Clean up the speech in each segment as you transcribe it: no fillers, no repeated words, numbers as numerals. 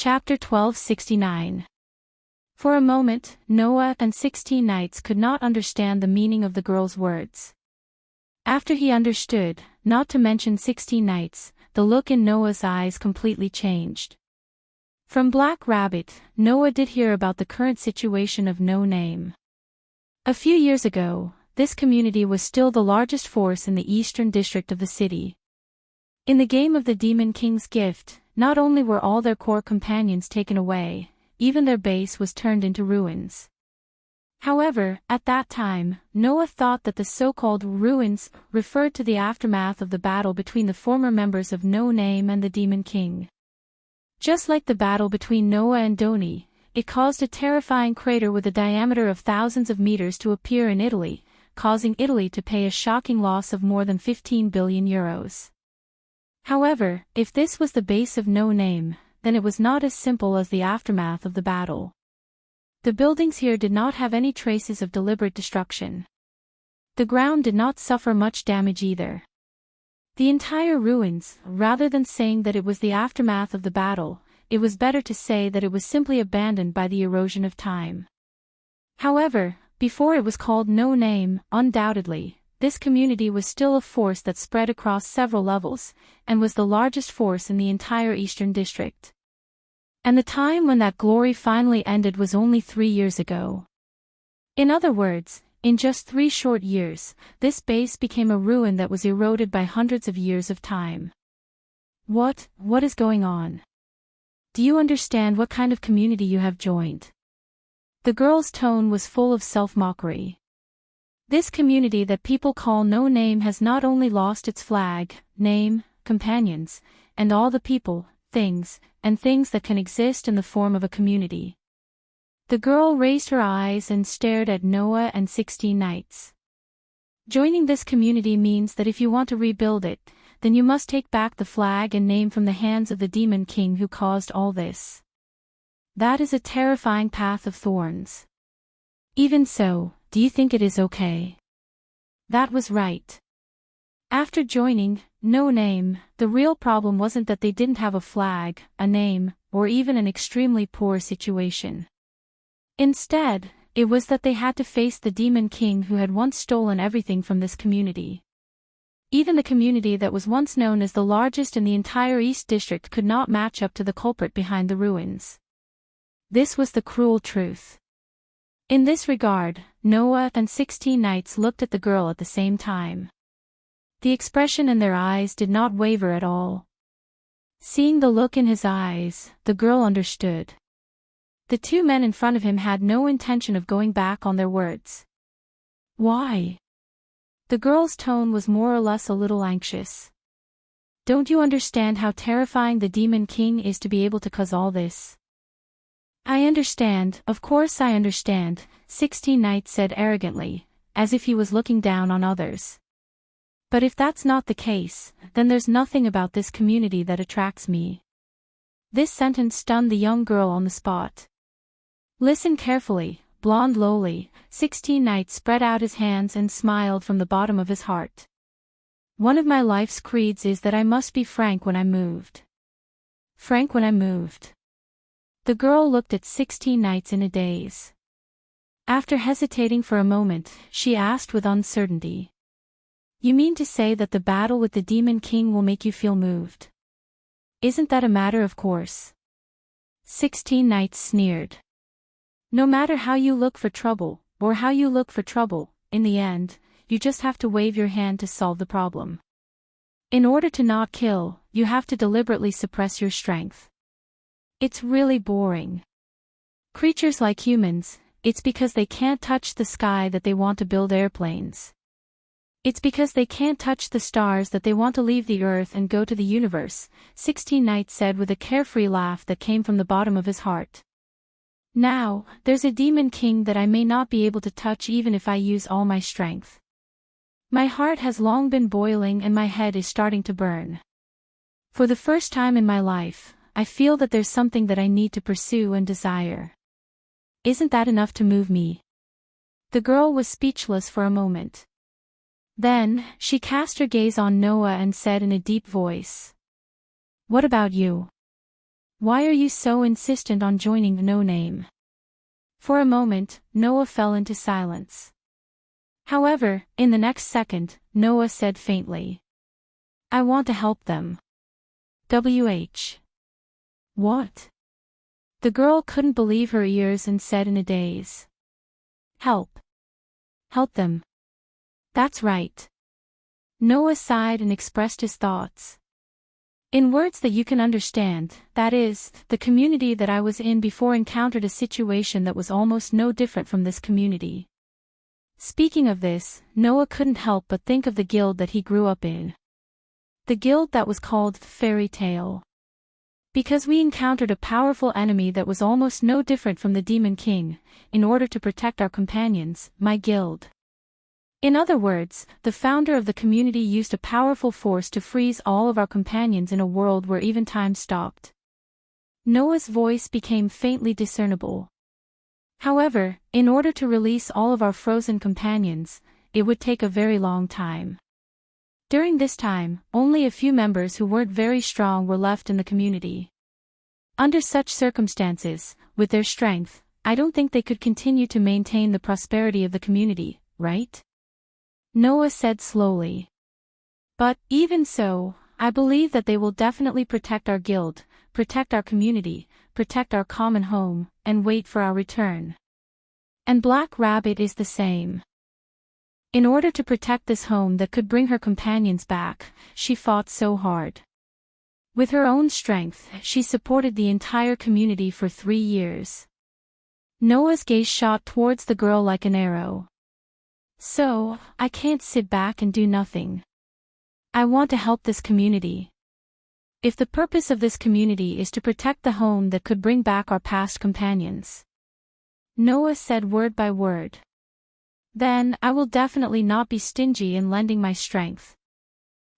Chapter 1269. For a moment, Noah and 16 Nights could not understand the meaning of the girl's words. After he understood, not to mention 16 Nights, the look in Noah's eyes completely changed. From Black Rabbit, Noah did hear about the current situation of No Name. A few years ago, this community was still the largest force in the eastern district of the city. In the game of the Demon King's Gift, not only were all their core companions taken away, even their base was turned into ruins. However, at that time, Noah thought that the so-called ruins referred to the aftermath of the battle between the former members of No Name and the Demon King. Just like the battle between Noah and Doni, it caused a terrifying crater with a diameter of thousands of meters to appear in Italy, causing Italy to pay a shocking loss of more than 15 billion euros. However, if this was the base of No Name, then it was not as simple as the aftermath of the battle. The buildings here did not have any traces of deliberate destruction. The ground did not suffer much damage either. The entire ruins, rather than saying that it was the aftermath of the battle, it was better to say that it was simply abandoned by the erosion of time. However, before it was called No Name, undoubtedly, this community was still a force that spread across several levels, and was the largest force in the entire Eastern District. And the time when that glory finally ended was only 3 years ago. In other words, in just 3 short years, this base became a ruin that was eroded by hundreds of years of time. What is going on? Do you understand what kind of community you have joined? The girl's tone was full of self-mockery. This community that people call No Name has not only lost its flag, name, companions, and all the people, things, and things that can exist in the form of a community. The girl raised her eyes and stared at Noah and 16 Nights. Joining this community means that if you want to rebuild it, then you must take back the flag and name from the hands of the Demon King who caused all this. That is a terrifying path of thorns. Even so, do you think it is okay? That was right. After joining No Name, the real problem wasn't that they didn't have a flag, a name, or even an extremely poor situation. Instead, it was that they had to face the Demon King who had once stolen everything from this community. Even the community that was once known as the largest in the entire East District could not match up to the culprit behind the ruins. This was the cruel truth. In this regard, Noah and 16 Nights looked at the girl at the same time. The expression in their eyes did not waver at all. Seeing the look in his eyes, the girl understood. The 2 men in front of him had no intention of going back on their words. Why? The girl's tone was more or less a little anxious. Don't you understand how terrifying the Demon King is to be able to cause all this? I understand, of course I understand, 16 Nights said arrogantly, as if he was looking down on others. But if that's not the case, then there's nothing about this community that attracts me. This sentence stunned the young girl on the spot. Listen carefully, blonde lowly, 16 Nights spread out his hands and smiled from the bottom of his heart. One of my life's creeds is that I must be frank when I'm moved. Frank when I'm moved. The girl looked at 16 Nights in a daze. After hesitating for a moment, she asked with uncertainty. You mean to say that the battle with the Demon King will make you feel moved? Isn't that a matter of course? 16 Nights sneered. No matter how you look for trouble, or how you look for trouble, in the end, you just have to wave your hand to solve the problem. In order to not kill, you have to deliberately suppress your strength. It's really boring. Creatures like humans, it's because they can't touch the sky that they want to build airplanes. It's because they can't touch the stars that they want to leave the earth and go to the universe, 16 Nights said with a carefree laugh that came from the bottom of his heart. Now, there's a Demon King that I may not be able to touch even if I use all my strength. My heart has long been boiling and my head is starting to burn. For the first time in my life, I feel that there's something that I need to pursue and desire. Isn't that enough to move me? The girl was speechless for a moment. Then, she cast her gaze on Noah and said in a deep voice. What about you? Why are you so insistent on joining No Name? For a moment, Noah fell into silence. However, in the next second, Noah said faintly, I want to help them. What? The girl couldn't believe her ears and said in a daze. Help. Help them. That's right. Noah sighed and expressed his thoughts. In words that you can understand, that is, the community that I was in before encountered a situation that was almost no different from this community. Speaking of this, Noah couldn't help but think of the guild that he grew up in. The guild that was called Fairy Tale. Because we encountered a powerful enemy that was almost no different from the Demon King, in order to protect our companions, my guild. In other words, the founder of the community used a powerful force to freeze all of our companions in a world where even time stopped. Noah's voice became faintly discernible. However, in order to release all of our frozen companions, it would take a very long time. During this time, only a few members who weren't very strong were left in the community. Under such circumstances, with their strength, I don't think they could continue to maintain the prosperity of the community, right? Noah said slowly. But, even so, I believe that they will definitely protect our guild, protect our community, protect our common home, and wait for our return. And Black Rabbit is the same. In order to protect this home that could bring her companions back, she fought so hard. With her own strength, she supported the entire community for 3 years. Noah's gaze shot towards the girl like an arrow. So, I can't sit back and do nothing. I want to help this community. If the purpose of this community is to protect the home that could bring back our past companions. Noah said word by word. Then, I will definitely not be stingy in lending my strength.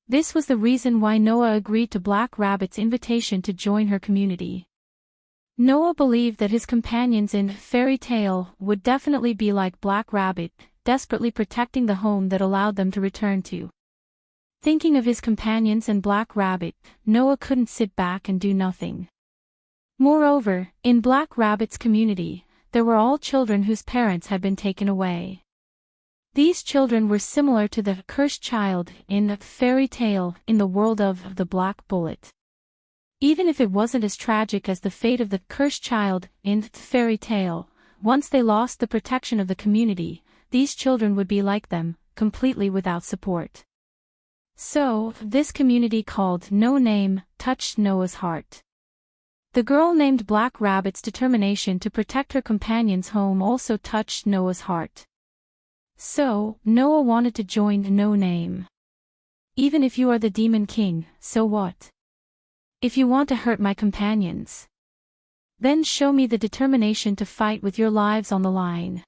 This was the reason why Noah agreed to Black Rabbit's invitation to join her community. Noah believed that his companions in Fairy Tale would definitely be like Black Rabbit, desperately protecting the home that allowed them to return to. Thinking of his companions and Black Rabbit, Noah couldn't sit back and do nothing. Moreover, in Black Rabbit's community, there were all children whose parents had been taken away. These children were similar to the cursed child in Fairy Tale in the world of the Black Bullet. Even if it wasn't as tragic as the fate of the cursed child in Fairy Tale, once they lost the protection of the community, these children would be like them, completely without support. So, this community called No Name touched Noah's heart. The girl named Black Rabbit's determination to protect her companion's home also touched Noah's heart. So, Noah wanted to join No Name. Even if you are the Demon King, so what? If you want to hurt my companions, then show me the determination to fight with your lives on the line.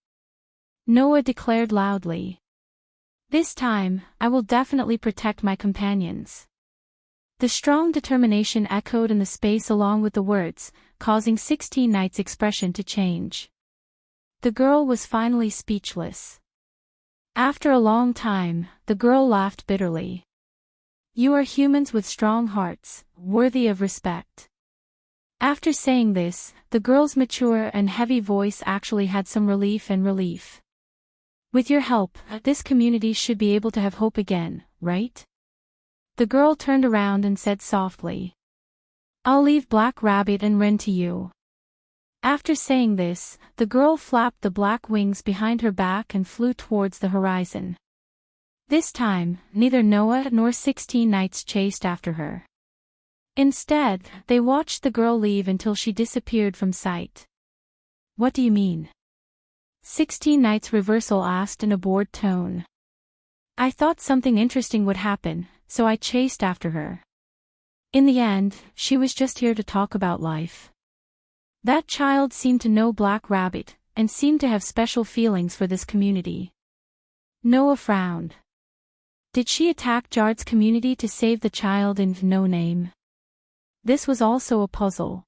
Noah declared loudly. This time, I will definitely protect my companions. The strong determination echoed in the space along with the words, causing 16 Nights' expression to change. The girl was finally speechless. After a long time, the girl laughed bitterly. You are humans with strong hearts, worthy of respect. After saying this, the girl's mature and heavy voice actually had some relief. With your help, this community should be able to have hope again, right? The girl turned around and said softly. I'll leave Black Rabbit and Wren to you. After saying this, the girl flapped the black wings behind her back and flew towards the horizon. This time, neither Noah nor 16 Nights chased after her. Instead, they watched the girl leave until she disappeared from sight. What do you mean? 16 Nights Reversal asked in a bored tone. I thought something interesting would happen, so I chased after her. In the end, she was just here to talk about life. That child seemed to know Black Rabbit, and seemed to have special feelings for this community. Noah frowned. Did she attack Jard's community to save the child in No Name? This was also a puzzle.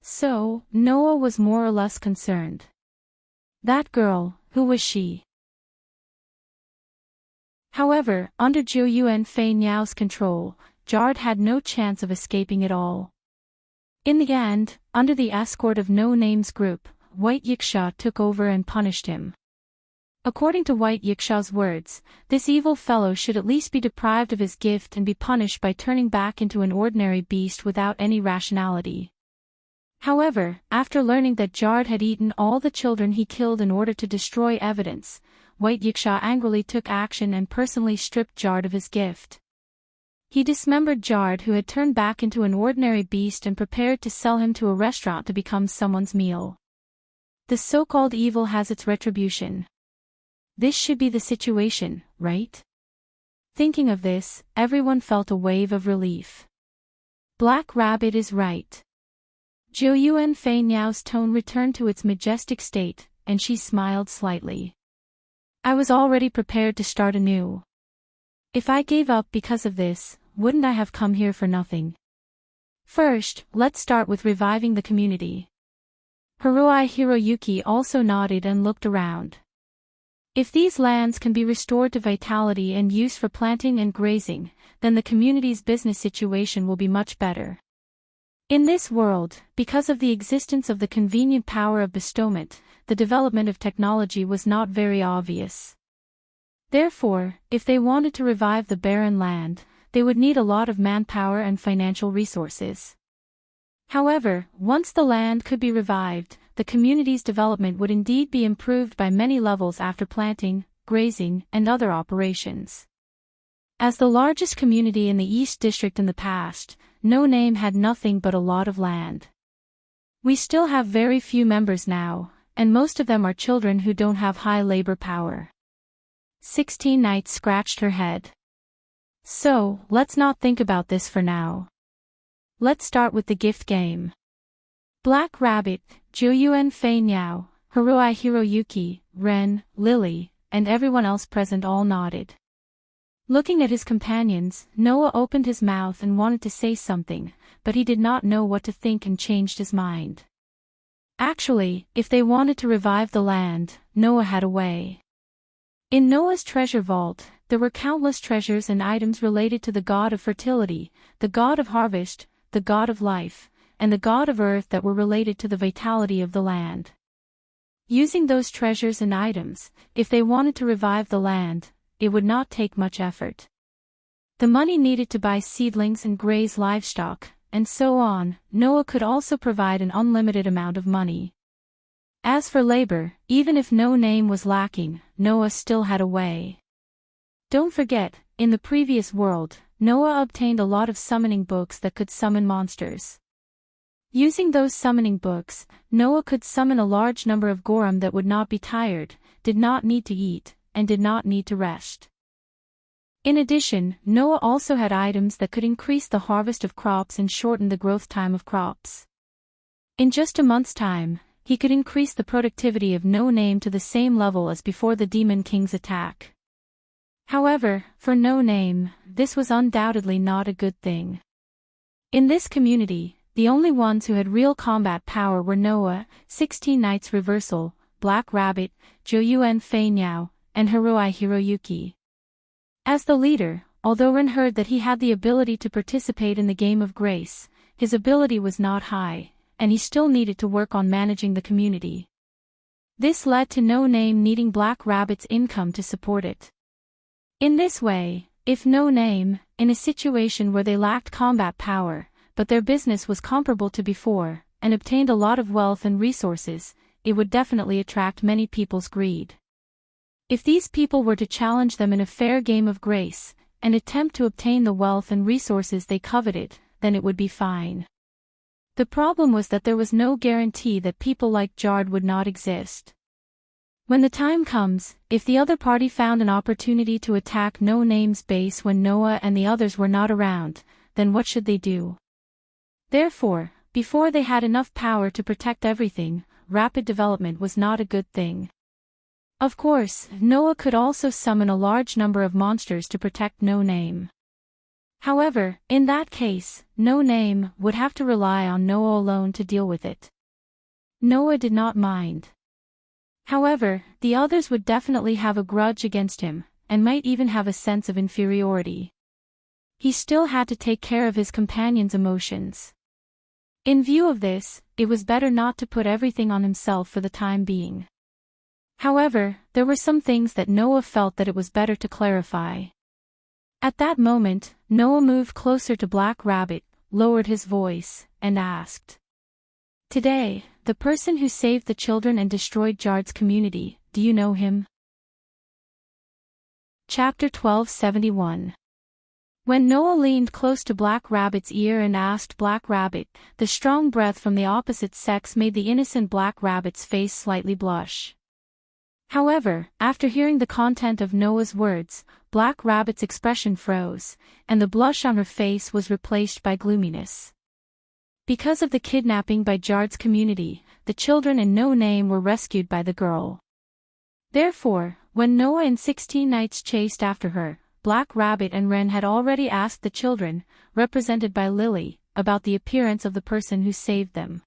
So, Noah was more or less concerned. That girl, who was she? However, under Zhou Yuan Fei Niao's control, Jard had no chance of escaping at all. In the end, under the escort of No Name's group, White Yiksha took over and punished him. According to White Yiksha's words, this evil fellow should at least be deprived of his gift and be punished by turning back into an ordinary beast without any rationality. However, after learning that Jard had eaten all the children he killed in order to destroy evidence, White Yiksha angrily took action and personally stripped Jard of his gift. He dismembered Jard, who had turned back into an ordinary beast, and prepared to sell him to a restaurant to become someone's meal. The so-called evil has its retribution. This should be the situation, right? Thinking of this, everyone felt a wave of relief. Black Rabbit is right. Zhou Yuan Fei Niao's tone returned to its majestic state, and she smiled slightly. I was already prepared to start anew. If I gave up because of this, wouldn't I have come here for nothing? First, let's start with reviving the community. Haruai Hiroyuki also nodded and looked around. If these lands can be restored to vitality and used for planting and grazing, then the community's business situation will be much better. In this world, because of the existence of the convenient power of bestowment, the development of technology was not very obvious. Therefore, if they wanted to revive the barren land, they would need a lot of manpower and financial resources. However, once the land could be revived, the community's development would indeed be improved by many levels after planting, grazing, and other operations. As the largest community in the East District in the past, No Name had nothing but a lot of land. We still have very few members now, and most of them are children who don't have high labor power. 16 Nights scratched her head. So, let's not think about this for now. Let's start with the gift game. Black Rabbit, Zhou Yuan Fei Niao, Haruai Hiroyuki, Ren, Lily, and everyone else present all nodded. Looking at his companions, Noah opened his mouth and wanted to say something, but he did not know what to think and changed his mind. Actually, if they wanted to revive the land, Noah had a way. In Noah's treasure vault, there were countless treasures and items related to the god of fertility, the god of harvest, the god of life, and the god of earth that were related to the vitality of the land. Using those treasures and items, if they wanted to revive the land, it would not take much effort. The money needed to buy seedlings and graze livestock, and so on, Noah could also provide an unlimited amount of money. As for labor, even if No Name was lacking, Noah still had a way. Don't forget, in the previous world, Noah obtained a lot of summoning books that could summon monsters. Using those summoning books, Noah could summon a large number of Gorum that would not be tired, did not need to eat, and did not need to rest. In addition, Noah also had items that could increase the harvest of crops and shorten the growth time of crops. In just a month's time, he could increase the productivity of No Name to the same level as before the Demon King's attack. However, for No Name, this was undoubtedly not a good thing. In this community, the only ones who had real combat power were Noah, 16 Nights Reversal, Black Rabbit, Zhou Yuan Fei Niao, and Haruai Hiroyuki. As the leader, although Ren heard that he had the ability to participate in the game of grace, his ability was not high, and he still needed to work on managing the community. This led to No Name needing Black Rabbit's income to support it. In this way, if No Name, in a situation where they lacked combat power, but their business was comparable to before, and obtained a lot of wealth and resources, it would definitely attract many people's greed. If these people were to challenge them in a fair game of grace, and attempt to obtain the wealth and resources they coveted, then it would be fine. The problem was that there was no guarantee that people like Jard would not exist. When the time comes, if the other party found an opportunity to attack No Name's base when Noah and the others were not around, then what should they do? Therefore, before they had enough power to protect everything, rapid development was not a good thing. Of course, Noah could also summon a large number of monsters to protect No Name. However, in that case, No Name would have to rely on Noah alone to deal with it. Noah did not mind. However, the others would definitely have a grudge against him, and might even have a sense of inferiority. He still had to take care of his companions' emotions. In view of this, it was better not to put everything on himself for the time being. However, there were some things that Noah felt that it was better to clarify. At that moment, Noah moved closer to Black Rabbit, lowered his voice, and asked. Today, the person who saved the children and destroyed Jard's community, do you know him? Chapter 1271. When Noah leaned close to Black Rabbit's ear and asked Black Rabbit, the strong breath from the opposite sex made the innocent Black Rabbit's face slightly blush. However, after hearing the content of Noah's words, Black Rabbit's expression froze, and the blush on her face was replaced by gloominess. Because of the kidnapping by Jard's community, the children and No Name were rescued by the girl. Therefore, when Noah and 16 knights chased after her, Black Rabbit and Wren had already asked the children, represented by Lily, about the appearance of the person who saved them.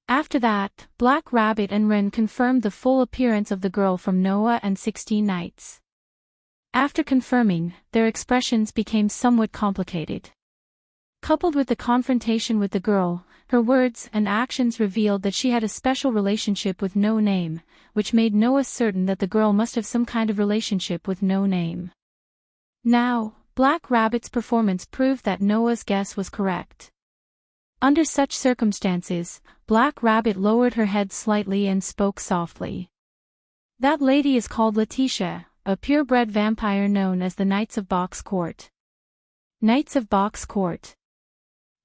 After that, Black Rabbit and Wren confirmed the full appearance of the girl from Noah and 16 knights. After confirming, their expressions became somewhat complicated. Coupled with the confrontation with the girl, her words and actions revealed that she had a special relationship with No Name, which made Noah certain that the girl must have some kind of relationship with No Name. Now, Black Rabbit's performance proved that Noah's guess was correct. Under such circumstances, Black Rabbit lowered her head slightly and spoke softly. That lady is called Letitia, a purebred vampire known as the Knights of Box Court. Knights of Box Court.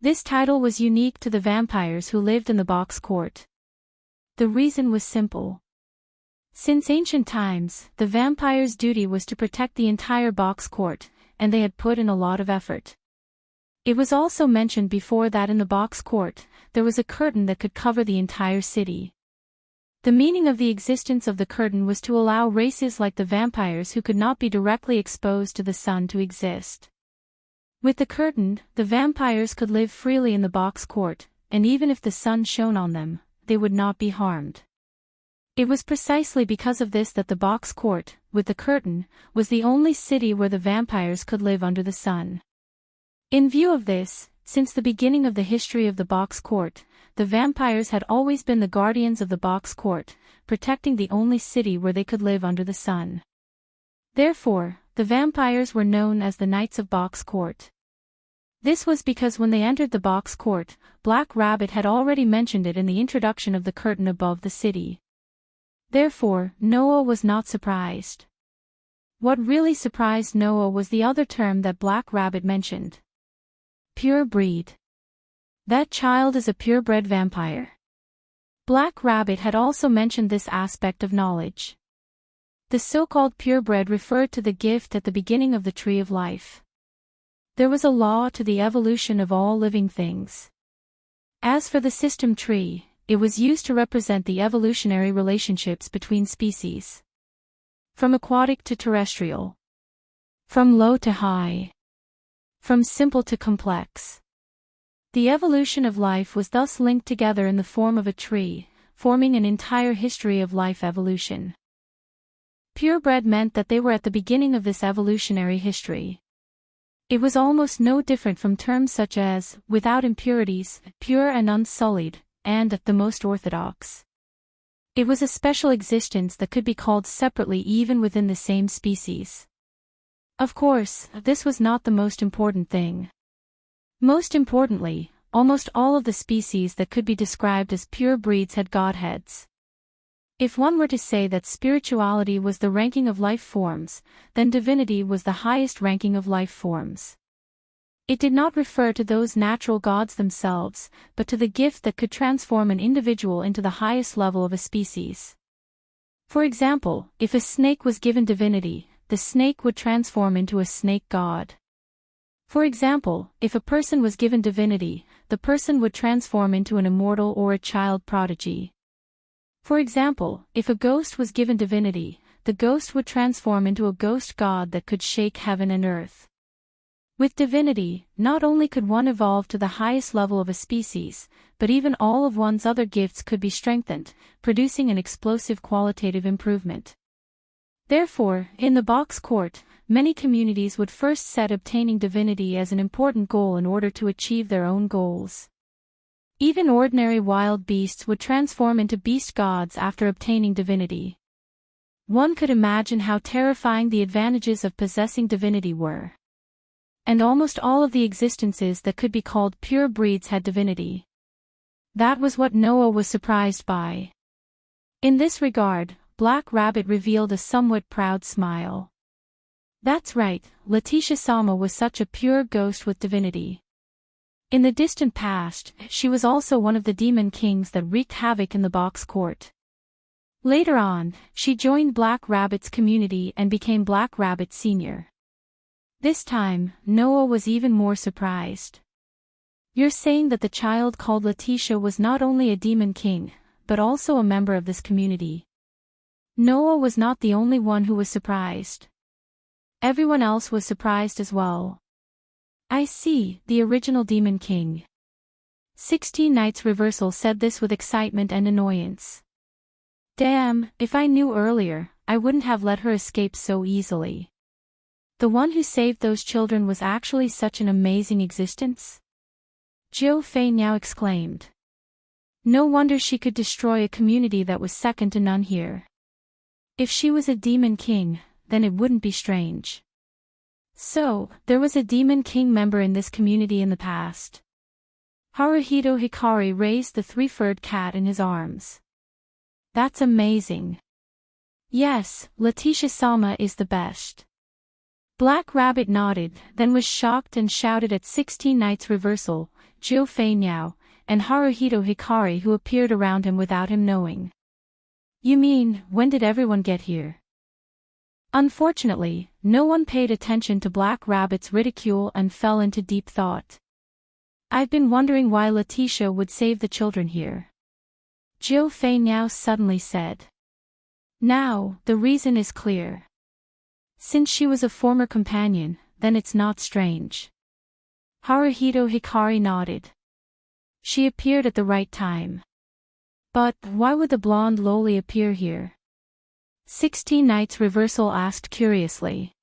This title was unique to the vampires who lived in the Box Court. The reason was simple. Since ancient times, the vampires' duty was to protect the entire Box Court, and they had put in a lot of effort. It was also mentioned before that in the Box Court, there was a curtain that could cover the entire city. The meaning of the existence of the curtain was to allow races like the vampires who could not be directly exposed to the sun to exist. With the curtain, the vampires could live freely in the Box Court, and even if the sun shone on them, they would not be harmed. It was precisely because of this that the Box Court, with the curtain, was the only city where the vampires could live under the sun. In view of this, since the beginning of the history of the Box Court, the vampires had always been the guardians of the Box Court, protecting the only city where they could live under the sun. Therefore, the vampires were known as the Knights of Box Court. This was because when they entered the Box Court, Black Rabbit had already mentioned it in the introduction of the curtain above the city. Therefore, Noah was not surprised. What really surprised Noah was the other term that Black Rabbit mentioned. Pure breed. That child is a purebred vampire. Black Rabbit had also mentioned this aspect of knowledge. The so-called purebred referred to the gift at the beginning of the tree of life. There was a law to the evolution of all living things. As for the system tree, it was used to represent the evolutionary relationships between species. From aquatic to terrestrial. From low to high. From simple to complex. The evolution of life was thus linked together in the form of a tree, forming an entire history of life evolution. Purebred meant that they were at the beginning of this evolutionary history. It was almost no different from terms such as, without impurities, pure and unsullied, and the most orthodox. It was a special existence that could be called separately even within the same species. Of course, this was not the most important thing. Most importantly, almost all of the species that could be described as pure breeds had godheads. If one were to say that spirituality was the ranking of life forms, then divinity was the highest ranking of life forms. It did not refer to those natural gods themselves, but to the gift that could transform an individual into the highest level of a species. For example, if a snake was given divinity, the snake would transform into a snake god. For example, if a person was given divinity, the person would transform into an immortal or a child prodigy. For example, if a ghost was given divinity, the ghost would transform into a ghost god that could shake heaven and earth. With divinity, not only could one evolve to the highest level of a species, but even all of one's other gifts could be strengthened, producing an explosive qualitative improvement. Therefore, in the Box Court, many communities would first set obtaining divinity as an important goal in order to achieve their own goals. Even ordinary wild beasts would transform into beast gods after obtaining divinity. One could imagine how terrifying the advantages of possessing divinity were. And almost all of the existences that could be called pure breeds had divinity. That was what Noah was surprised by. In this regard, Black Rabbit revealed a somewhat proud smile. That's right, Letitia Sama was such a pure ghost with divinity. In the distant past, she was also one of the demon kings that wreaked havoc in the box court. Later on, she joined Black Rabbit's community and became Black Rabbit Sr. This time, Noah was even more surprised. You're saying that the child called Letitia was not only a demon king, but also a member of this community. Noah was not the only one who was surprised. Everyone else was surprised as well. I see, the original demon king. 16 Nights Reversal said this with excitement and annoyance. Damn, if I knew earlier, I wouldn't have let her escape so easily. The one who saved those children was actually such an amazing existence? Jiu Fei now exclaimed. No wonder she could destroy a community that was second to none here. If she was a demon king, then it wouldn't be strange. So, there was a demon king member in this community in the past. Haruhito Hikari raised the three-furred cat in his arms. That's amazing. Yes, Letitia Sama is the best. Black Rabbit nodded, then was shocked and shouted at 16 Nights Reversal, Jiu Fei Niao, and Haruhito Hikari who appeared around him without him knowing. You mean, when did everyone get here? Unfortunately, no one paid attention to Black Rabbit's ridicule and fell into deep thought. I've been wondering why Letitia would save the children here. Jiu Fei Niao suddenly said. Now, the reason is clear. Since she was a former companion, then it's not strange. Haruhito Hikari nodded. She appeared at the right time. But, why would the blonde loli appear here? 16 Nights Reversal asked curiously.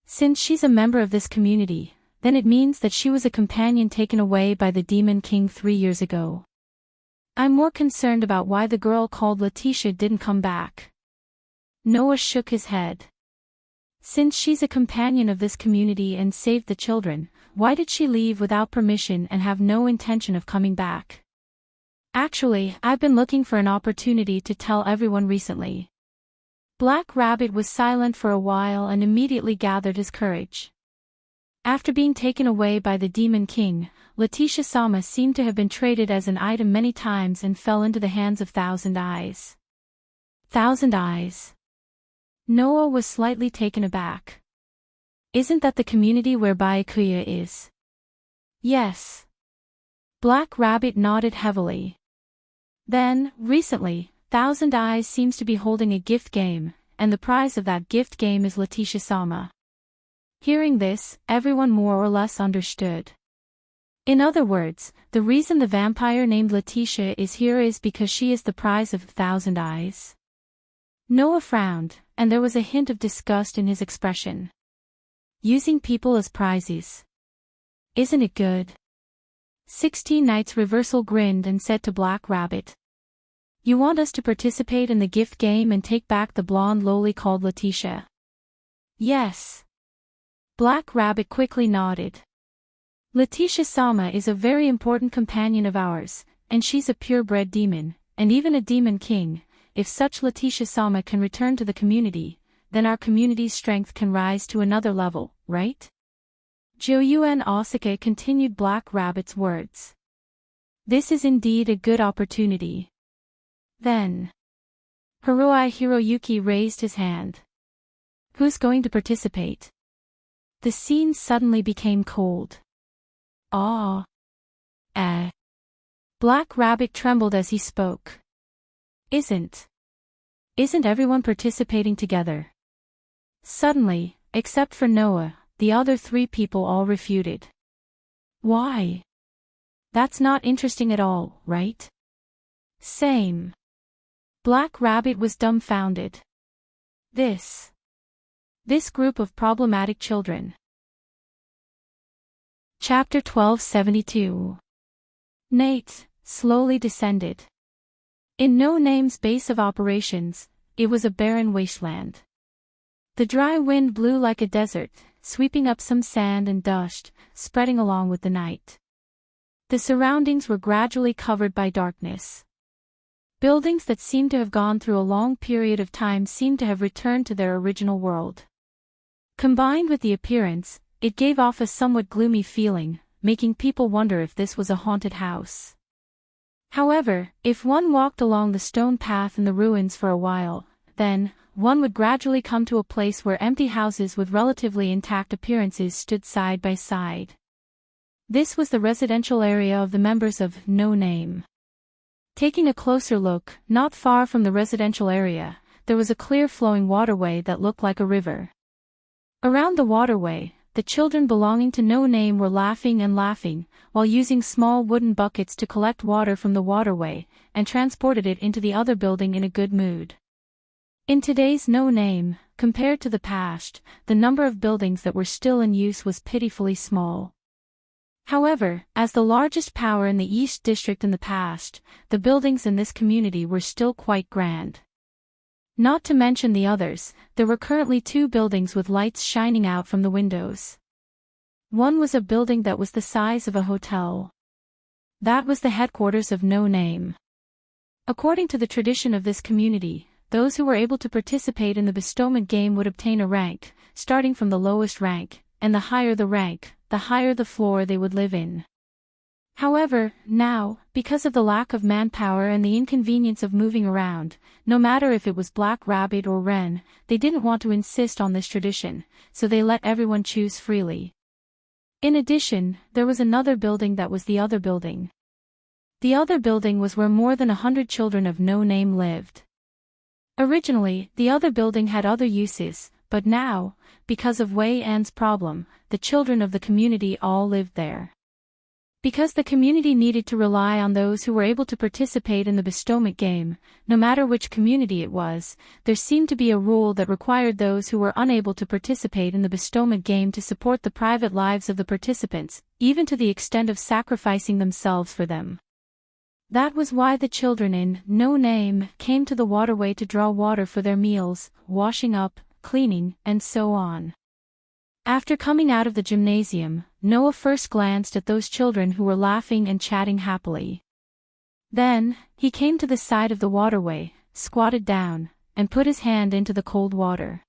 Since she's a member of this community, then it means that she was a companion taken away by the Demon King 3 years ago. I'm more concerned about why the girl called Letitia didn't come back. Noah shook his head. Since she's a companion of this community and saved the children, why did she leave without permission and have no intention of coming back? Actually, I've been looking for an opportunity to tell everyone recently. Black Rabbit was silent for a while and immediately gathered his courage. After being taken away by the Demon King, Letitia Sama seemed to have been traded as an item many times and fell into the hands of Thousand Eyes. Thousand Eyes. Noah was slightly taken aback. Isn't that the community where Byakuya is? Yes. Black Rabbit nodded heavily. Then, recently, Thousand Eyes seems to be holding a gift game, and the prize of that gift game is Letitia Sama. Hearing this, everyone more or less understood. In other words, the reason the vampire named Letitia is here is because she is the prize of Thousand Eyes. Noah frowned, and there was a hint of disgust in his expression. Using people as prizes. Isn't it good? 16 Nights Reversal grinned and said to Black Rabbit. You want us to participate in the gift game and take back the blonde loli called Letitia? Yes. Black Rabbit quickly nodded. Letitia Sama is a very important companion of ours, and she's a purebred demon, and even a demon king. If such Letitia Sama can return to the community, then our community's strength can rise to another level, right? Joyuan Osaka continued Black Rabbit's words. This is indeed a good opportunity. Then, Haruai Hiroyuki raised his hand. Who's going to participate? The scene suddenly became cold. Ah. Black Rabbit trembled as he spoke. Isn't everyone participating together? Suddenly, except for Noah, the other three people all refuted. Why? That's not interesting at all, right? Same. Black Rabbit was dumbfounded. This group of problematic children. Chapter 1272. Nate, slowly descended. In No Name's base of operations, it was a barren wasteland. The dry wind blew like a desert, sweeping up some sand and dust, spreading along with the night. The surroundings were gradually covered by darkness. Buildings that seemed to have gone through a long period of time seemed to have returned to their original world. Combined with the appearance, it gave off a somewhat gloomy feeling, making people wonder if this was a haunted house. However, if one walked along the stone path in the ruins for a while, then, one would gradually come to a place where empty houses with relatively intact appearances stood side by side. This was the residential area of the members of No Name. Taking a closer look, not far from the residential area, there was a clear flowing waterway that looked like a river. Around the waterway, the children belonging to No Name were laughing and laughing, while using small wooden buckets to collect water from the waterway, and transported it into the other building in a good mood. In today's No Name, compared to the past, the number of buildings that were still in use was pitifully small. However, as the largest power in the East District in the past, the buildings in this community were still quite grand. Not to mention the others, there were currently 2 buildings with lights shining out from the windows. One was a building that was the size of a hotel. That was the headquarters of No Name. According to the tradition of this community, those who were able to participate in the bestowment game would obtain a rank, starting from the lowest rank, and the higher the rank, the higher the floor they would live in. However, now, because of the lack of manpower and the inconvenience of moving around, no matter if it was Black Rabbit or Wren, they didn't want to insist on this tradition, so they let everyone choose freely. In addition, there was another building that was the other building. The other building was where more than 100 children of No Name lived. Originally, the other building had other uses, but now, because of Wei An's problem, the children of the community all lived there. Because the community needed to rely on those who were able to participate in the bestowment game, no matter which community it was, there seemed to be a rule that required those who were unable to participate in the bestowment game to support the private lives of the participants, even to the extent of sacrificing themselves for them. That was why the children in No Name came to the waterway to draw water for their meals, washing up, cleaning, and so on. After coming out of the gymnasium, Noah first glanced at those children who were laughing and chatting happily. Then, he came to the side of the waterway, squatted down, and put his hand into the cold water.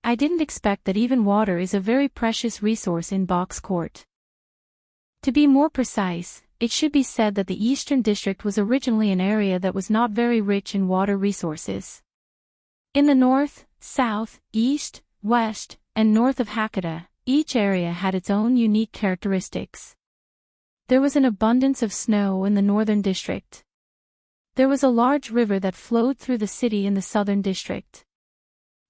I didn't expect that even water is a very precious resource in Box Court. To be more precise, it should be said that the Eastern District was originally an area that was not very rich in water resources. In the north, south, east, west, and north of Hakata, each area had its own unique characteristics. There was an abundance of snow in the northern district. There was a large river that flowed through the city in the southern district.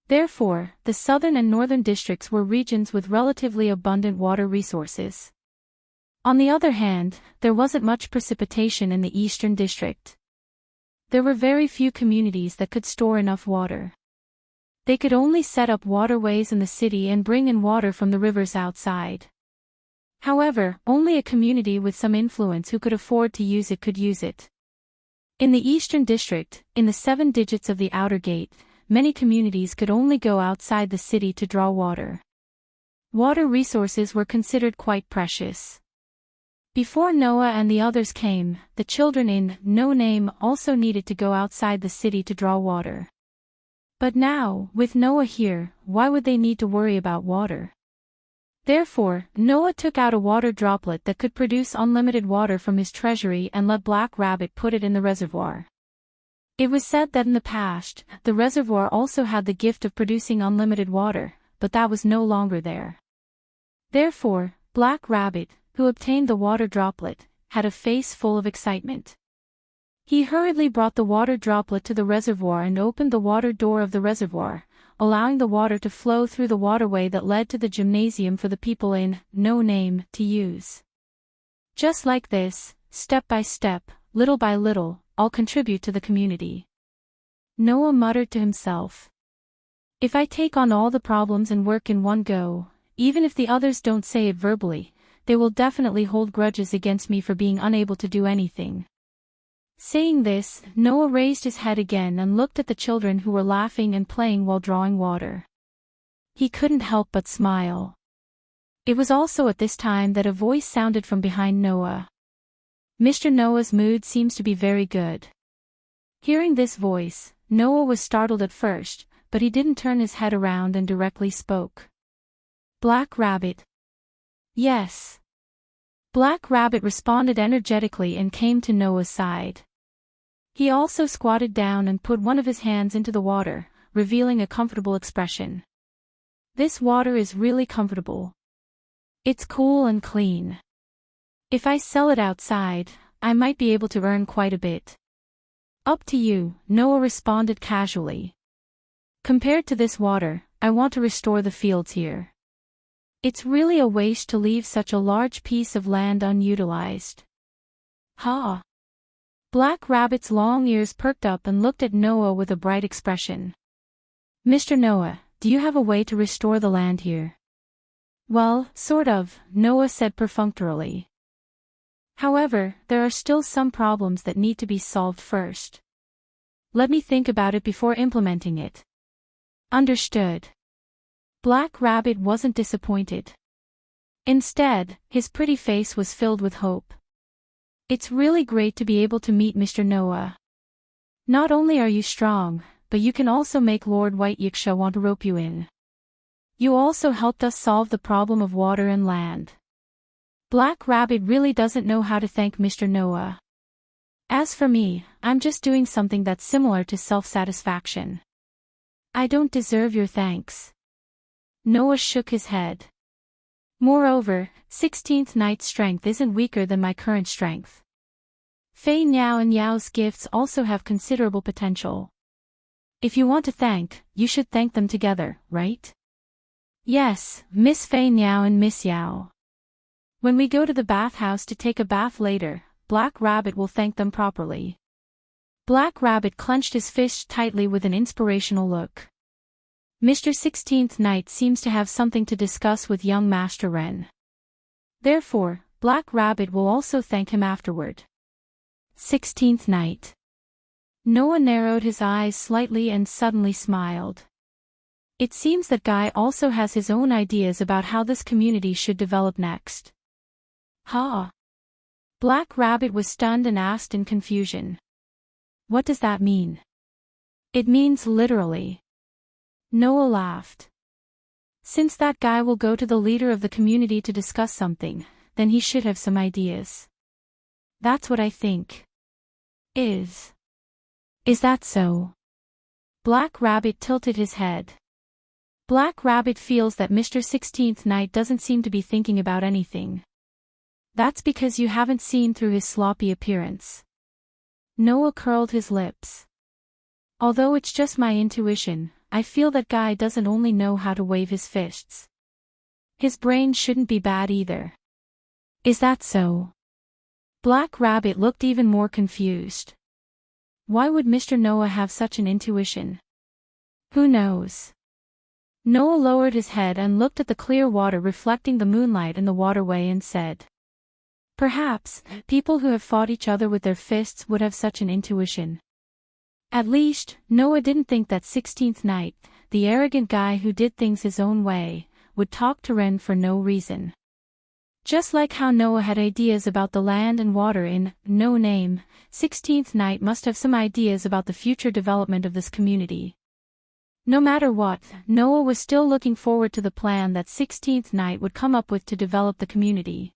Therefore, the southern and northern districts were regions with relatively abundant water resources. On the other hand, there wasn't much precipitation in the eastern district. There were very few communities that could store enough water. They could only set up waterways in the city and bring in water from the rivers outside. However, only a community with some influence who could afford to use it could use it. In the Eastern District, in the 7 digits of the outer gate, many communities could only go outside the city to draw water. Water resources were considered quite precious. Before Noah and the others came, the children in No Name also needed to go outside the city to draw water. But now, with Noah here, why would they need to worry about water? Therefore, Noah took out a water droplet that could produce unlimited water from his treasury and let Black Rabbit put it in the reservoir. It was said that in the past, the reservoir also had the gift of producing unlimited water, but that was no longer there. Therefore, Black Rabbit, who obtained the water droplet, had a face full of excitement. He hurriedly brought the water droplet to the reservoir and opened the water door of the reservoir, allowing the water to flow through the waterway that led to the gymnasium for the people in No Name to use. Just like this, step by step, little by little, I'll contribute to the community. Noah muttered to himself. If I take on all the problems and work in one go, even if the others don't say it verbally, they will definitely hold grudges against me for being unable to do anything. Saying this, Noah raised his head again and looked at the children who were laughing and playing while drawing water. He couldn't help but smile. It was also at this time that a voice sounded from behind Noah. Mr. Noah's mood seems to be very good. Hearing this voice, Noah was startled at first, but he didn't turn his head around and directly spoke. Black Rabbit. Yes. Black Rabbit responded energetically and came to Noah's side. He also squatted down and put one of his hands into the water, revealing a comfortable expression. This water is really comfortable. It's cool and clean. If I sell it outside, I might be able to earn quite a bit. Up to you, Noah responded casually. Compared to this water, I want to restore the fields here. It's really a waste to leave such a large piece of land unutilized. Ha! Black Rabbit's long ears perked up and looked at Noah with a bright expression. Mr. Noah, do you have a way to restore the land here? Well, sort of, Noah said perfunctorily. However, there are still some problems that need to be solved first. Let me think about it before implementing it. Understood. Black Rabbit wasn't disappointed. Instead, his pretty face was filled with hope. It's really great to be able to meet Mr. Noah. Not only are you strong, but you can also make Lord White Yiksha want to rope you in. You also helped us solve the problem of water and land. Black Rabbit really doesn't know how to thank Mr. Noah. As for me, I'm just doing something that's similar to self-satisfaction. I don't deserve your thanks. Noah shook his head. Moreover, 16th Night's strength isn't weaker than my current strength. Fei Niao and Yao's gifts also have considerable potential. If you want to thank, you should thank them together, right? Yes, Miss Fei Niao and Miss Yao. When we go to the bathhouse to take a bath later, Black Rabbit will thank them properly. Black Rabbit clenched his fist tightly with an inspirational look. Mr. 16th Night seems to have something to discuss with young Master Ren. Therefore, Black Rabbit will also thank him afterward. 16th Night. Noah narrowed his eyes slightly and suddenly smiled. It seems that Guy also has his own ideas about how this community should develop next. Ha! Black Rabbit was stunned and asked in confusion. What does that mean? It means literally. Noah laughed. Since that guy will go to the leader of the community to discuss something, then he should have some ideas. That's what I think. Is that so? Black Rabbit tilted his head. Black Rabbit feels that Mr. 16th Night doesn't seem to be thinking about anything. That's because you haven't seen through his sloppy appearance. Noah curled his lips. Although it's just my intuition, I feel that Guy doesn't only know how to wave his fists. His brain shouldn't be bad either. Is that so? Black Rabbit looked even more confused. Why would Mr. Noah have such an intuition? Who knows? Noah lowered his head and looked at the clear water reflecting the moonlight in the waterway and said, perhaps, people who have fought each other with their fists would have such an intuition. At least, Noah didn't think that 16th Night, the arrogant guy who did things his own way, would talk to Ren for no reason. Just like how Noah had ideas about the land and water in No Name, 16th Night must have some ideas about the future development of this community. No matter what, Noah was still looking forward to the plan that 16th Night would come up with to develop the community.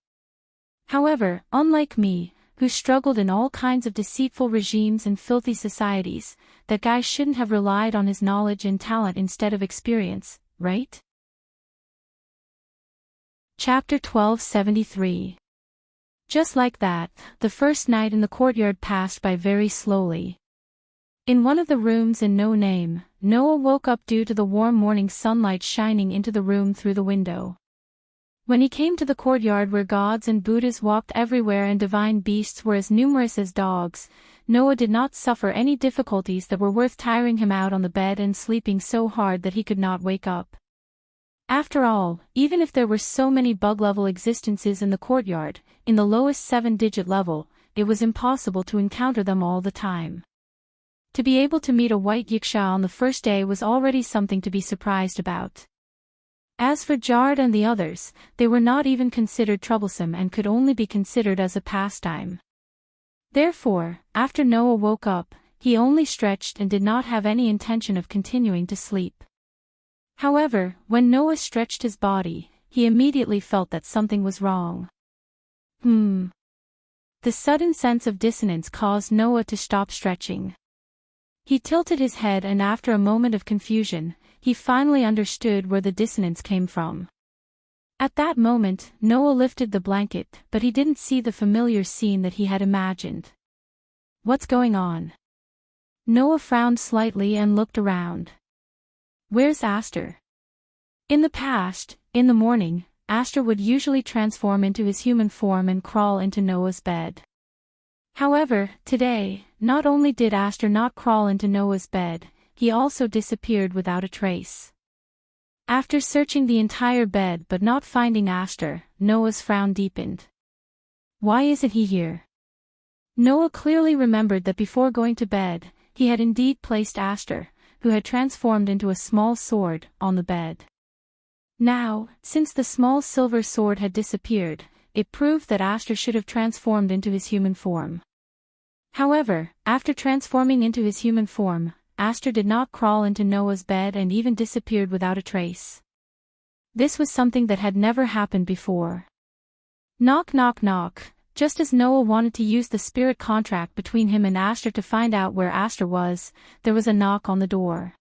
However, unlike me, who struggled in all kinds of deceitful regimes and filthy societies, that guy shouldn't have relied on his knowledge and talent instead of experience, right? Chapter 1273. Just like that, the first night in the courtyard passed by very slowly. In one of the rooms in No Name, Noah woke up due to the warm morning sunlight shining into the room through the window. When he came to the courtyard where gods and Buddhas walked everywhere and divine beasts were as numerous as dogs, Noah did not suffer any difficulties that were worth tiring him out on the bed and sleeping so hard that he could not wake up. After all, even if there were so many bug-level existences in the courtyard, in the lowest 7-digit level, it was impossible to encounter them all the time. To be able to meet a white yiksha on the first day was already something to be surprised about. As for Jard and the others, they were not even considered troublesome and could only be considered as a pastime. Therefore, after Noah woke up, he only stretched and did not have any intention of continuing to sleep. However, when Noah stretched his body, he immediately felt that something was wrong. The sudden sense of dissonance caused Noah to stop stretching. He tilted his head and after a moment of confusion, he finally understood where the dissonance came from. At that moment, Noah lifted the blanket, but he didn't see the familiar scene that he had imagined. What's going on? Noah frowned slightly and looked around. Where's Aster? In the past, in the morning, Aster would usually transform into his human form and crawl into Noah's bed. However, today, not only did Aster not crawl into Noah's bed, he also disappeared without a trace. After searching the entire bed but not finding Aster, Noah's frown deepened. Why isn't he here? Noah clearly remembered that before going to bed, he had indeed placed Aster, who had transformed into a small sword, on the bed. Now, since the small silver sword had disappeared, it proved that Aster should have transformed into his human form. However, after transforming into his human form, Aster did not crawl into Noah's bed and even disappeared without a trace. This was something that had never happened before. Knock knock knock. Just as Noah wanted to use the spirit contract between him and Aster to find out where Aster was, there was a knock on the door.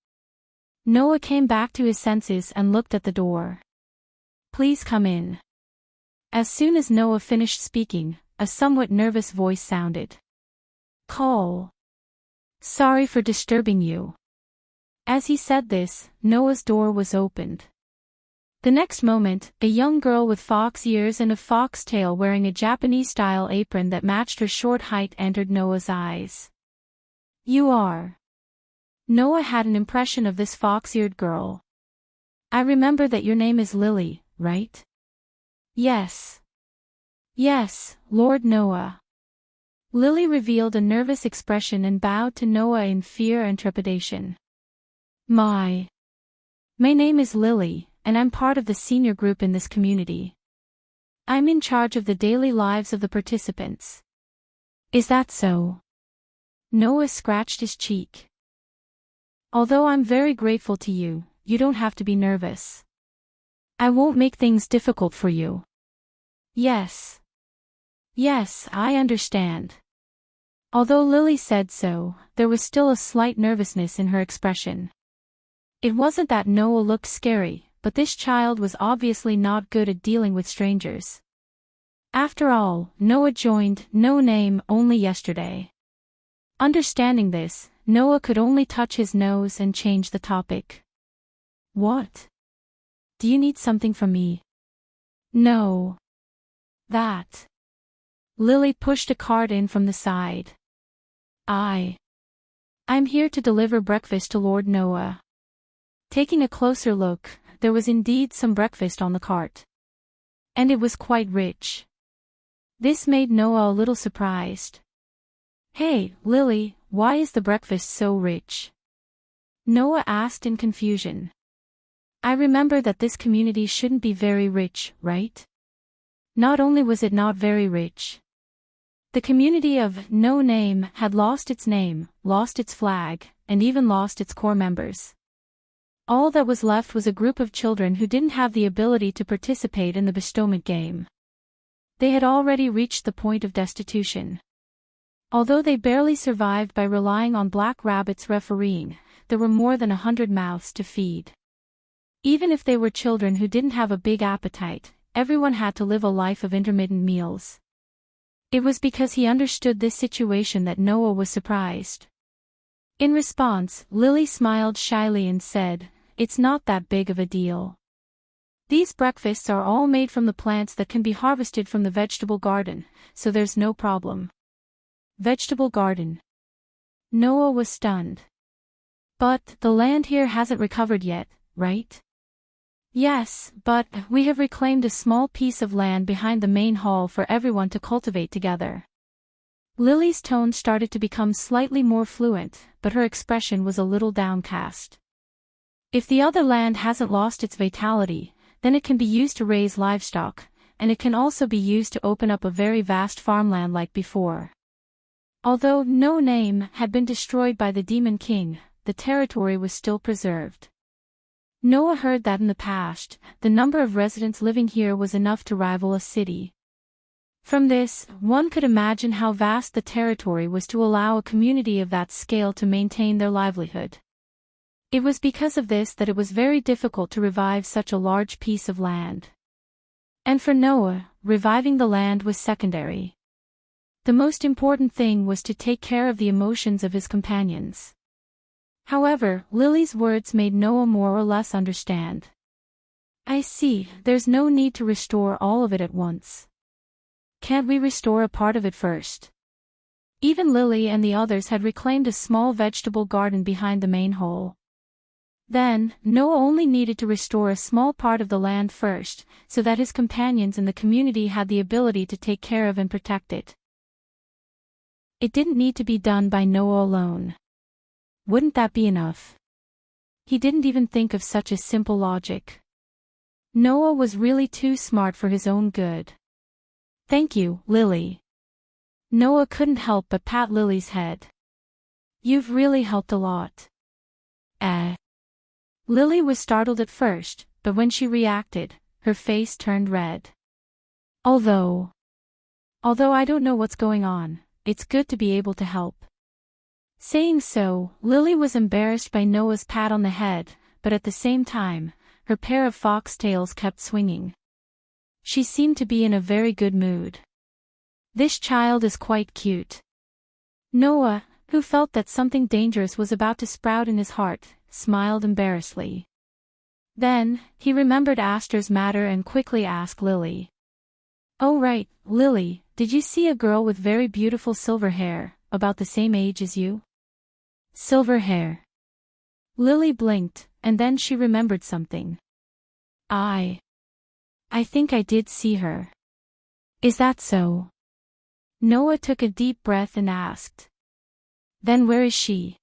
Noah came back to his senses and looked at the door. Please come in. As soon as Noah finished speaking, a somewhat nervous voice sounded. Call. Sorry for disturbing you. As he said this, Noah's door was opened. The next moment, a young girl with fox ears and a fox tail wearing a Japanese-style apron that matched her short height entered Noah's eyes. You are. Noah had an impression of this fox-eared girl. I remember that your name is Lily, right? Yes. Yes, Lord Noah. Lily revealed a nervous expression and bowed to Noah in fear and trepidation. My name is Lily, and I'm part of the senior group in this community. I'm in charge of the daily lives of the participants. Is that so? Noah scratched his cheek. Although I'm very grateful to you, you don't have to be nervous. I won't make things difficult for you. Yes. Yes, I understand. Although Lily said so, there was still a slight nervousness in her expression. It wasn't that Noah looked scary, but this child was obviously not good at dealing with strangers. After all, Noah joined No Name only yesterday. Understanding this, Noah could only touch his nose and change the topic. What? Do you need something from me? No. That. Lily pushed a cart in from the side. I'm here to deliver breakfast to Lord Noah. Taking a closer look, there was indeed some breakfast on the cart. And it was quite rich. This made Noah a little surprised. Hey, Lily, why is the breakfast so rich? Noah asked in confusion. I remember that this community shouldn't be very rich, right? Not only was it not very rich. The community of No Name had lost its name, lost its flag, and even lost its core members. All that was left was a group of children who didn't have the ability to participate in the bestowment game. They had already reached the point of destitution. Although they barely survived by relying on Black Rabbit's refereeing, there were more than 100 mouths to feed. Even if they were children who didn't have a big appetite, everyone had to live a life of intermittent meals. It was because he understood this situation that Noah was surprised. In response, Lily smiled shyly and said, "It's not that big of a deal. These breakfasts are all made from the plants that can be harvested from the vegetable garden, so there's no problem." Vegetable garden. Noah was stunned. But the land here hasn't recovered yet, right? Yes, but we have reclaimed a small piece of land behind the main hall for everyone to cultivate together. Lily's tone started to become slightly more fluent, but her expression was a little downcast. If the other land hasn't lost its vitality, then it can be used to raise livestock, and it can also be used to open up a very vast farmland like before. Although No Name had been destroyed by the Demon King, the territory was still preserved. Noah heard that in the past, the number of residents living here was enough to rival a city. From this, one could imagine how vast the territory was to allow a community of that scale to maintain their livelihood. It was because of this that it was very difficult to revive such a large piece of land. And for Noah, reviving the land was secondary. The most important thing was to take care of the emotions of his companions. However, Lily's words made Noah more or less understand. I see, there's no need to restore all of it at once. Can't we restore a part of it first? Even Lily and the others had reclaimed a small vegetable garden behind the main hole. Then, Noah only needed to restore a small part of the land first, so that his companions in the community had the ability to take care of and protect it. It didn't need to be done by Noah alone. Wouldn't that be enough? He didn't even think of such a simple logic. Noah was really too smart for his own good. Thank you, Lily. Noah couldn't help but pat Lily's head. You've really helped a lot. Lily was startled at first, but when she reacted, her face turned red. Although I don't know what's going on, it's good to be able to help. Saying so, Lily was embarrassed by Noah's pat on the head, but at the same time, her pair of foxtails kept swinging. She seemed to be in a very good mood. This child is quite cute. Noah, who felt that something dangerous was about to sprout in his heart, smiled embarrassedly. Then, he remembered Aster's matter and quickly asked Lily. Oh right, Lily, did you see a girl with very beautiful silver hair, about the same age as you? Silver hair. Lily blinked, and then she remembered something. I think I did see her. Is that so? Noah took a deep breath and asked. Then where is she?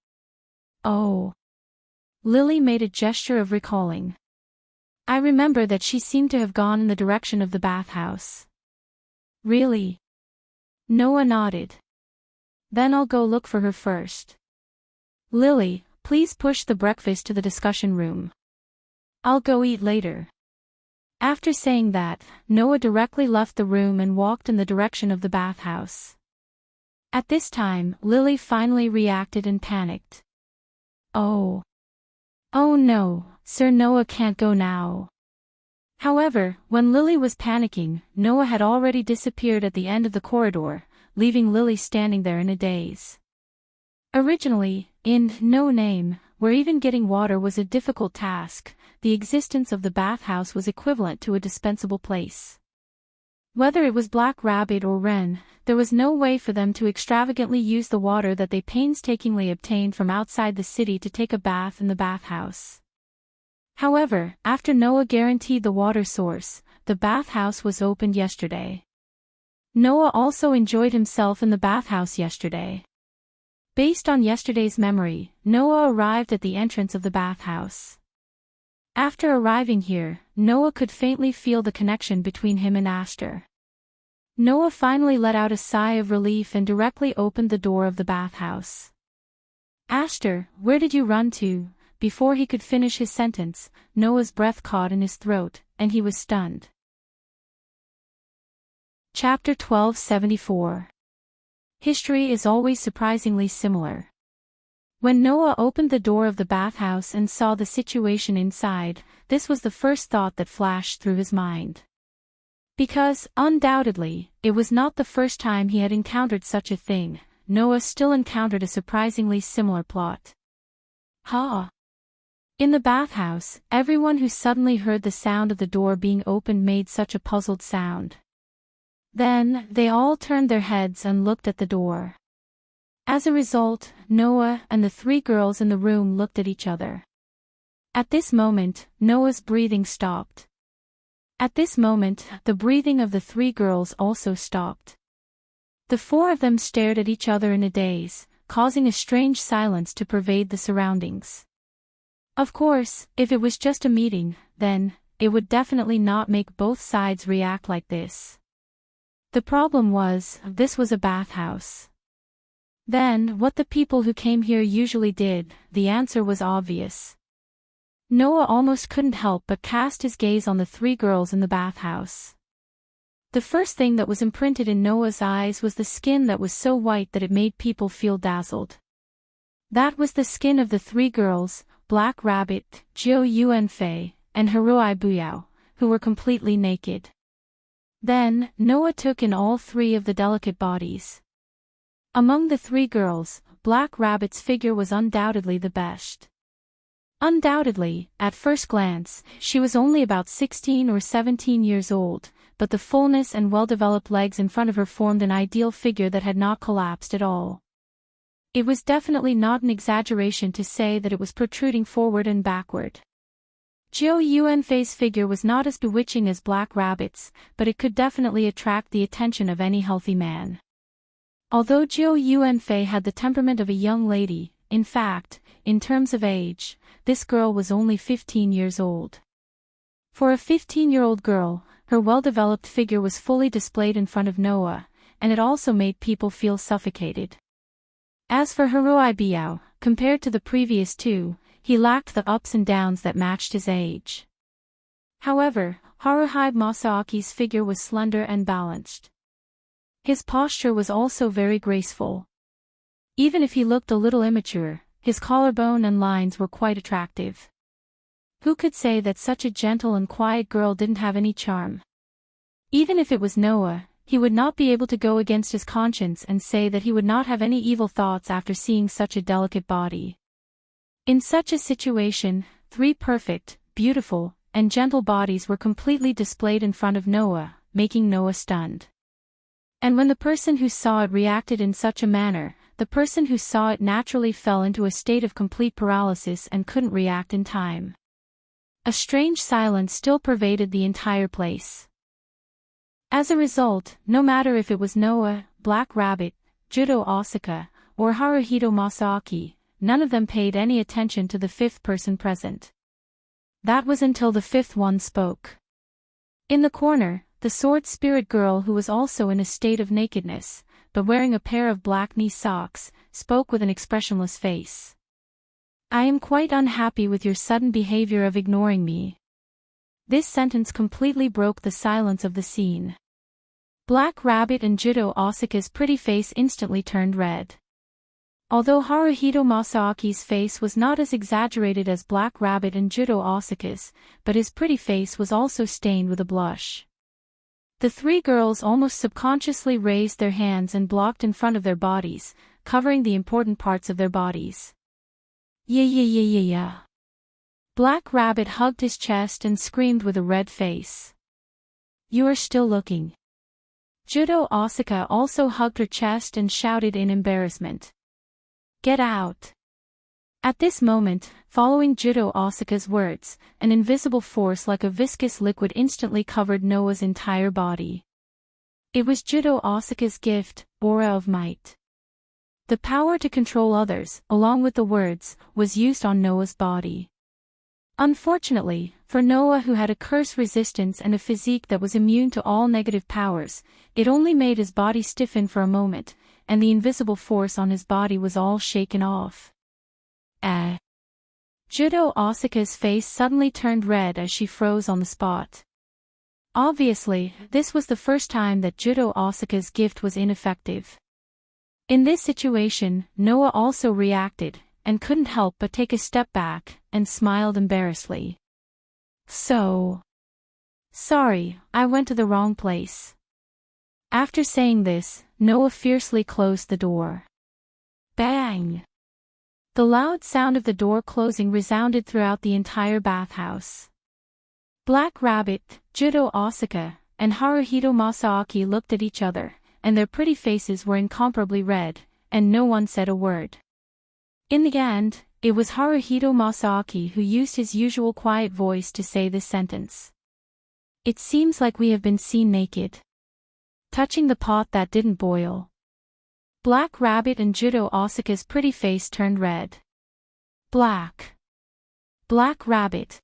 Oh. Lily made a gesture of recalling. I remember that she seemed to have gone in the direction of the bathhouse. Really? Noah nodded. Then I'll go look for her first. Lily, please push the breakfast to the discussion room. I'll go eat later. After saying that, Noah directly left the room and walked in the direction of the bathhouse. At this time, Lily finally reacted and panicked. Oh no, Sir Noah can't go now. However, when Lily was panicking, Noah had already disappeared at the end of the corridor, leaving Lily standing there in a daze. Originally, in No Name, where even getting water was a difficult task, the existence of the bathhouse was equivalent to a dispensable place. Whether it was Black Rabbit or Wren, there was no way for them to extravagantly use the water that they painstakingly obtained from outside the city to take a bath in the bathhouse. However, after Noah guaranteed the water source, the bathhouse was opened yesterday. Noah also enjoyed himself in the bathhouse yesterday. Based on yesterday's memory, Noah arrived at the entrance of the bathhouse. After arriving here, Noah could faintly feel the connection between him and Aster. Noah finally let out a sigh of relief and directly opened the door of the bathhouse. Aster, where did you run to? Before he could finish his sentence, Noah's breath caught in his throat, and he was stunned. Chapter 1274. History is always surprisingly similar. When Noah opened the door of the bathhouse and saw the situation inside, this was the first thought that flashed through his mind. Because, undoubtedly, it was not the first time he had encountered such a thing, Noah still encountered a surprisingly similar plot. In the bathhouse, everyone who suddenly heard the sound of the door being opened made such a puzzled sound. Then, they all turned their heads and looked at the door. As a result, Noah and the three girls in the room looked at each other. At this moment, Noah's breathing stopped. At this moment, the breathing of the three girls also stopped. The four of them stared at each other in a daze, causing a strange silence to pervade the surroundings. Of course, if it was just a meeting, then it would definitely not make both sides react like this. The problem was, this was a bathhouse. Then, what the people who came here usually did, the answer was obvious. Noah almost couldn't help but cast his gaze on the three girls in the bathhouse. The first thing that was imprinted in Noah's eyes was the skin that was so white that it made people feel dazzled. That was the skin of the three girls, Black Rabbit, Jiu Yuanfei, and Haruai Buyao, who were completely naked. Then, Noah took in all three of the delicate bodies. Among the three girls, Black Rabbit's figure was undoubtedly the best. Undoubtedly, at first glance, she was only about 16 or 17 years old, but the fullness and well-developed legs in front of her formed an ideal figure that had not collapsed at all. It was definitely not an exaggeration to say that it was protruding forward and backward. Jiu Yuanfei's figure was not as bewitching as Black Rabbit's, but it could definitely attract the attention of any healthy man. Although Jiu Yuanfei had the temperament of a young lady, in fact, in terms of age, this girl was only 15 years old. For a 15-year-old girl, her well-developed figure was fully displayed in front of Noah, and it also made people feel suffocated. As for Haruai Buyao, compared to the previous two, he lacked the ups and downs that matched his age. However, Haruhi Masaaki's figure was slender and balanced. His posture was also very graceful. Even if he looked a little immature, his collarbone and lines were quite attractive. Who could say that such a gentle and quiet girl didn't have any charm? Even if it was Noah, he would not be able to go against his conscience and say that he would not have any evil thoughts after seeing such a delicate body. In such a situation, three perfect, beautiful, and gentle bodies were completely displayed in front of Noah, making Noah stunned. And when the person who saw it reacted in such a manner, the person who saw it naturally fell into a state of complete paralysis and couldn't react in time. A strange silence still pervaded the entire place. As a result, no matter if it was Noah, Black Rabbit, Judo Osaka, or Haruhito Masaaki, none of them paid any attention to the fifth person present. That was until the fifth one spoke. In the corner, the sword spirit girl, who was also in a state of nakedness, but wearing a pair of black knee socks, spoke with an expressionless face. I am quite unhappy with your sudden behavior of ignoring me. This sentence completely broke the silence of the scene. Black Rabbit and Judo Osaka's pretty face instantly turned red. Although Haruhito Masaaki's face was not as exaggerated as Black Rabbit and Judo Osaka's, but his pretty face was also stained with a blush. The three girls almost subconsciously raised their hands and blocked in front of their bodies, covering the important parts of their bodies. Yeah. Black Rabbit hugged his chest and screamed with a red face. You are still looking. Judo Osaka also hugged her chest and shouted in embarrassment. Get out. At this moment, following Judo Osaka's words, an invisible force like a viscous liquid instantly covered Noah's entire body. It was Judo Osaka's gift, Aura of Might. The power to control others, along with the words, was used on Noah's body. Unfortunately, for Noah, who had a curse resistance and a physique that was immune to all negative powers, it only made his body stiffen for a moment, and the invisible force on his body was all shaken off. Judo Osaka's face suddenly turned red as she froze on the spot. Obviously, this was the first time that Judo Osaka's gift was ineffective. In this situation, Noah also reacted, and couldn't help but take a step back, and smiled embarrassedly. Sorry, I went to the wrong place. After saying this, Noah fiercely closed the door. Bang! The loud sound of the door closing resounded throughout the entire bathhouse. Black Rabbit, Judo Osaka, and Haruhito Masaaki looked at each other, and their pretty faces were incomparably red, and no one said a word. In the end, it was Haruhito Masaaki who used his usual quiet voice to say this sentence. It seems like we have been seen naked. Touching the pot that didn't boil. Black Rabbit and Judo Asuka's pretty face turned red. Black Rabbit.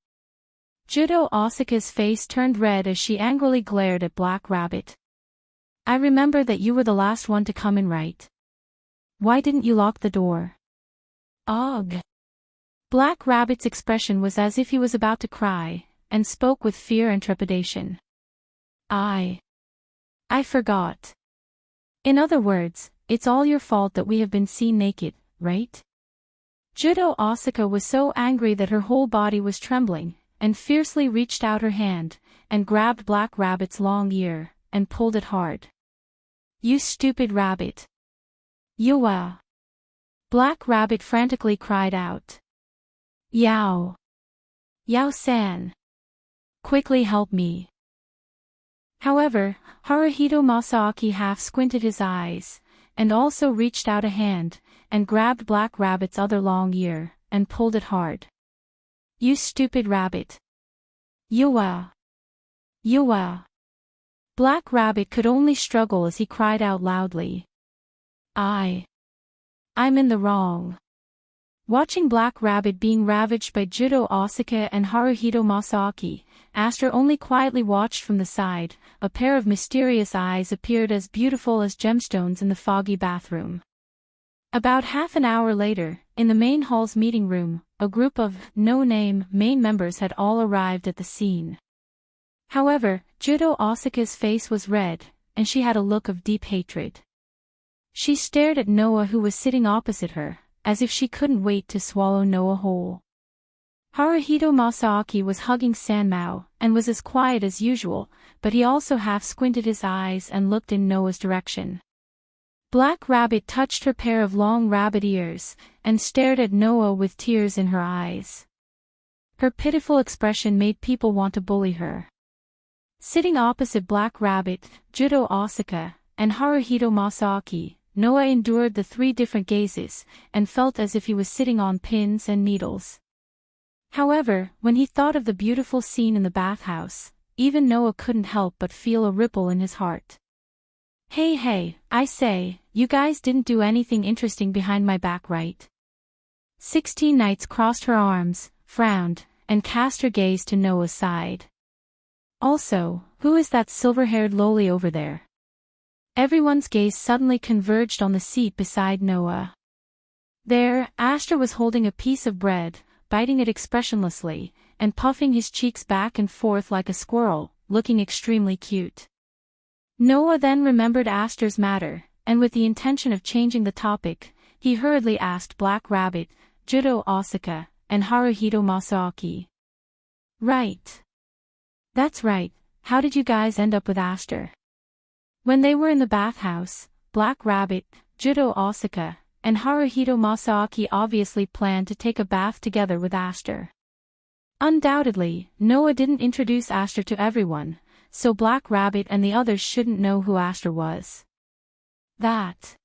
Judo Asuka's face turned red as she angrily glared at Black Rabbit. I remember that you were the last one to come in, right? Why didn't you lock the door? Ugh. Black Rabbit's expression was as if he was about to cry, and spoke with fear and trepidation. I forgot. In other words, it's all your fault that we have been seen naked, right? Judo Asuka was so angry that her whole body was trembling, and fiercely reached out her hand, and grabbed Black Rabbit's long ear, and pulled it hard. You stupid rabbit. Yua. Black Rabbit frantically cried out. Yao. Yao-san. Quickly help me. However, Haruhito Masaaki half squinted his eyes, and also reached out a hand, and grabbed Black Rabbit's other long ear, and pulled it hard. You stupid rabbit. Yua. Yua. Black Rabbit could only struggle as he cried out loudly. I'm in the wrong. Watching Black Rabbit being ravaged by Judo Asuka and Haruhito Masaaki, Aster only quietly watched from the side. A pair of mysterious eyes appeared as beautiful as gemstones in the foggy bathroom. About half an hour later, in the main hall's meeting room, a group of no-name main members had all arrived at the scene. However, Judo Asuka's face was red, and she had a look of deep hatred. She stared at Noah, who was sitting opposite her, as if she couldn't wait to swallow Noah whole. Haruhito Masaaki was hugging Sanmao, and was as quiet as usual, but he also half squinted his eyes and looked in Noah's direction. Black Rabbit touched her pair of long rabbit ears, and stared at Noah with tears in her eyes. Her pitiful expression made people want to bully her. Sitting opposite Black Rabbit, Judo Asuka, and Haruhito Masaaki, Noah endured the 3 different gazes, and felt as if he was sitting on pins and needles. However, when he thought of the beautiful scene in the bathhouse, even Noah couldn't help but feel a ripple in his heart. Hey, I say, you guys didn't do anything interesting behind my back, right? 16 Nights crossed her arms, frowned, and cast her gaze to Noah's side. Also, who is that silver-haired loli over there? Everyone's gaze suddenly converged on the seat beside Noah. There, Aster was holding a piece of bread, biting it expressionlessly, and puffing his cheeks back and forth like a squirrel, looking extremely cute. Noah then remembered Aster's matter, and with the intention of changing the topic, he hurriedly asked Black Rabbit, Judo Asuka, and Haruhito Masaaki. Right. That's right, how did you guys end up with Aster? When they were in the bathhouse, Black Rabbit, Judo Asuka, and Haruhito Masaaki obviously planned to take a bath together with Aster. Undoubtedly, Noah didn't introduce Aster to everyone, so Black Rabbit and the others shouldn't know who Aster was. That.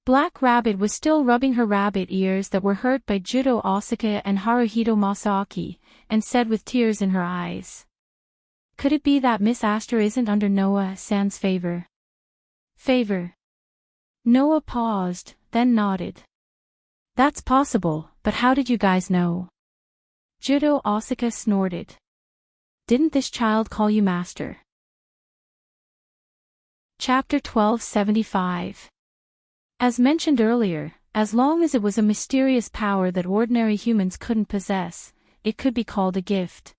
Black Rabbit was still rubbing her rabbit ears that were hurt by Judo Asuka and Haruhito Masaaki, and said with tears in her eyes. Could it be that Miss Aster isn't under Noah-san's favor? Noah paused, then nodded. That's possible, but how did you guys know? Judo Asuka snorted. Didn't this child call you master? Chapter 1275. As mentioned earlier, as long as it was a mysterious power that ordinary humans couldn't possess, it could be called a gift.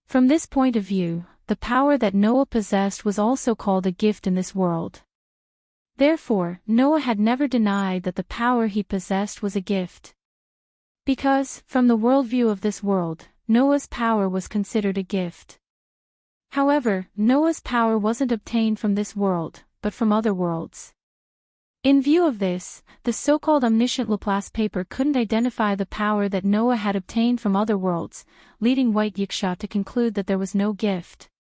From this point of view, the power that Noah possessed was also called a gift in this world. Therefore, Noah had never denied that the power he possessed was a gift. Because, from the worldview of this world, Noah's power was considered a gift. However, Noah's power wasn't obtained from this world, but from other worlds. In view of this, the so-called omniscient Laplace paper couldn't identify the power that Noah had obtained from other worlds, leading White Yiksha to conclude that there was no gift.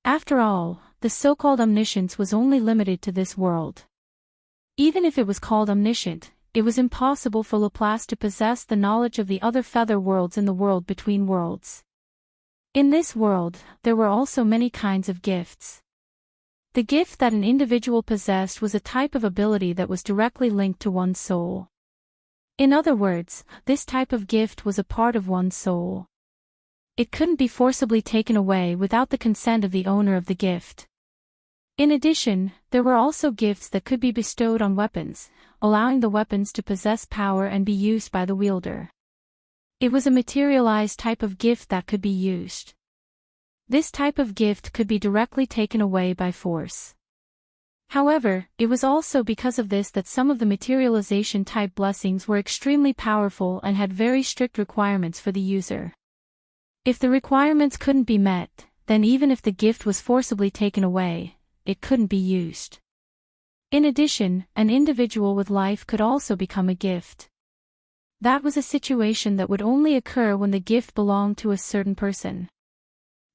After all, the so-called omniscience was only limited to this world. Even if it was called omniscient, it was impossible for Laplace to possess the knowledge of the other feather worlds in the world between worlds. In this world, there were also many kinds of gifts. The gift that an individual possessed was a type of ability that was directly linked to one's soul. In other words, this type of gift was a part of one's soul. It couldn't be forcibly taken away without the consent of the owner of the gift. In addition, there were also gifts that could be bestowed on weapons, allowing the weapons to possess power and be used by the wielder. It was a materialized type of gift that could be used. This type of gift could be directly taken away by force. However, it was also because of this that some of the materialization-type blessings were extremely powerful and had very strict requirements for the user. If the requirements couldn't be met, then even if the gift was forcibly taken away, it couldn't be used. In addition, an individual with life could also become a gift. That was a situation that would only occur when the gift belonged to a certain person.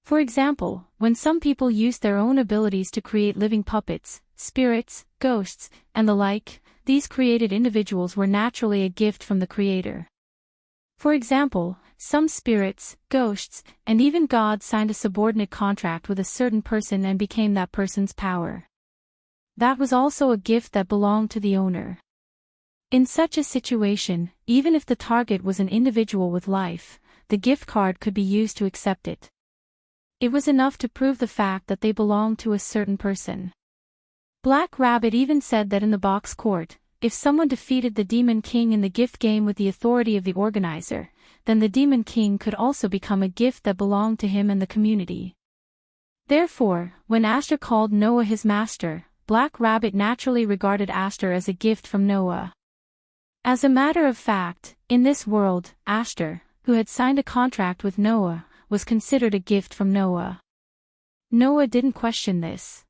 For example, when some people used their own abilities to create living puppets, spirits, ghosts, and the like, these created individuals were naturally a gift from the Creator. For example, some spirits, ghosts, and even God signed a subordinate contract with a certain person and became that person's power. That was also a gift that belonged to the owner. In such a situation, even if the target was an individual with life, the gift card could be used to accept it. It was enough to prove the fact that they belonged to a certain person. Black Rabbit even said that in the box court, if someone defeated the Demon King in the gift game with the authority of the organizer, then the Demon King could also become a gift that belonged to him and the community. Therefore, when Aster called Noah his master, Black Rabbit naturally regarded Aster as a gift from Noah. As a matter of fact, in this world, Aster, who had signed a contract with Noah, was considered a gift from Noah. Noah didn't question this.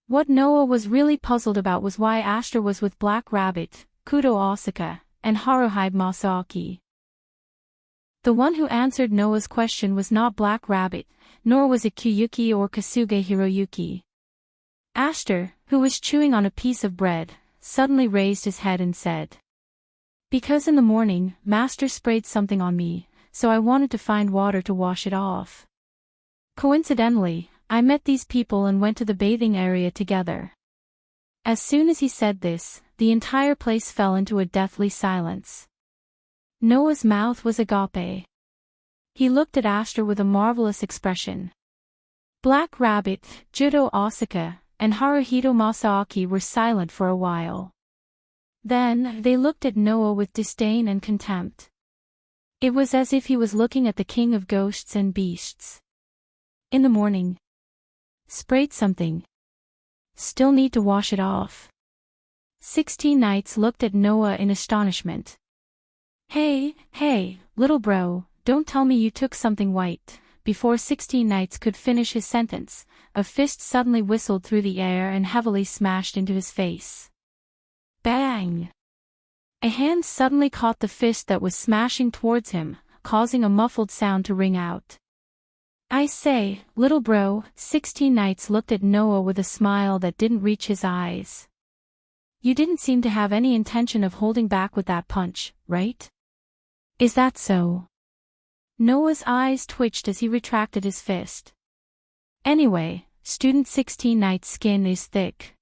What Noah was really puzzled about was why Aster was with Black Rabbit, Kudo Osaka, and Haruhide Masaaki. The one who answered Noah's question was not Black Rabbit, nor was it Kyuyuki or Kasuge Hiroyuki. Aster, who was chewing on a piece of bread, suddenly raised his head and said, "Because in the morning, Master sprayed something on me, so I wanted to find water to wash it off. Coincidentally, I met these people and went to the bathing area together." As soon as he said this, the entire place fell into a deathly silence. Noah's mouth was agape. He looked at Aster with a marvelous expression. Black Rabbit, Judo Osaka, and Haruhito Masaaki were silent for a while. Then, they looked at Noah with disdain and contempt. It was as if he was looking at the king of ghosts and beasts. In the morning. Sprayed something. Still need to wash it off. 16 Knights looked at Noah in astonishment. Hey, little bro, don't tell me you took something white." Before 16 Knights could finish his sentence, a fist suddenly whistled through the air and heavily smashed into his face. Bang! A hand suddenly caught the fist that was smashing towards him, causing a muffled sound to ring out. "I say, little bro," 16 Knights looked at Noah with a smile that didn't reach his eyes. "You didn't seem to have any intention of holding back with that punch, right? Is that so?" Noah's eyes twitched as he retracted his fist. "Anyway, student 16 Knight's skin is thick.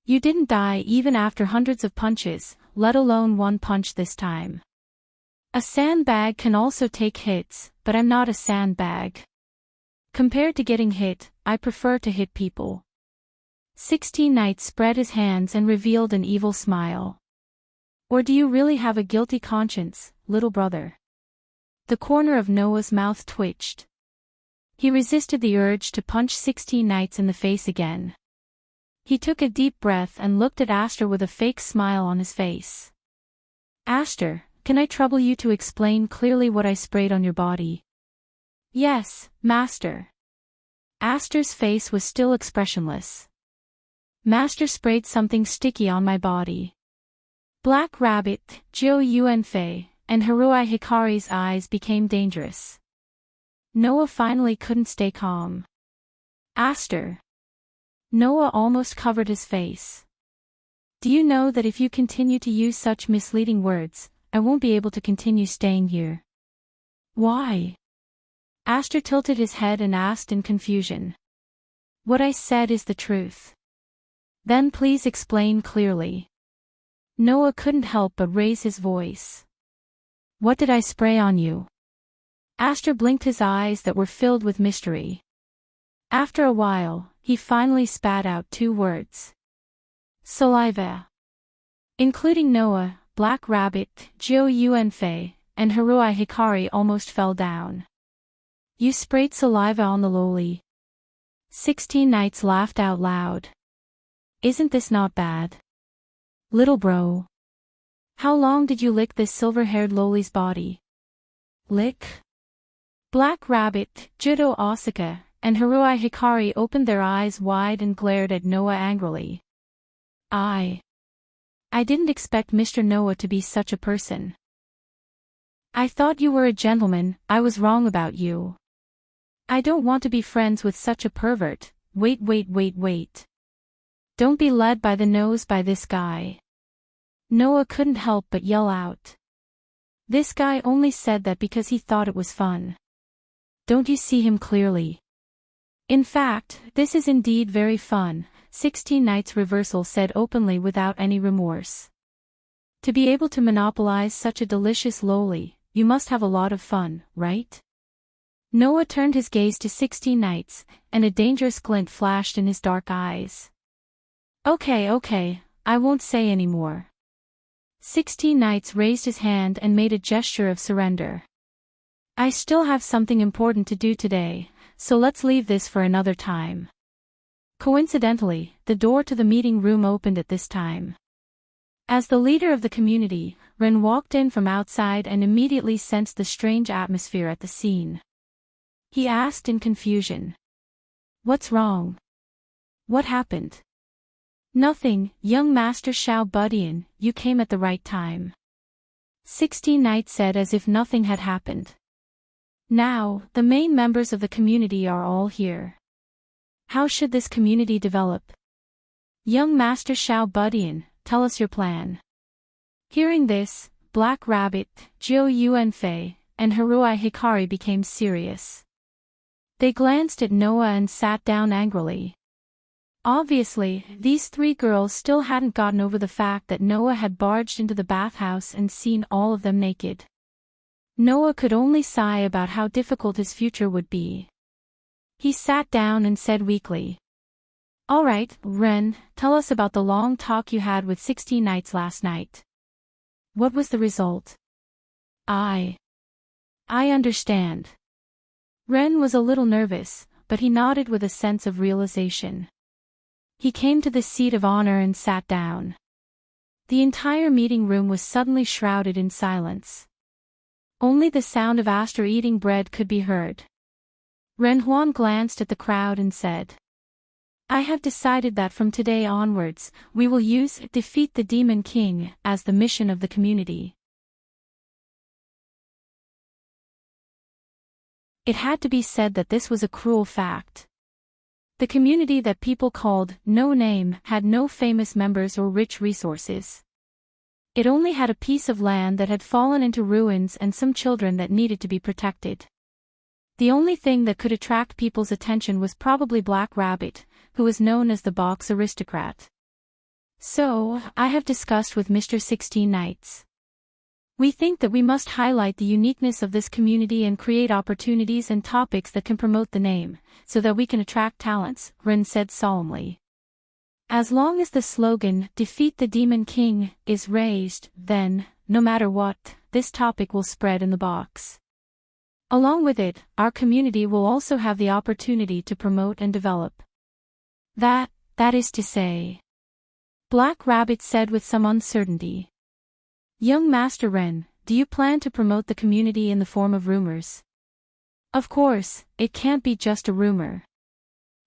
You didn't die even after hundreds of punches, let alone one punch this time. A sandbag can also take hits, but I'm not a sandbag. Compared to getting hit, I prefer to hit people." 16 Knights spread his hands and revealed an evil smile. "Or do you really have a guilty conscience, little brother?" The corner of Noah's mouth twitched. He resisted the urge to punch 16 Knights in the face again. He took a deep breath and looked at Aster with a fake smile on his face. "Aster, can I trouble you to explain clearly what I sprayed on your body?" "Yes, master." Aster's face was still expressionless. "Master sprayed something sticky on my body." Black Rabbit, Jiu Yuanfei, and Haruhi Hikari's eyes became dangerous. Noah finally couldn't stay calm. "Aster." Noah almost covered his face. "Do you know that if you continue to use such misleading words, I won't be able to continue staying here?" "Why?" Aster tilted his head and asked in confusion. What I said is the truth. Then please explain clearly. Noah couldn't help but raise his voice. What did I spray on you? Astor blinked his eyes that were filled with mystery. After a while, he finally spat out 2 words. Saliva. Including Noah, Black Rabbit, Jiu Yunfei, and Haruai Hikari almost fell down. You sprayed saliva on the loli. 16 Knights laughed out loud. Isn't this not bad? Little bro. How long did you lick this silver-haired loli's body? Lick? Black Rabbit, Judo Osaka, and Haruai Hikari opened their eyes wide and glared at Noah angrily. I didn't expect Mr. Noah to be such a person. I thought you were a gentleman. I was wrong about you. I don't want to be friends with such a pervert. Wait. Don't be led by the nose by this guy. Noah couldn't help but yell out. This guy only said that because he thought it was fun. Don't you see him clearly? In fact, this is indeed very fun, 16 Knights Reversal said openly without any remorse. To be able to monopolize such a delicious loli, you must have a lot of fun, right? Noah turned his gaze to 16 Knights, and a dangerous glint flashed in his dark eyes. Okay, I won't say any more. 16 Knights raised his hand and made a gesture of surrender. I still have something important to do today, so let's leave this for another time. Coincidentally, the door to the meeting room opened at this time. As the leader of the community, Ren walked in from outside and immediately sensed the strange atmosphere at the scene. He asked in confusion. What's wrong? What happened? Nothing, young Master Xiao Budian, you came at the right time. 16 Knights said as if nothing had happened. Now, the main members of the community are all here. How should this community develop? Young Master Xiao Budian, tell us your plan. Hearing this, Black Rabbit, Jiu Yunfei, and Haruai Hikari became serious. They glanced at Noah and sat down angrily. Obviously, these 3 girls still hadn't gotten over the fact that Noah had barged into the bathhouse and seen all of them naked. Noah could only sigh about how difficult his future would be. He sat down and said weakly. All right, Ren, tell us about the long talk you had with 16 Knights last night. What was the result? I understand. Ren was a little nervous, but he nodded with a sense of realization. He came to the seat of honor and sat down. The entire meeting room was suddenly shrouded in silence. Only the sound of Astor eating bread could be heard. Ren Huan glanced at the crowd and said, I have decided that from today onwards, we will use Defeat the Demon King as the mission of the community. It had to be said that this was a cruel fact. The community that people called No Name had no famous members or rich resources. It only had a piece of land that had fallen into ruins and some children that needed to be protected. The only thing that could attract people's attention was probably Black Rabbit, who was known as the box aristocrat. So, I have discussed with Mr. 16 Knights. We think that we must highlight the uniqueness of this community and create opportunities and topics that can promote the name, so that we can attract talents, Ren said solemnly. As long as the slogan, Defeat the Demon King, is raised, then, no matter what, this topic will spread in the box. Along with it, our community will also have the opportunity to promote and develop. That is to say. Black Rabbit said with some uncertainty. Young Master Ren, do you plan to promote the community in the form of rumors? Of course, it can't be just a rumor.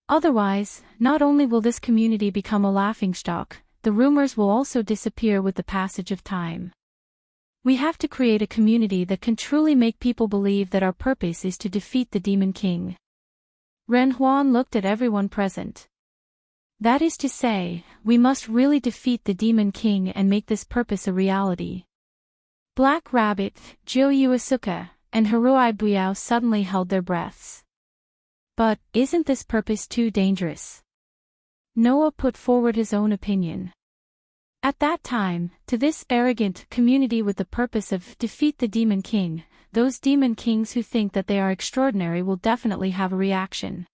Otherwise, not only will this community become a laughingstock, the rumors will also disappear with the passage of time. We have to create a community that can truly make people believe that our purpose is to defeat the Demon King. Ren Huan looked at everyone present. That is to say, we must really defeat the Demon King and make this purpose a reality. Black Rabbit, Jiu Yuasuka, and Haruai Buyao suddenly held their breaths. But, isn't this purpose too dangerous? Noah put forward his own opinion. At that time, to this arrogant community with the purpose of defeat the demon king, those demon kings who think that they are extraordinary will definitely have a reaction.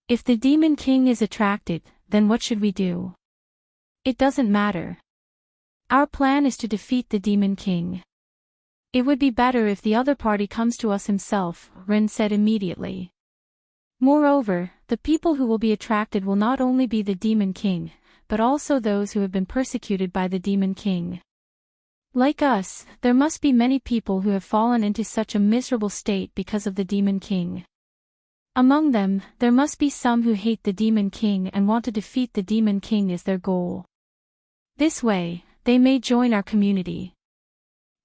If the demon king is attracted, then what should we do? It doesn't matter. Our plan is to defeat the demon king. It would be better if the other party comes to us himself, Ren said immediately. Moreover, the people who will be attracted will not only be the demon king, but also those who have been persecuted by the demon king. Like us, there must be many people who have fallen into such a miserable state because of the demon king. Among them, there must be some who hate the demon king and want to defeat the demon king as their goal. This way, they may join our community.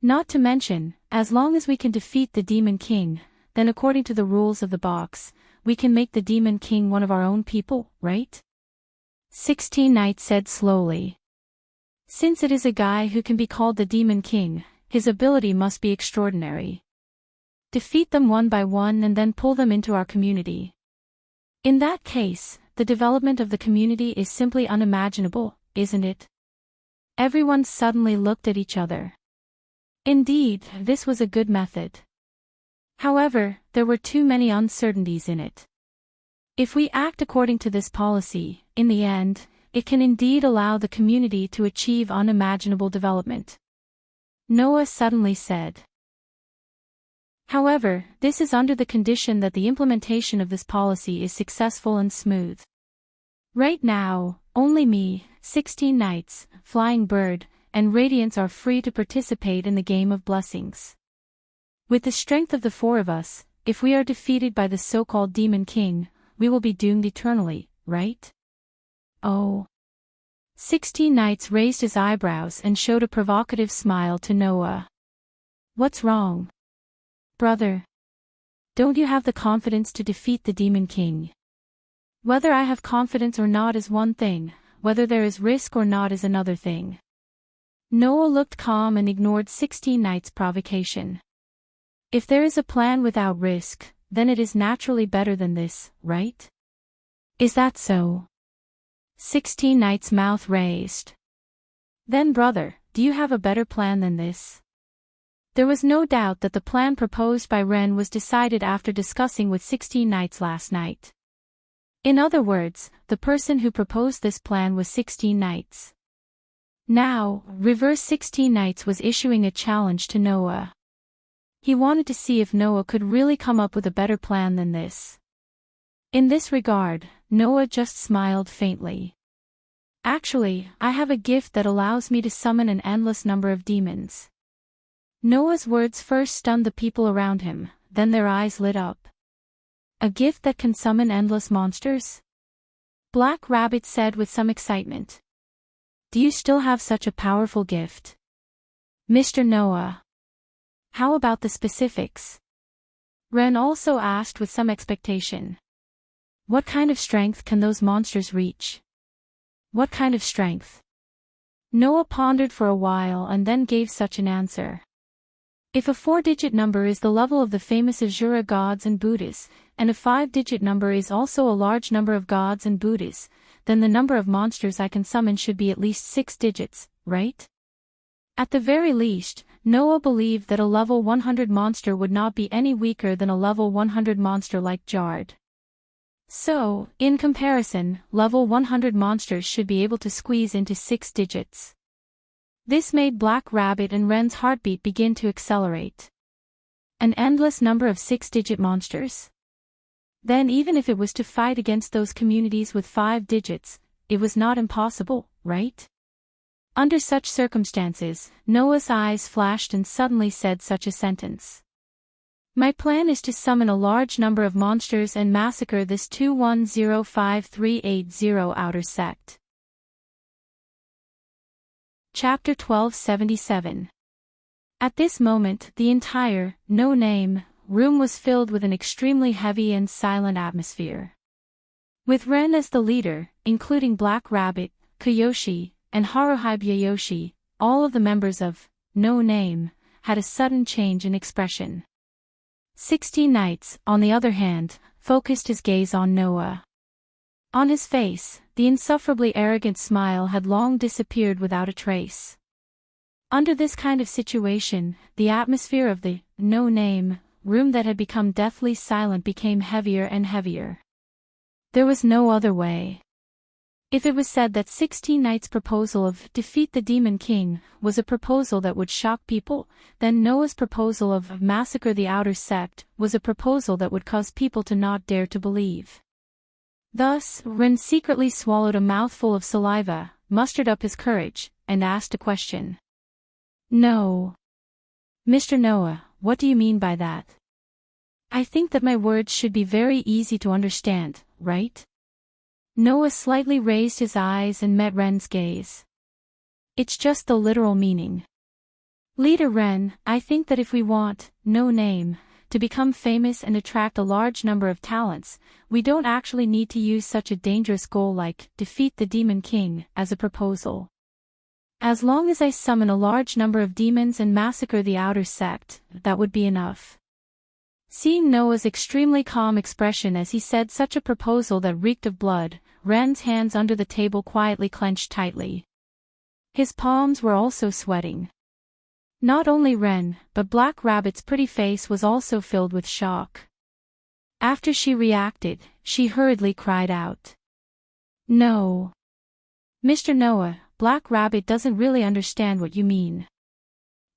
Not to mention, as long as we can defeat the demon king, then according to the rules of the box, we can make the demon king one of our own people, right? 16 Knights said slowly. Since it is a guy who can be called the demon king, his ability must be extraordinary. Defeat them one by one and then pull them into our community. In that case, the development of the community is simply unimaginable, isn't it? Everyone suddenly looked at each other. Indeed, this was a good method. However, there were too many uncertainties in it. If we act according to this policy, in the end, it can indeed allow the community to achieve unimaginable development. Noah suddenly said. However, this is under the condition that the implementation of this policy is successful and smooth. Right now, only me, 16 Knights, Flying Bird, and Radiance are free to participate in the game of blessings. With the strength of the four of us, if we are defeated by the so-called demon king, we will be doomed eternally, right? Oh. 16 Knights raised his eyebrows and showed a provocative smile to Noah. What's wrong? Brother. Don't you have the confidence to defeat the demon king? Whether I have confidence or not is one thing, whether there is risk or not is another thing. Noah looked calm and ignored 16 Knights' provocation. If there is a plan without risk, then it is naturally better than this, right? Is that so? 16 Knights' mouth raised. Then brother, do you have a better plan than this? There was no doubt that the plan proposed by Ren was decided after discussing with 16 Knights last night. In other words, the person who proposed this plan was 16 Knights. Now, Reverse 16 Knights was issuing a challenge to Noah. He wanted to see if Noah could really come up with a better plan than this. In this regard, Noah just smiled faintly. Actually, I have a gift that allows me to summon an endless number of demons. Noah's words first stunned the people around him, then their eyes lit up. A gift that can summon endless monsters? Black Rabbit said with some excitement. Do you still have such a powerful gift? Mr. Noah. How about the specifics? Ren also asked with some expectation. What kind of strength can those monsters reach? What kind of strength? Noah pondered for a while and then gave such an answer. If a 4-digit number is the level of the famous Asura gods and Buddhas, and a 5-digit number is also a large number of gods and Buddhas, then the number of monsters I can summon should be at least 6 digits, right? At the very least, Noah believed that a level 100 monster would not be any weaker than a level 100 monster like Jard. So, in comparison, level 100 monsters should be able to squeeze into 6 digits. This made Black Rabbit and Ren's heartbeat begin to accelerate. An endless number of 6-digit monsters? Then even if it was to fight against those communities with 5 digits, it was not impossible, right? Under such circumstances, Noah's eyes flashed and suddenly said such a sentence. My plan is to summon a large number of monsters and massacre this 2105380 outer sect. Chapter 1277. At this moment, the entire, no-name, room was filled with an extremely heavy and silent atmosphere. With Ren as the leader, including Black Rabbit, Koyoshi, and Haruhi Byayoshi, all of the members of No Name had a sudden change in expression. 16 Knights, on the other hand, focused his gaze on Noah. On his face, the insufferably arrogant smile had long disappeared without a trace. Under this kind of situation, the atmosphere of the no-name room that had become deathly silent became heavier and heavier. There was no other way. If it was said that 16 Nights' proposal of defeat the Demon King was a proposal that would shock people, then Noah's proposal of massacre the outer sect was a proposal that would cause people to not dare to believe. Thus, Ren secretly swallowed a mouthful of saliva, mustered up his courage, and asked a question. "No. Mr. Noah, what do you mean by that? I think that my words should be very easy to understand, right?" Noah slightly raised his eyes and met Ren's gaze. "It's just the literal meaning. Leader Ren, I think that if we want, no name, to become famous and attract a large number of talents, we don't actually need to use such a dangerous goal like defeat the Demon King as a proposal. As long as I summon a large number of demons and massacre the outer sect, that would be enough." Seeing Noah's extremely calm expression as he said such a proposal that reeked of blood, Ren's hands under the table quietly clenched tightly. His palms were also sweating. Not only Ren, but Black Rabbit's pretty face was also filled with shock. After she reacted, she hurriedly cried out. "No. Mr. Noah, Black Rabbit doesn't really understand what you mean.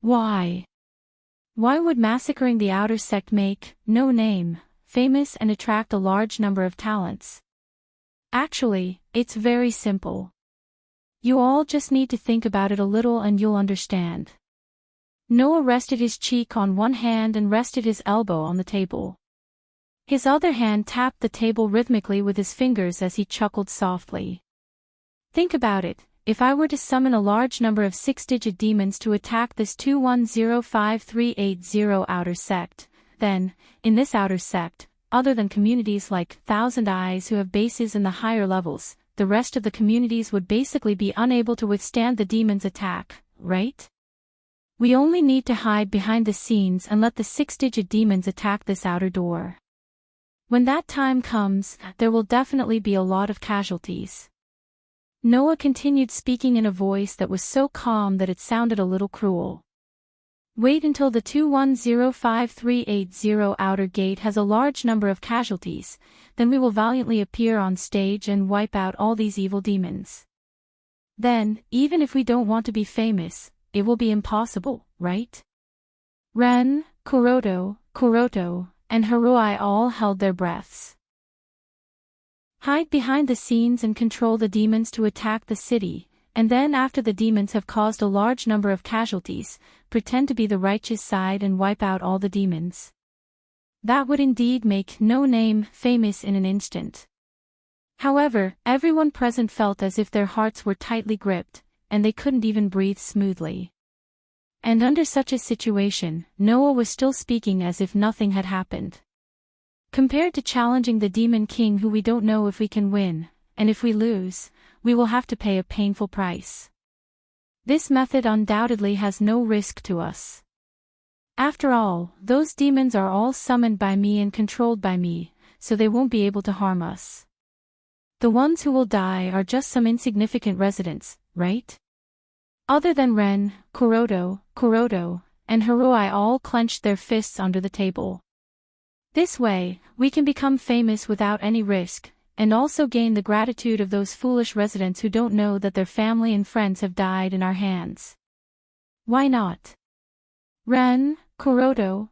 Why? Why would massacring the outer sect make no name famous and attract a large number of talents? Actually, it's very simple. You all just need to think about it a little and you'll understand." Noah rested his cheek on one hand and rested his elbow on the table. His other hand tapped the table rhythmically with his fingers as he chuckled softly. "Think about it. If I were to summon a large number of 6-digit demons to attack this 2105380 outer sect, then, in this outer sect, other than communities like Thousand Eyes who have bases in the higher levels, the rest of the communities would basically be unable to withstand the demons' attack, right? We only need to hide behind the scenes and let the 6-digit demons attack this outer door. When that time comes, there will definitely be a lot of casualties." Noah continued speaking in a voice that was so calm that it sounded a little cruel. "Wait until the 2105380 outer gate has a large number of casualties, then we will valiantly appear on stage and wipe out all these evil demons. Then, even if we don't want to be famous, it will be impossible, right?" Ren, Kuroto, and Haruai all held their breaths. "Hide behind the scenes and control the demons to attack the city, and then after the demons have caused a large number of casualties, pretend to be the righteous side and wipe out all the demons. That would indeed make no name famous in an instant." However, everyone present felt as if their hearts were tightly gripped, and they couldn't even breathe smoothly. And under such a situation, Noah was still speaking as if nothing had happened. "Compared to challenging the Demon King who we don't know if we can win, and if we lose, we will have to pay a painful price. This method undoubtedly has no risk to us. After all, those demons are all summoned by me and controlled by me, so they won't be able to harm us. The ones who will die are just some insignificant residents, right?" Other than Ren, Kuroto, and Haruai all clenched their fists under the table. "This way, we can become famous without any risk, and also gain the gratitude of those foolish residents who don't know that their family and friends have died in our hands. Why not?" Ren, Kuroto,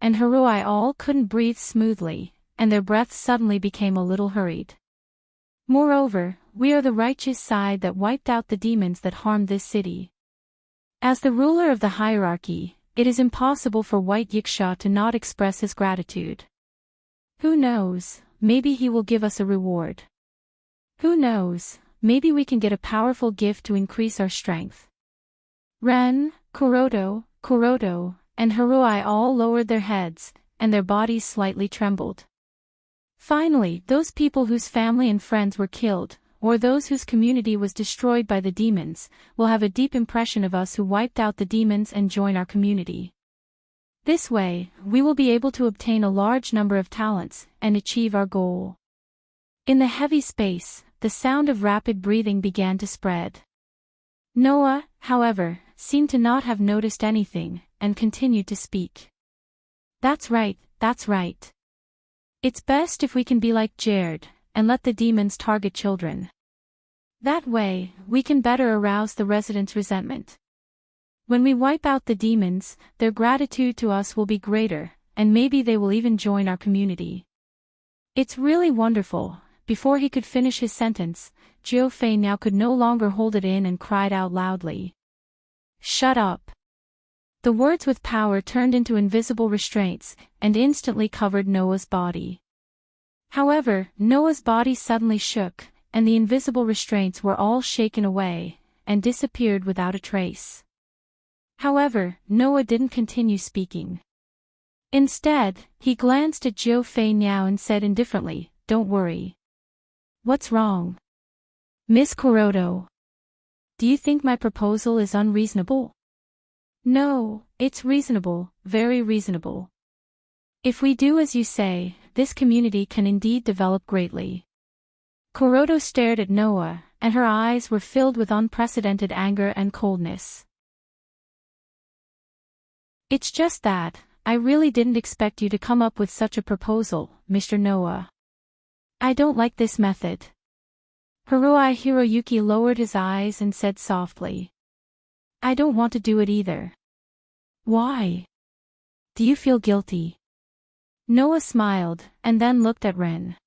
and Haruai all couldn't breathe smoothly, and their breaths suddenly became a little hurried. "Moreover, we are the righteous side that wiped out the demons that harmed this city. As the ruler of the hierarchy, it is impossible for White Yiksha to not express his gratitude. Who knows, maybe he will give us a reward. Who knows, maybe we can get a powerful gift to increase our strength." Ren, Kuroto, and Haruai all lowered their heads, and their bodies slightly trembled. Finally, those people whose family and friends were killed, or those whose community was destroyed by the demons, will have a deep impression of us who wiped out the demons and join our community. This way, we will be able to obtain a large number of talents and achieve our goal. In the heavy space, the sound of rapid breathing began to spread. Noah, however, seemed to not have noticed anything, and continued to speak. That's right, that's right. It's best if we can be like Jared, and let the demons target children. That way, we can better arouse the residents' resentment. When we wipe out the demons, their gratitude to us will be greater, and maybe they will even join our community. It's really wonderful. Before he could finish his sentence, Jiu Fei now could no longer hold it in and cried out loudly. Shut up! The words with power turned into invisible restraints, and instantly covered Noah's body. However, Noah's body suddenly shook, and the invisible restraints were all shaken away, and disappeared without a trace. However, Noah didn't continue speaking. Instead, he glanced at Jiu Fei now and said indifferently, Don't worry. What's wrong? Miss Kuroto. Do you think my proposal is unreasonable? No, it's reasonable, very reasonable. If we do as you say, this community can indeed develop greatly. Kuroto stared at Noah, and her eyes were filled with unprecedented anger and coldness. It's just that, I really didn't expect you to come up with such a proposal, Mr. Noah. I don't like this method. Haruai Hiroyuki lowered his eyes and said softly. I don't want to do it either. Why? Do you feel guilty? Noah smiled, and then looked at Ren.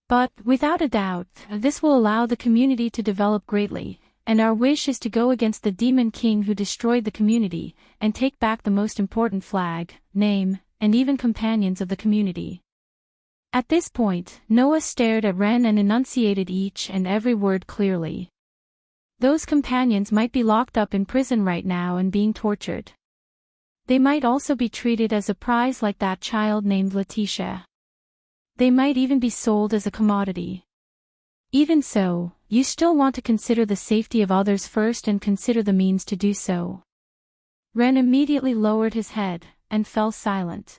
But, without a doubt, this will allow the community to develop greatly, and our wish is to go against the demon king who destroyed the community, and take back the most important flag, name, and even companions of the community. At this point, Noah stared at Ren and enunciated each and every word clearly. Those companions might be locked up in prison right now and being tortured. They might also be treated as a prize like that child named Letitia. They might even be sold as a commodity. Even so, you still want to consider the safety of others first and consider the means to do so. Ren immediately lowered his head, and fell silent.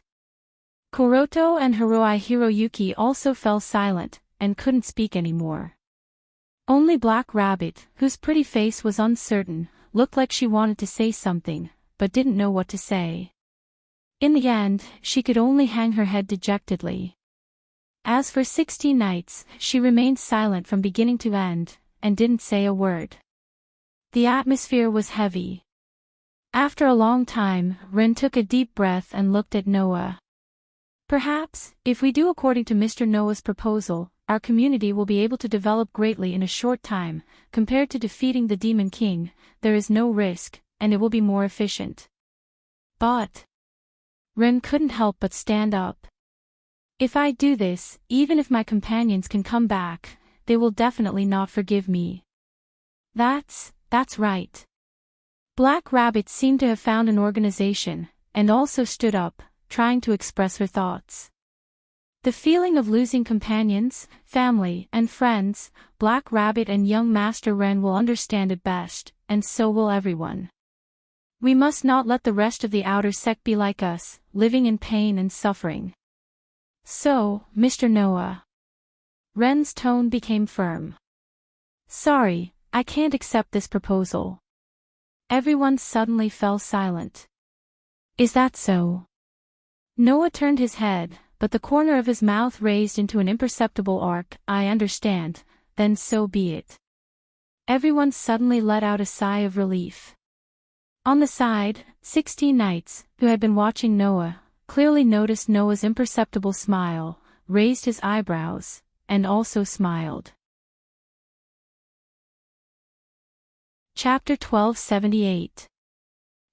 Kuroto and Haruai Hiroyuki also fell silent, and couldn't speak anymore. Only Black Rabbit, whose pretty face was uncertain, looked like she wanted to say something, but didn't know what to say. In the end, she could only hang her head dejectedly. As for 16 Nights, she remained silent from beginning to end, and didn't say a word. The atmosphere was heavy. After a long time, Ren took a deep breath and looked at Noah. Perhaps, if we do according to Mr. Noah's proposal, our community will be able to develop greatly in a short time. Compared to defeating the Demon King, there is no risk, and it will be more efficient. But Ren couldn't help but stand up. If I do this, even if my companions can come back, they will definitely not forgive me. That's right. Black Rabbit seemed to have found an organization, and also stood up, trying to express her thoughts. The feeling of losing companions, family, and friends, Black Rabbit and young Master Ren will understand it best, and so will everyone. We must not let the rest of the outer sect be like us, living in pain and suffering. So, Mr. Noah. Ren's tone became firm. Sorry, I can't accept this proposal. Everyone suddenly fell silent. Is that so? Noah turned his head, but the corner of his mouth raised into an imperceptible arc. I understand, then so be it. Everyone suddenly let out a sigh of relief. On the side, 16 Nights, who had been watching Noah, clearly noticed Noah's imperceptible smile, raised his eyebrows, and also smiled. Chapter 1278.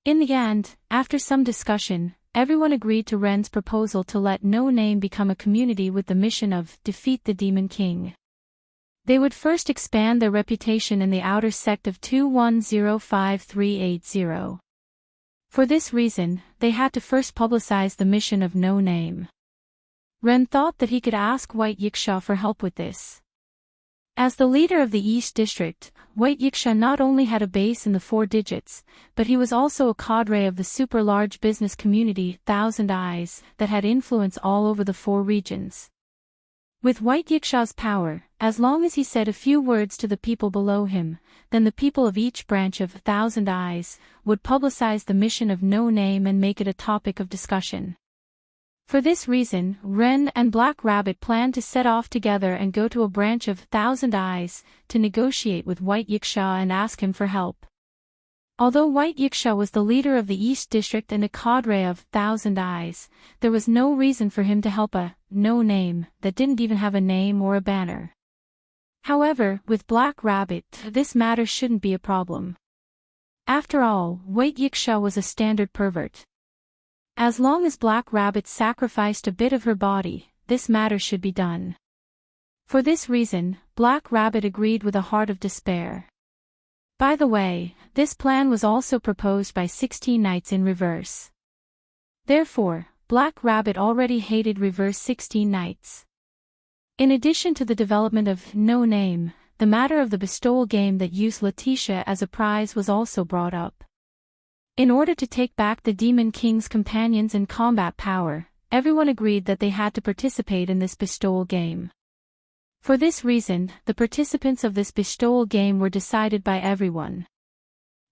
In the end, after some discussion, everyone agreed to Ren's proposal to let No Name become a community with the mission of defeat the Demon King. They would first expand their reputation in the outer sect of 2105380. For this reason, they had to first publicize the mission of No Name. Ren thought that he could ask White Yiksha for help with this. As the leader of the East District, White Yiksha not only had a base in the 4 digits, but he was also a cadre of the super-large business community, Thousand Eyes, that had influence all over the 4 regions. With White Yiksha's power, as long as he said a few words to the people below him, then the people of each branch of Thousand Eyes would publicize the mission of No Name and make it a topic of discussion. For this reason, Wren and Black Rabbit planned to set off together and go to a branch of Thousand Eyes to negotiate with White Yiksha and ask him for help. Although White Yiksha was the leader of the East District and a cadre of Thousand Eyes, there was no reason for him to help a No Name that didn't even have a name or a banner. However, with Black Rabbit, this matter shouldn't be a problem. After all, White Yiksha was a standard pervert. As long as Black Rabbit sacrificed a bit of her body, this matter should be done. For this reason, Black Rabbit agreed with a heart of despair. By the way, this plan was also proposed by 16 Knights in reverse. Therefore, Black Rabbit already hated reverse 16 Knights. In addition to the development of No Name, the matter of the bestowal game that used Letitia as a prize was also brought up. In order to take back the Demon King's companions in combat power, everyone agreed that they had to participate in this bestowal game. For this reason, the participants of this bestowal game were decided by everyone.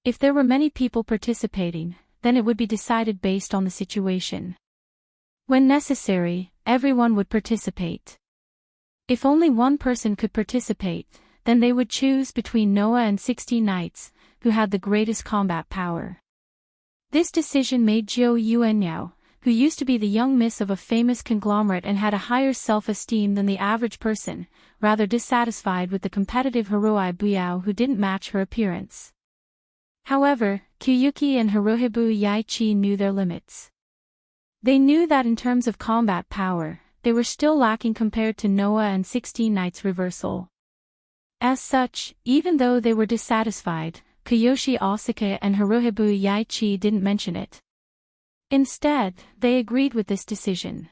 If there were many people participating, then it would be decided based on the situation. When necessary, everyone would participate. If only one person could participate, then they would choose between Noah and 16 Knights, who had the greatest combat power. This decision made Jiu Yuanyao, who used to be the young miss of a famous conglomerate and had a higher self-esteem than the average person, rather dissatisfied with the competitive Hiroi Buyao who didn't match her appearance. However, Kyuki and Hirohibu Yaichi knew their limits. They knew that in terms of combat power, they were still lacking compared to Noah and 16 Knights reversal. As such, even though they were dissatisfied, Kiyoshi Osaka and Hirohibu Yaichi didn't mention it. Instead, they agreed with this decision.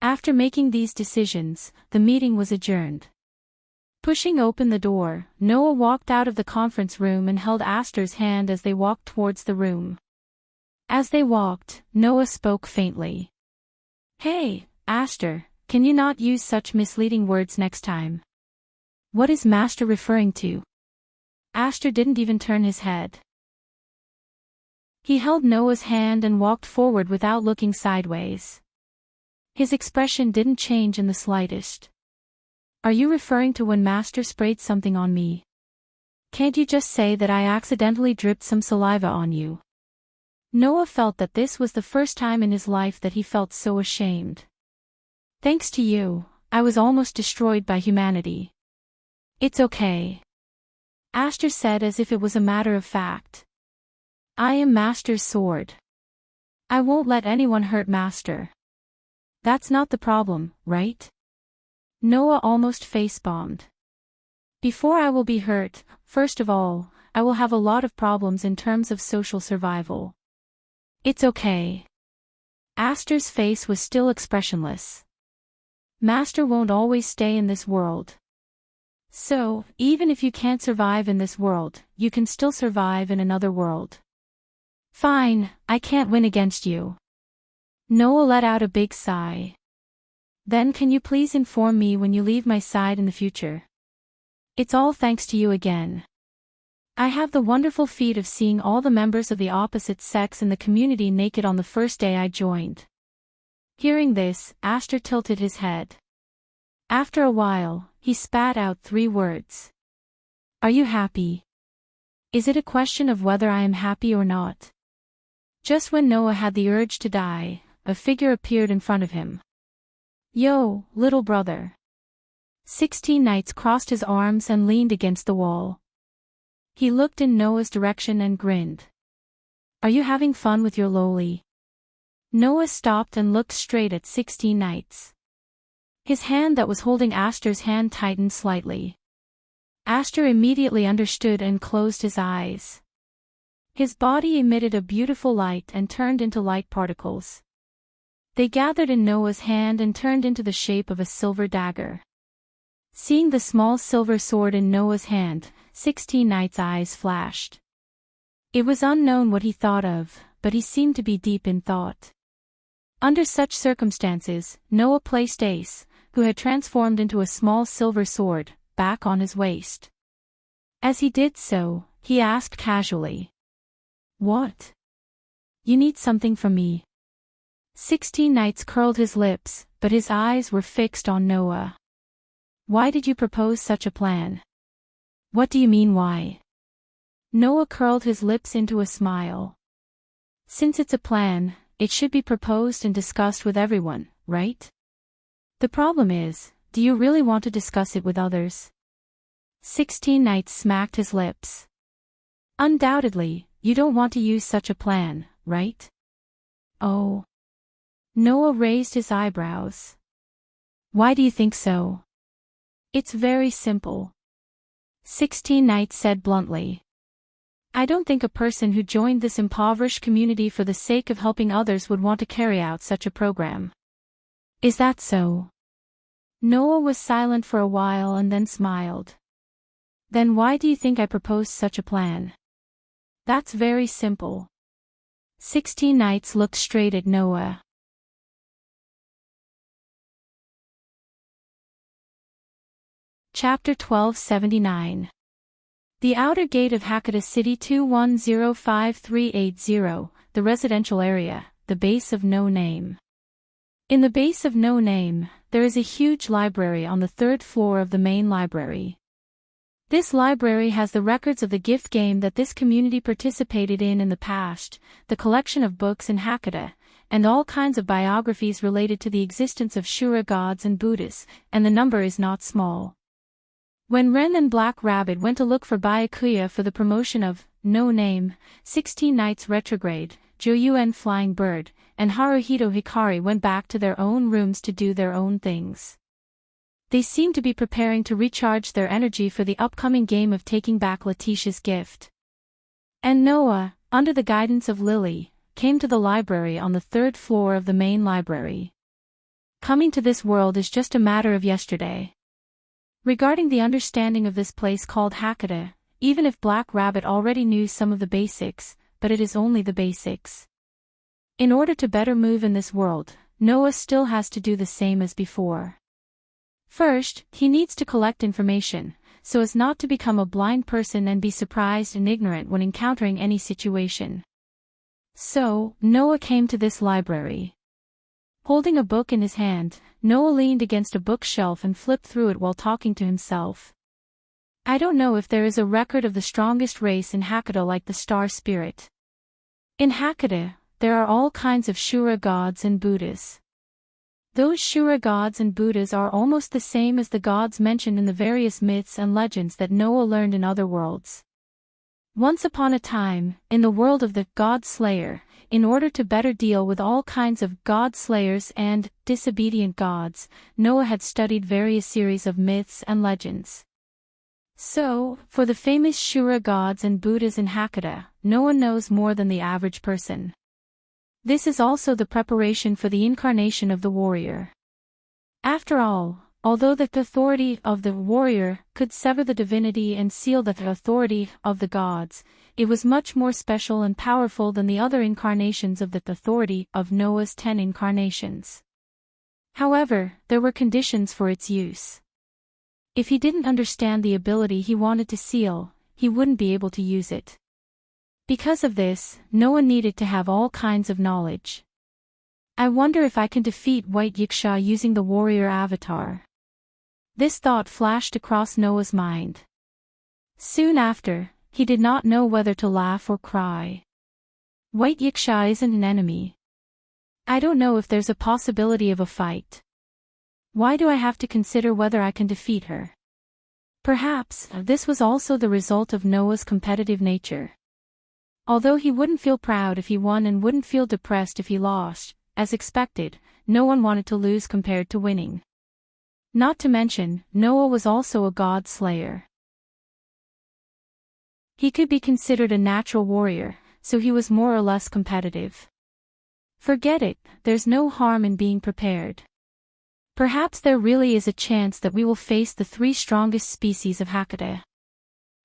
After making these decisions, the meeting was adjourned. Pushing open the door, Noah walked out of the conference room and held Aster's hand as they walked towards the room. As they walked, Noah spoke faintly. "Hey, Aster, can you not use such misleading words next time? What is Master referring to?" Aster didn't even turn his head. He held Noah's hand and walked forward without looking sideways. His expression didn't change in the slightest. "Are you referring to when Master sprayed something on me? Can't you just say that I accidentally dripped some saliva on you?" Noah felt that this was the first time in his life that he felt so ashamed. "Thanks to you, I was almost destroyed by humanity." "It's okay," Aster said as if it was a matter of fact. "I am Master's sword. I won't let anyone hurt Master. That's not the problem, right?" Noah almost face-bombed. "Before I will be hurt, first of all, I will have a lot of problems in terms of social survival." "It's okay." Aster's face was still expressionless. "Master won't always stay in this world. So, even if you can't survive in this world, you can still survive in another world." "Fine, I can't win against you." Noah let out a big sigh. "Then can you please inform me when you leave my side in the future? It's all thanks to you again. I have the wonderful feat of seeing all the members of the opposite sex in the community naked on the first day I joined." Hearing this, Aster tilted his head. After a while, he spat out 3 words. "Are you happy? Is it a question of whether I am happy or not?" Just when Noah had the urge to die, a figure appeared in front of him. "Yo, little brother." 16 Knights crossed his arms and leaned against the wall. He looked in Noah's direction and grinned. "Are you having fun with your loli?" Noah stopped and looked straight at 16 Knights. His hand that was holding Aster's hand tightened slightly. Aster immediately understood and closed his eyes. His body emitted a beautiful light and turned into light particles. They gathered in Noah's hand and turned into the shape of a silver dagger. Seeing the small silver sword in Noah's hand, 16 Knights' eyes flashed. It was unknown what he thought of, but he seemed to be deep in thought. Under such circumstances, Noah placed Ace, who had transformed into a small silver sword, back on his waist. As he did so, he asked casually, "What? You need something from me?" 16 Knights curled his lips, but his eyes were fixed on Noah. "Why did you propose such a plan?" "What do you mean why?" Noah curled his lips into a smile. "Since it's a plan, it should be proposed and discussed with everyone, right? The problem is, do you really want to discuss it with others?" 16 Knights smacked his lips. "Undoubtedly, you don't want to use such a plan, right?" "Oh." Noah raised his eyebrows. "Why do you think so?" "It's very simple," 16 Knights said bluntly. "I don't think a person who joined this impoverished community for the sake of helping others would want to carry out such a program." "Is that so?" Noah was silent for a while and then smiled. "Then why do you think I proposed such a plan?" "That's very simple." 16 Knights looked straight at Noah. Chapter 1279. The outer gate of Hakata City 2105380, the residential area, the base of no name. In the base of no name, there is a huge library on the 3rd floor of the main library. This library has the records of the gift game that this community participated in the past, the collection of books in Hakata, and all kinds of biographies related to the existence of Shura gods and Buddhas, and the number is not small. When Ren and Black Rabbit went to look for Byakuya for the promotion of No Name, 16 Knights Retrograde, Joyuen Flying Bird, and Haruhito Hikari went back to their own rooms to do their own things. They seemed to be preparing to recharge their energy for the upcoming game of taking back Letitia's gift. And Noah, under the guidance of Lily, came to the library on the 3rd floor of the main library. Coming to this world is just a matter of yesterday. Regarding the understanding of this place called Hakata, even if Black Rabbit already knew some of the basics, but it is only the basics. In order to better move in this world, Noah still has to do the same as before. First, he needs to collect information, so as not to become a blind person and be surprised and ignorant when encountering any situation. So, Noah came to this library. Holding a book in his hand, Noah leaned against a bookshelf and flipped through it while talking to himself. "I don't know if there is a record of the strongest race in Hakata like the Star Spirit. In Hakata, there are all kinds of Shura gods and Buddhas. Those Shura gods and Buddhas are almost the same as the gods mentioned in the various myths and legends that Noah learned in other worlds. Once upon a time, in the world of the God Slayer, in order to better deal with all kinds of God Slayers and disobedient gods, Noah had studied various series of myths and legends. So, for the famous Shura gods and Buddhas in Hakata, Noah knows more than the average person. This is also the preparation for the incarnation of the warrior. After all, although the authority of the warrior could sever the divinity and seal the authority of the gods, it was much more special and powerful than the other incarnations of the authority of Noah's 10 incarnations. However, there were conditions for its use. If he didn't understand the ability he wanted to seal, he wouldn't be able to use it. Because of this, Noah needed to have all kinds of knowledge. "I wonder if I can defeat White Yiksha using the warrior avatar." This thought flashed across Noah's mind. Soon after, he did not know whether to laugh or cry. White Yiksha isn't an enemy. I don't know if there's a possibility of a fight. Why do I have to consider whether I can defeat her? Perhaps, this was also the result of Noah's competitive nature. Although he wouldn't feel proud if he won and wouldn't feel depressed if he lost, as expected, no one wanted to lose compared to winning. Not to mention, Noah was also a god slayer. He could be considered a natural warrior, so he was more or less competitive. Forget it, there's no harm in being prepared. Perhaps there really is a chance that we will face the three strongest species of Hecate.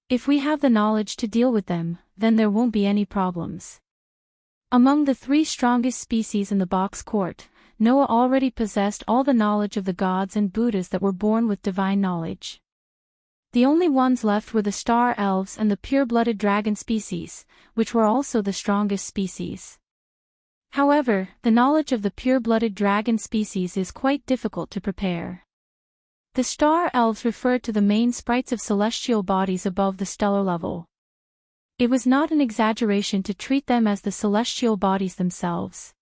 If we have the knowledge to deal with them, then there won't be any problems. Among the three strongest species in the box court, Noah already possessed all the knowledge of the gods and Buddhas that were born with divine knowledge. The only ones left were the star elves and the pure-blooded dragon species, which were also the strongest species. However, the knowledge of the pure-blooded dragon species is quite difficult to prepare. The star elves referred to the main sprites of celestial bodies above the stellar level. It was not an exaggeration to treat them as the celestial bodies themselves.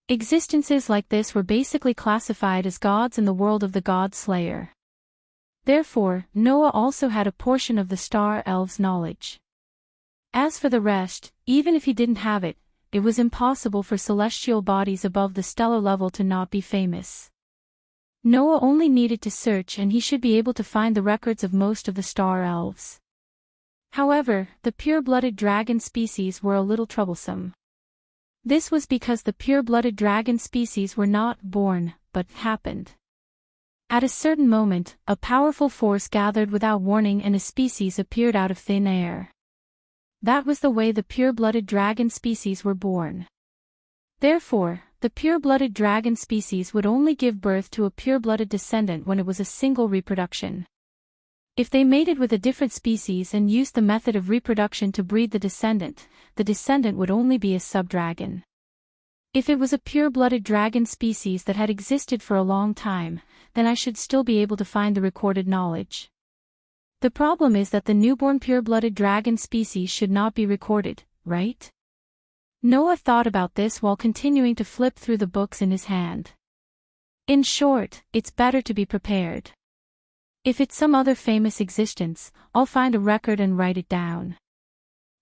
Existences like this were basically classified as gods in the world of the god Slayer. Therefore, Noah also had a portion of the star elves' knowledge. As for the rest, even if he didn't have it, it was impossible for celestial bodies above the stellar level to not be famous. Noah only needed to search and he should be able to find the records of most of the star elves. However, the pure-blooded dragon species were a little troublesome. This was because the pure-blooded dragon species were not born, but happened. At a certain moment, a powerful force gathered without warning and a species appeared out of thin air. That was the way the pure-blooded dragon species were born. Therefore, the pure-blooded dragon species would only give birth to a pure-blooded descendant when it was a single reproduction. If they mated with a different species and used the method of reproduction to breed the descendant would only be a subdragon. If it was a pure-blooded dragon species that had existed for a long time, then I should still be able to find the recorded knowledge. The problem is that the newborn pure-blooded dragon species should not be recorded, right? Noah thought about this while continuing to flip through the books in his hand. In short, it's better to be prepared. If it's some other famous existence, I'll find a record and write it down.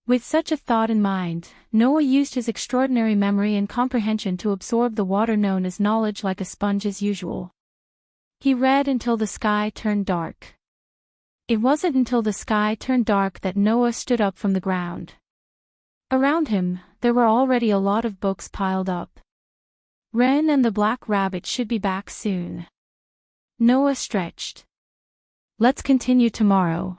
With such a thought in mind, Noah used his extraordinary memory and comprehension to absorb the water known as knowledge like a sponge as usual. He read until the sky turned dark. It wasn't until the sky turned dark that Noah stood up from the ground. Around him, there were already a lot of books piled up. Wren and the black rabbit should be back soon. Noah stretched. Let's continue tomorrow.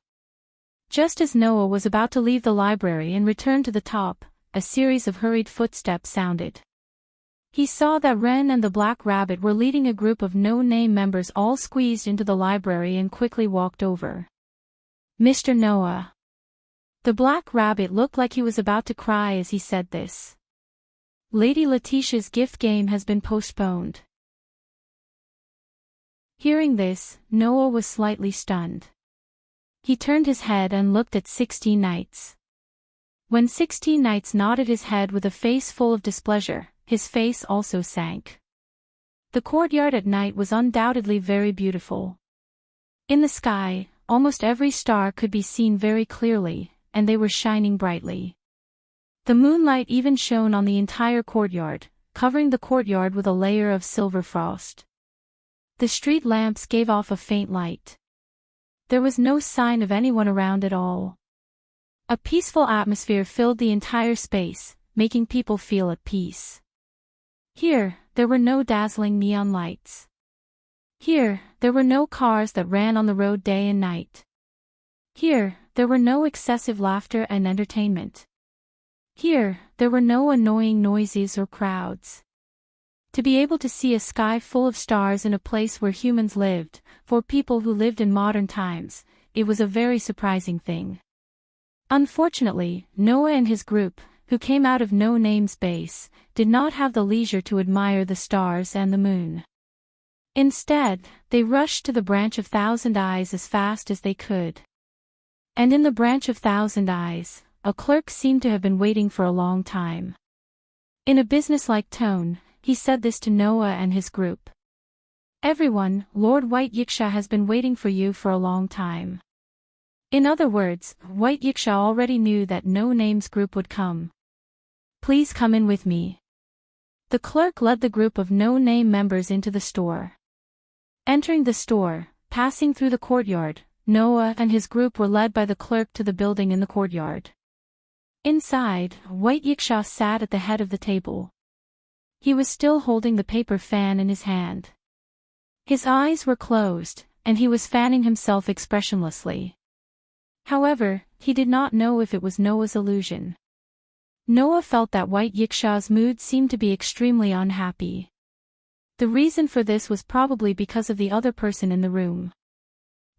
Just as Noah was about to leave the library and return to the top, a series of hurried footsteps sounded. He saw that Wren and the black rabbit were leading a group of no-name members all squeezed into the library and quickly walked over. Mr. Noah. The black rabbit looked like he was about to cry as he said this. Lady Letitia's gift game has been postponed. Hearing this, Noah was slightly stunned. He turned his head and looked at 16 knights. When 16 knights nodded his head with a face full of displeasure, his face also sank. The courtyard at night was undoubtedly very beautiful. In the sky, almost every star could be seen very clearly, and they were shining brightly. The moonlight even shone on the entire courtyard, covering the courtyard with a layer of silver frost. The street lamps gave off a faint light. There was no sign of anyone around at all. A peaceful atmosphere filled the entire space, making people feel at peace. Here, there were no dazzling neon lights. Here, there were no cars that ran on the road day and night. Here, there were no excessive laughter and entertainment. Here, there were no annoying noises or crowds. To be able to see a sky full of stars in a place where humans lived, for people who lived in modern times, it was a very surprising thing. Unfortunately, Noah and his group, who came out of No Name's base, did not have the leisure to admire the stars and the moon. Instead, they rushed to the Branch of Thousand Eyes as fast as they could. And in the Branch of Thousand Eyes, a clerk seemed to have been waiting for a long time. In a businesslike tone, he said this to Noah and his group. Everyone, Lord White Yiksha has been waiting for you for a long time. In other words, White Yiksha already knew that No Name's group would come. Please come in with me. The clerk led the group of No Name members into the store. Entering the store, passing through the courtyard, Noah and his group were led by the clerk to the building in the courtyard. Inside, White Yiksha sat at the head of the table. He was still holding the paper fan in his hand. His eyes were closed, and he was fanning himself expressionlessly. However, he did not know if it was Noah's illusion. Noah felt that White Yiksha's mood seemed to be extremely unhappy. The reason for this was probably because of the other person in the room.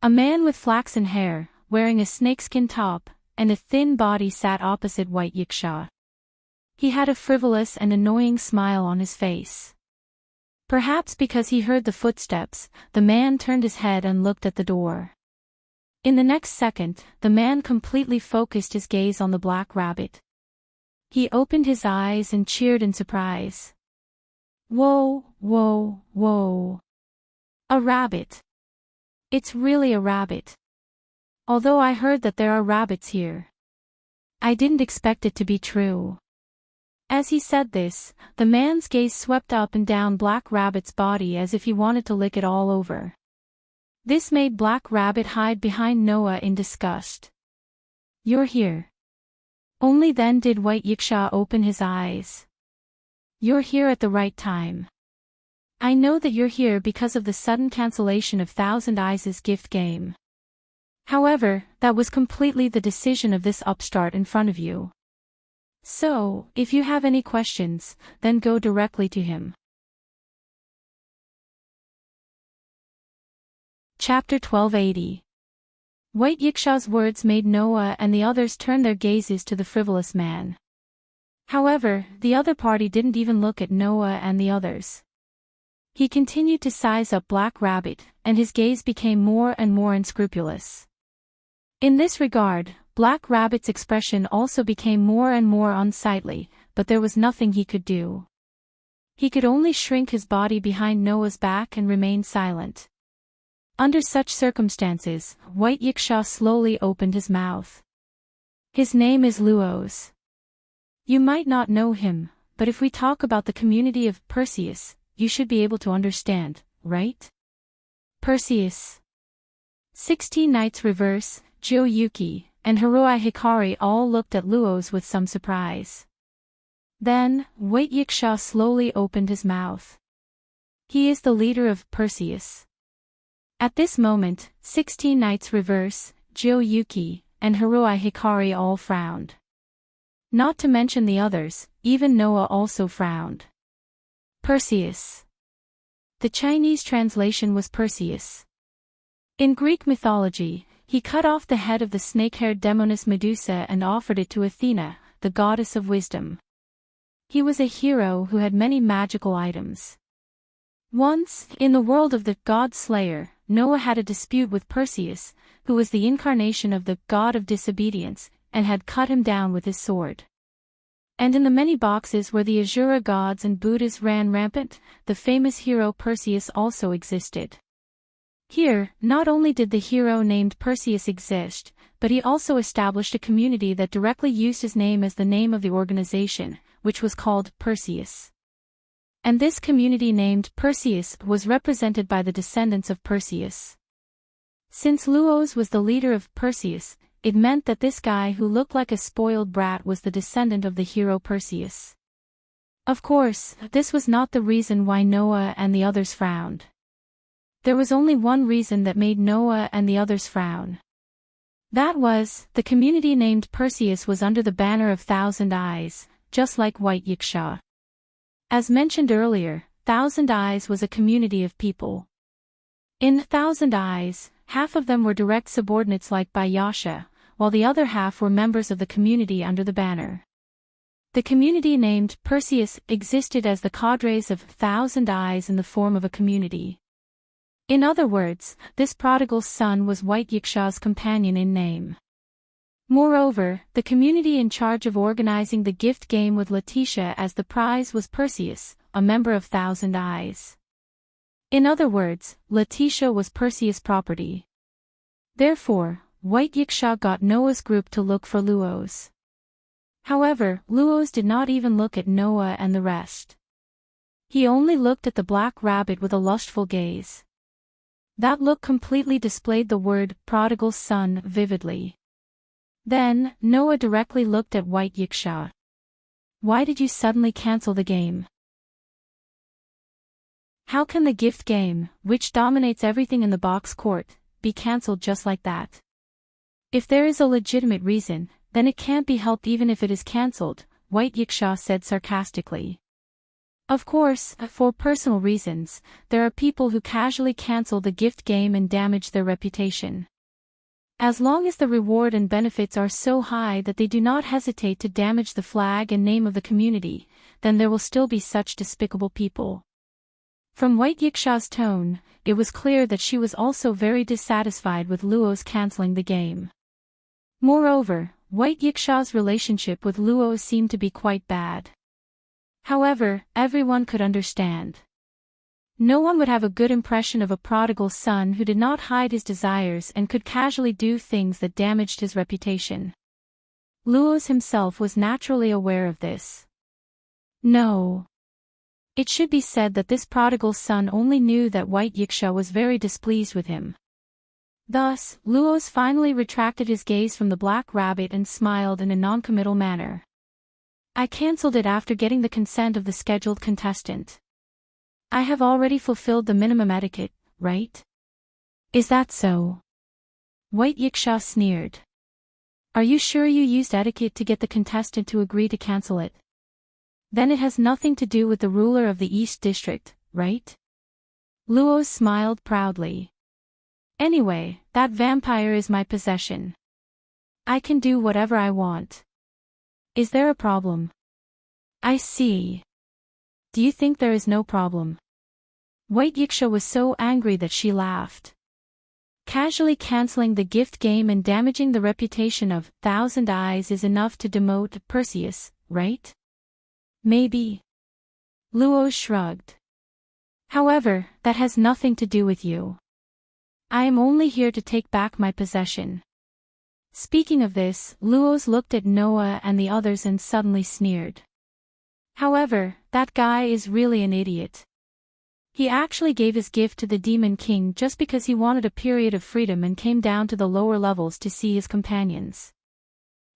A man with flaxen hair, wearing a snakeskin top, and a thin body sat opposite White Yiksha. He had a frivolous and annoying smile on his face. Perhaps because he heard the footsteps, the man turned his head and looked at the door. In the next second, the man completely focused his gaze on the black rabbit. He opened his eyes and cheered in surprise. Whoa, whoa, whoa. A rabbit. It's really a rabbit. Although I heard that there are rabbits here, I didn't expect it to be true. As he said this, the man's gaze swept up and down Black Rabbit's body as if he wanted to lick it all over. This made Black Rabbit hide behind Noah in disgust. You're here. Only then did White Yiksha open his eyes. You're here at the right time. I know that you're here because of the sudden cancellation of Thousand Eyes' gift game. However, that was completely the decision of this upstart in front of you. So, if you have any questions, then go directly to him. Chapter 1280. White Yiksha's words made Noah and the others turn their gazes to the frivolous man. However, the other party didn't even look at Noah and the others. He continued to size up Black Rabbit, and his gaze became more and more unscrupulous. In this regard, Black Rabbit's expression also became more and more unsightly, but there was nothing he could do. He could only shrink his body behind Noah's back and remain silent. Under such circumstances, White Yiksha slowly opened his mouth. His name is Luos. You might not know him, but if we talk about the community of Perseus, you should be able to understand, right? Perseus. 16 Nights Reverse, Jōyuki, and Hiroi Hikari all looked at Luos with some surprise. Then, White Yiksha slowly opened his mouth. He is the leader of Perseus. At this moment, 16 Nights Reverse, Jōyuki, and Hiroi Hikari all frowned. Not to mention the others, even Noah also frowned. Perseus. The Chinese translation was Perseus. In Greek mythology, he cut off the head of the snake-haired demoness Medusa and offered it to Athena, the goddess of wisdom. He was a hero who had many magical items. Once, in the world of the God Slayer, Noah had a dispute with Perseus, who was the incarnation of the god of disobedience, and had cut him down with his sword. And in the many boxes where the Asura gods and Buddhas ran rampant, the famous hero Perseus also existed. Here, not only did the hero named Perseus exist, but he also established a community that directly used his name as the name of the organization, which was called Perseus. And this community named Perseus was represented by the descendants of Perseus. Since Luos was the leader of Perseus, it meant that this guy who looked like a spoiled brat was the descendant of the hero Perseus. Of course, this was not the reason why Noah and the others frowned. There was only one reason that made Noah and the others frown. That was, the community named Perseus was under the banner of Thousand Eyes, just like White Yiksha. As mentioned earlier, Thousand Eyes was a community of people. In Thousand Eyes, half of them were direct subordinates like Bayasha, while the other half were members of the community under the banner. The community named Perseus existed as the cadres of Thousand Eyes in the form of a community. In other words, this prodigal son was White Yiksha's companion in name. Moreover, the community in charge of organizing the gift game with Letitia as the prize was Perseus, a member of Thousand Eyes. In other words, Letitia was Perseus' property. Therefore, White Yiksha got Noah's group to look for Luos. However, Luos did not even look at Noah and the rest. He only looked at the Black Rabbit with a lustful gaze. That look completely displayed the word prodigal son vividly. Then, Noah directly looked at White Yiksha. Why did you suddenly cancel the game? How can the gift game, which dominates everything in the box court, be cancelled just like that? If there is a legitimate reason, then it can't be helped even if it is cancelled, White Yiksha said sarcastically. Of course, for personal reasons, there are people who casually cancel the gift game and damage their reputation. As long as the reward and benefits are so high that they do not hesitate to damage the flag and name of the community, then there will still be such despicable people. From White Yiksha's tone, it was clear that she was also very dissatisfied with Luo's canceling the game. Moreover, White Yiksha's relationship with Luo seemed to be quite bad. However, everyone could understand. No one would have a good impression of a prodigal son who did not hide his desires and could casually do things that damaged his reputation. Luo himself was naturally aware of this. No. It should be said that this prodigal son only knew that White Yiksha was very displeased with him. Thus, Luo finally retracted his gaze from the black rabbit and smiled in a non-committal manner. I cancelled it after getting the consent of the scheduled contestant. I have already fulfilled the minimum etiquette, right? Is that so? White Yiksha sneered. Are you sure you used etiquette to get the contestant to agree to cancel it? Then it has nothing to do with the ruler of the East District, right? Luo smiled proudly. Anyway, that vampire is my possession. I can do whatever I want. Is there a problem? I see. Do you think there is no problem? White Yiksha was so angry that she laughed. Casually cancelling the gift game and damaging the reputation of Thousand Eyes is enough to demote Perseus, right? Maybe. Luo shrugged. However, that has nothing to do with you. I am only here to take back my possession. Speaking of this, Luo looked at Noah and the others and suddenly sneered. However, that guy is really an idiot. He actually gave his gift to the Demon King just because he wanted a period of freedom and came down to the lower levels to see his companions.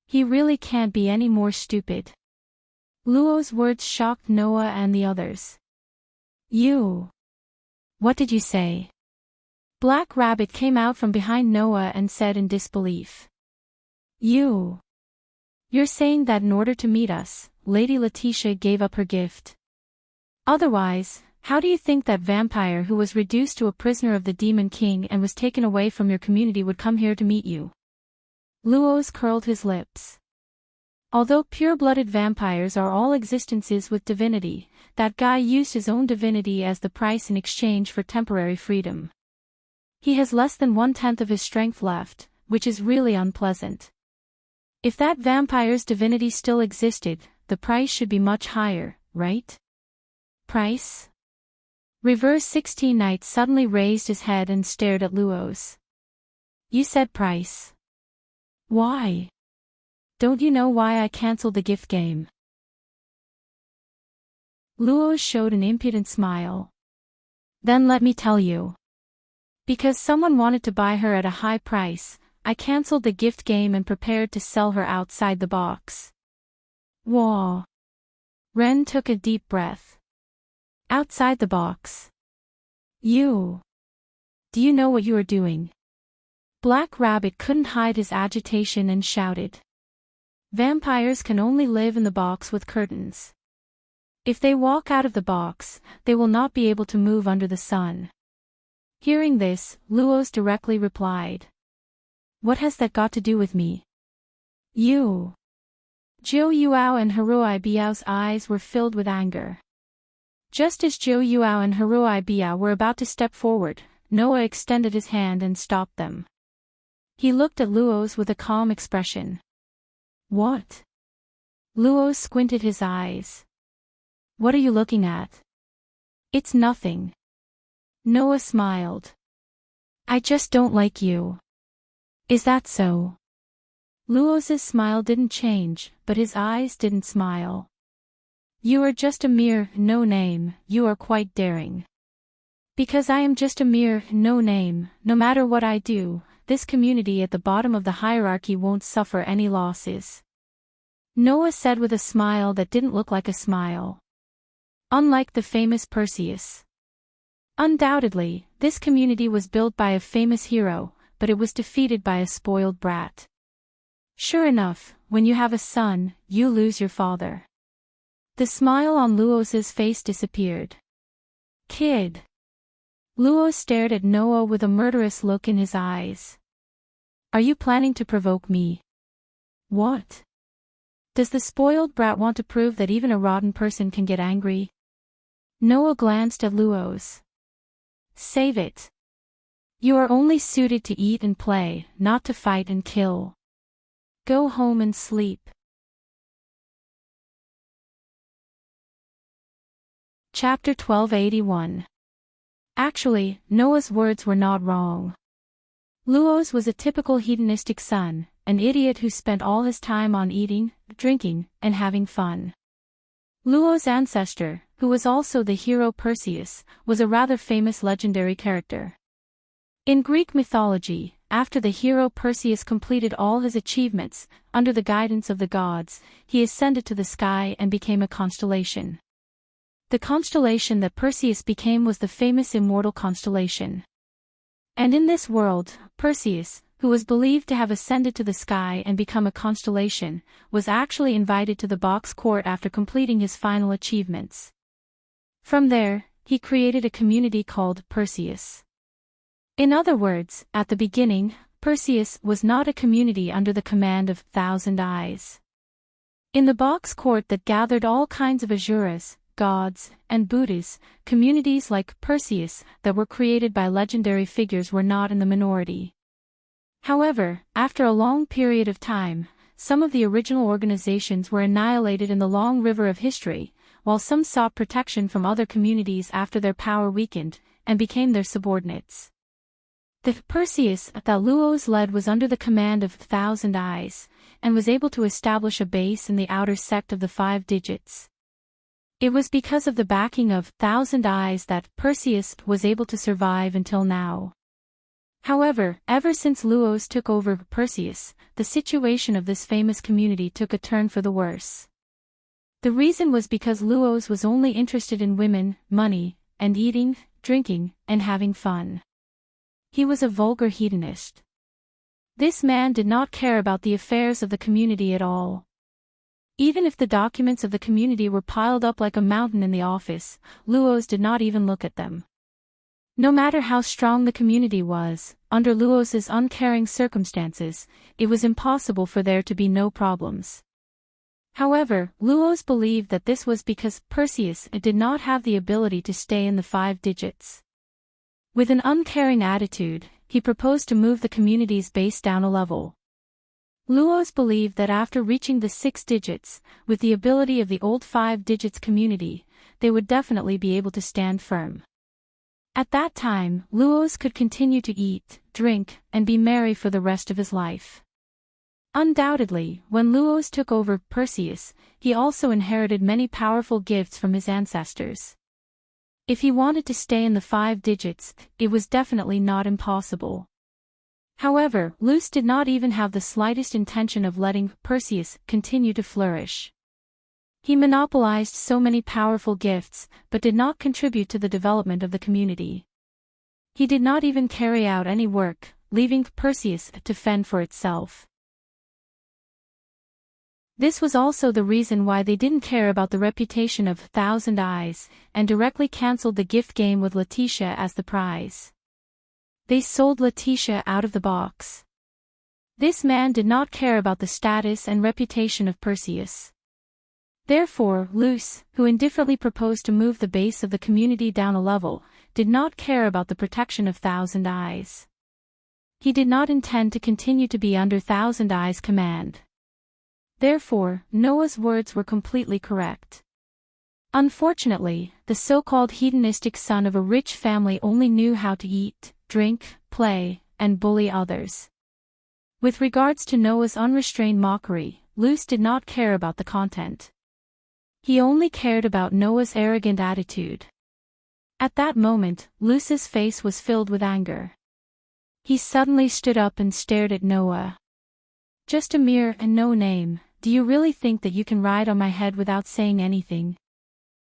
He really can't be any more stupid. Luo's words shocked Noah and the others. You. What did you say? Black Rabbit came out from behind Noah and said in disbelief. You're saying that in order to meet us, Lady Letitia gave up her gift. Otherwise, how do you think that vampire who was reduced to a prisoner of the Demon King and was taken away from your community would come here to meet you? Luo curled his lips. Although pure-blooded vampires are all existences with divinity, that guy used his own divinity as the price in exchange for temporary freedom. He has less than 1/10 of his strength left, which is really unpleasant. If that vampire's divinity still existed, the price should be much higher, right? Price? Reverse 16 Knight suddenly raised his head and stared at Luo. You said price. Why? Don't you know why I cancelled the gift game? Luo showed an impudent smile. Then let me tell you. Because someone wanted to buy her at a high price, I cancelled the gift game and prepared to sell her outside the box. Whoa. Ren took a deep breath. Outside the box. You. Do you know what you are doing? Black Rabbit couldn't hide his agitation and shouted. Vampires can only live in the box with curtains. If they walk out of the box, they will not be able to move under the sun. Hearing this, Luo directly replied. What has that got to do with me? You. Zhou Yuao and Haruai Biao's eyes were filled with anger. Just as Zhou Yuao and Haruai Biao were about to step forward, Noah extended his hand and stopped them. He looked at Luo with a calm expression. What? Luo squinted his eyes. What are you looking at? It's nothing. Noah smiled. I just don't like you. Is that so? Luo's smile didn't change, but his eyes didn't smile. You are just a mere no-name, you are quite daring. Because I am just a mere no-name, no matter what I do, this community at the bottom of the hierarchy won't suffer any losses. Noah said with a smile that didn't look like a smile. Unlike the famous Perseus. Undoubtedly, this community was built by a famous hero, but it was defeated by a spoiled brat. Sure enough, when you have a son, you lose your father. The smile on Luos's face disappeared. Kid. Luos stared at Noah with a murderous look in his eyes. Are you planning to provoke me? What? Does the spoiled brat want to prove that even a rotten person can get angry? Noah glanced at Luos. Save it. You are only suited to eat and play, not to fight and kill. Go home and sleep. Chapter 1281. Actually, Noah's words were not wrong. Luos was a typical hedonistic son, an idiot who spent all his time on eating, drinking, and having fun. Luos' ancestor, who was also the hero Perseus, was a rather famous legendary character. In Greek mythology, after the hero Perseus completed all his achievements, under the guidance of the gods, he ascended to the sky and became a constellation. The constellation that Perseus became was the famous immortal constellation. And in this world, Perseus, who was believed to have ascended to the sky and become a constellation, was actually invited to the box court after completing his final achievements. From there, he created a community called Perseus. In other words, at the beginning, Perseus was not a community under the command of Thousand Eyes. In the box court that gathered all kinds of Asuras, gods, and Buddhas, communities like Perseus that were created by legendary figures were not in the minority. However, after a long period of time, some of the original organizations were annihilated in the long river of history, while some sought protection from other communities after their power weakened, and became their subordinates. The Perseus that Luos led was under the command of Thousand Eyes, and was able to establish a base in the outer sect of the 5 digits. It was because of the backing of Thousand Eyes that Perseus was able to survive until now. However, ever since Luos took over Perseus, the situation of this famous community took a turn for the worse. The reason was because Luos was only interested in women, money, and eating, drinking, and having fun. He was a vulgar hedonist. This man did not care about the affairs of the community at all. Even if the documents of the community were piled up like a mountain in the office, Luos did not even look at them. No matter how strong the community was, under Luos's uncaring circumstances, it was impossible for there to be no problems. However, Luos believed that this was because Perseus did not have the ability to stay in the 5 digits. With an uncaring attitude, he proposed to move the community's base down a level. Luos believed that after reaching the 6 digits, with the ability of the old 5 digits community, they would definitely be able to stand firm. At that time, Luos could continue to eat, drink, and be merry for the rest of his life. Undoubtedly, when Luos took over Perseus, he also inherited many powerful gifts from his ancestors. If he wanted to stay in the 5 digits, it was definitely not impossible. However, Luos did not even have the slightest intention of letting Perseus continue to flourish. He monopolized so many powerful gifts, but did not contribute to the development of the community. He did not even carry out any work, leaving Perseus to fend for itself. This was also the reason why they didn't care about the reputation of Thousand Eyes, and directly cancelled the gift game with Letitia as the prize. They sold Letitia out of the box. This man did not care about the status and reputation of Perseus. Therefore, Luos, who indifferently proposed to move the base of the community down a level, did not care about the protection of Thousand Eyes. He did not intend to continue to be under Thousand Eyes' command. Therefore, Noah's words were completely correct. Unfortunately, the so-called hedonistic son of a rich family only knew how to eat, drink, play, and bully others. With regards to Noah's unrestrained mockery, Luos did not care about the content. He only cared about Noah's arrogant attitude. At that moment, Luos's face was filled with anger. He suddenly stood up and stared at Noah. Just a mere and no name, do you really think that you can ride on my head without saying anything?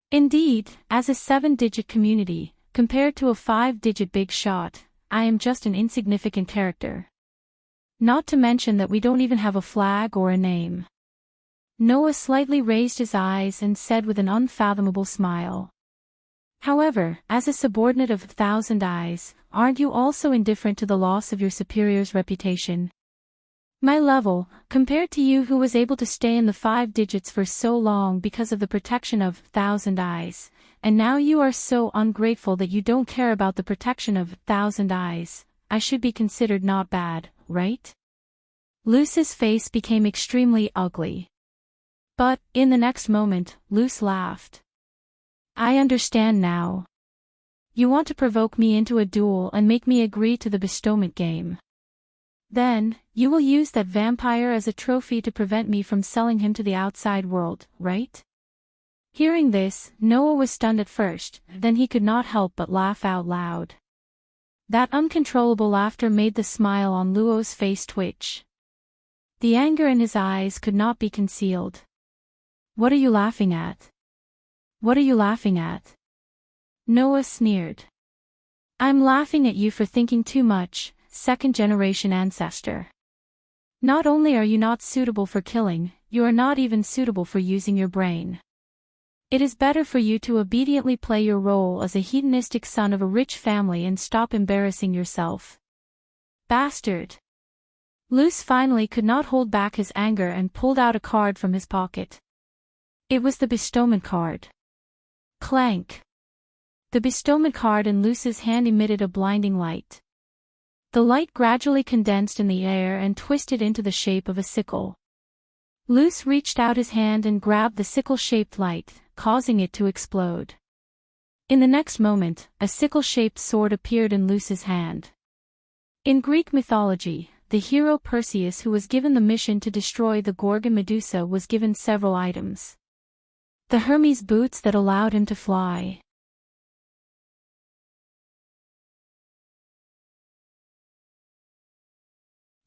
Indeed, as a 7-digit community, compared to a 5-digit big shot, I am just an insignificant character. Not to mention that we don't even have a flag or a name. Noah slightly raised his eyes and said with an unfathomable smile. However, as a subordinate of 1,000 Eyes, aren't you also indifferent to the loss of your superior's reputation? My level, compared to you who was able to stay in the 5 digits for so long because of the protection of 1,000 Eyes, and now you are so ungrateful that you don't care about the protection of 1,000 Eyes, I should be considered not bad, right? Luce's face became extremely ugly. But, in the next moment, Luce laughed. I understand now. You want to provoke me into a duel and make me agree to the bestowment game. Then, you will use that vampire as a trophy to prevent me from selling him to the outside world, right? Hearing this, Noah was stunned at first, then he could not help but laugh out loud. That uncontrollable laughter made the smile on Luo's face twitch. The anger in his eyes could not be concealed. What are you laughing at? What are you laughing at? Noah sneered. I'm laughing at you for thinking too much, second-generation ancestor. Not only are you not suitable for killing, you are not even suitable for using your brain. It is better for you to obediently play your role as a hedonistic son of a rich family and stop embarrassing yourself. Bastard! Luce finally could not hold back his anger and pulled out a card from his pocket. It was the bestowment card. Clank! The bestowment card in Luce's hand emitted a blinding light. The light gradually condensed in the air and twisted into the shape of a sickle. Luce reached out his hand and grabbed the sickle-shaped light, causing it to explode. In the next moment, a sickle-shaped sword appeared in Luce's hand. In Greek mythology, the hero Perseus, who was given the mission to destroy the Gorgon Medusa, was given several items. The Hermes boots that allowed him to fly.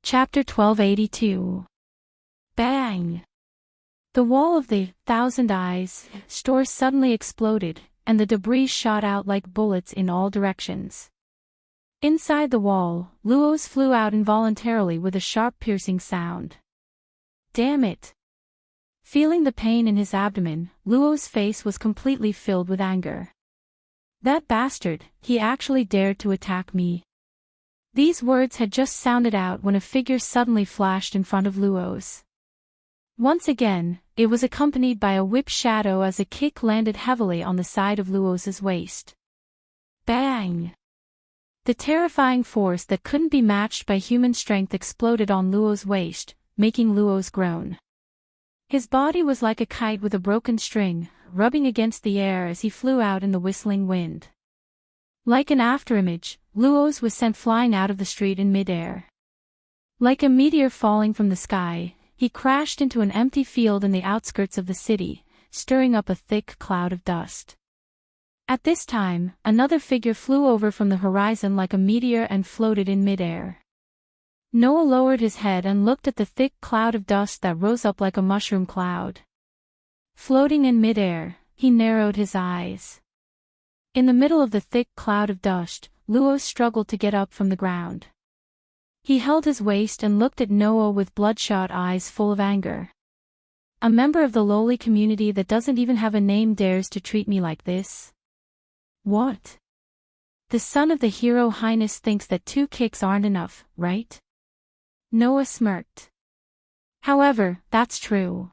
Chapter 1282. Bang! The wall of the 1,000 Eyes store suddenly exploded, and the debris shot out like bullets in all directions. Inside the wall, Luo's flew out involuntarily with a sharp piercing sound. Damn it! Feeling the pain in his abdomen, Luo's face was completely filled with anger. That bastard, he actually dared to attack me. These words had just sounded out when a figure suddenly flashed in front of Luo's. Once again, it was accompanied by a whip shadow as a kick landed heavily on the side of Luo's waist. Bang! The terrifying force that couldn't be matched by human strength exploded on Luo's waist, making Luo's groan. His body was like a kite with a broken string, rubbing against the air as he flew out in the whistling wind. Like an afterimage, Luo's was sent flying out of the street in midair. Like a meteor falling from the sky, he crashed into an empty field in the outskirts of the city, stirring up a thick cloud of dust. At this time, another figure flew over from the horizon like a meteor and floated in midair. Noah lowered his head and looked at the thick cloud of dust that rose up like a mushroom cloud. Floating in midair, he narrowed his eyes. In the middle of the thick cloud of dust, Luo struggled to get up from the ground. He held his waist and looked at Noah with bloodshot eyes full of anger. A member of the lowly community that doesn't even have a name dares to treat me like this? What? The son of the hero Highness thinks that 2 kicks aren't enough, right? Noah smirked. However, that's true.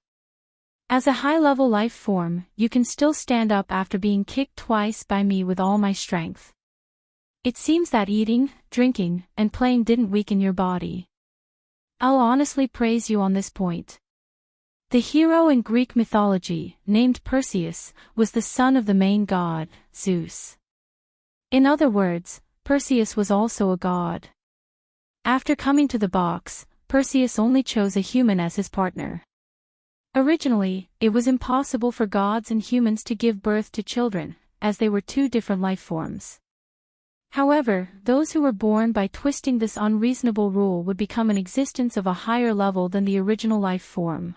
As a high-level life form, you can still stand up after being kicked twice by me with all my strength. It seems that eating, drinking, and playing didn't weaken your body. I'll honestly praise you on this point. The hero in Greek mythology, named Perseus, was the son of the main god, Zeus. In other words, Perseus was also a god. After coming to the box, Perseus only chose a human as his partner. Originally, it was impossible for gods and humans to give birth to children, as they were 2 different life forms. However, those who were born by twisting this unreasonable rule would become an existence of a higher level than the original life form.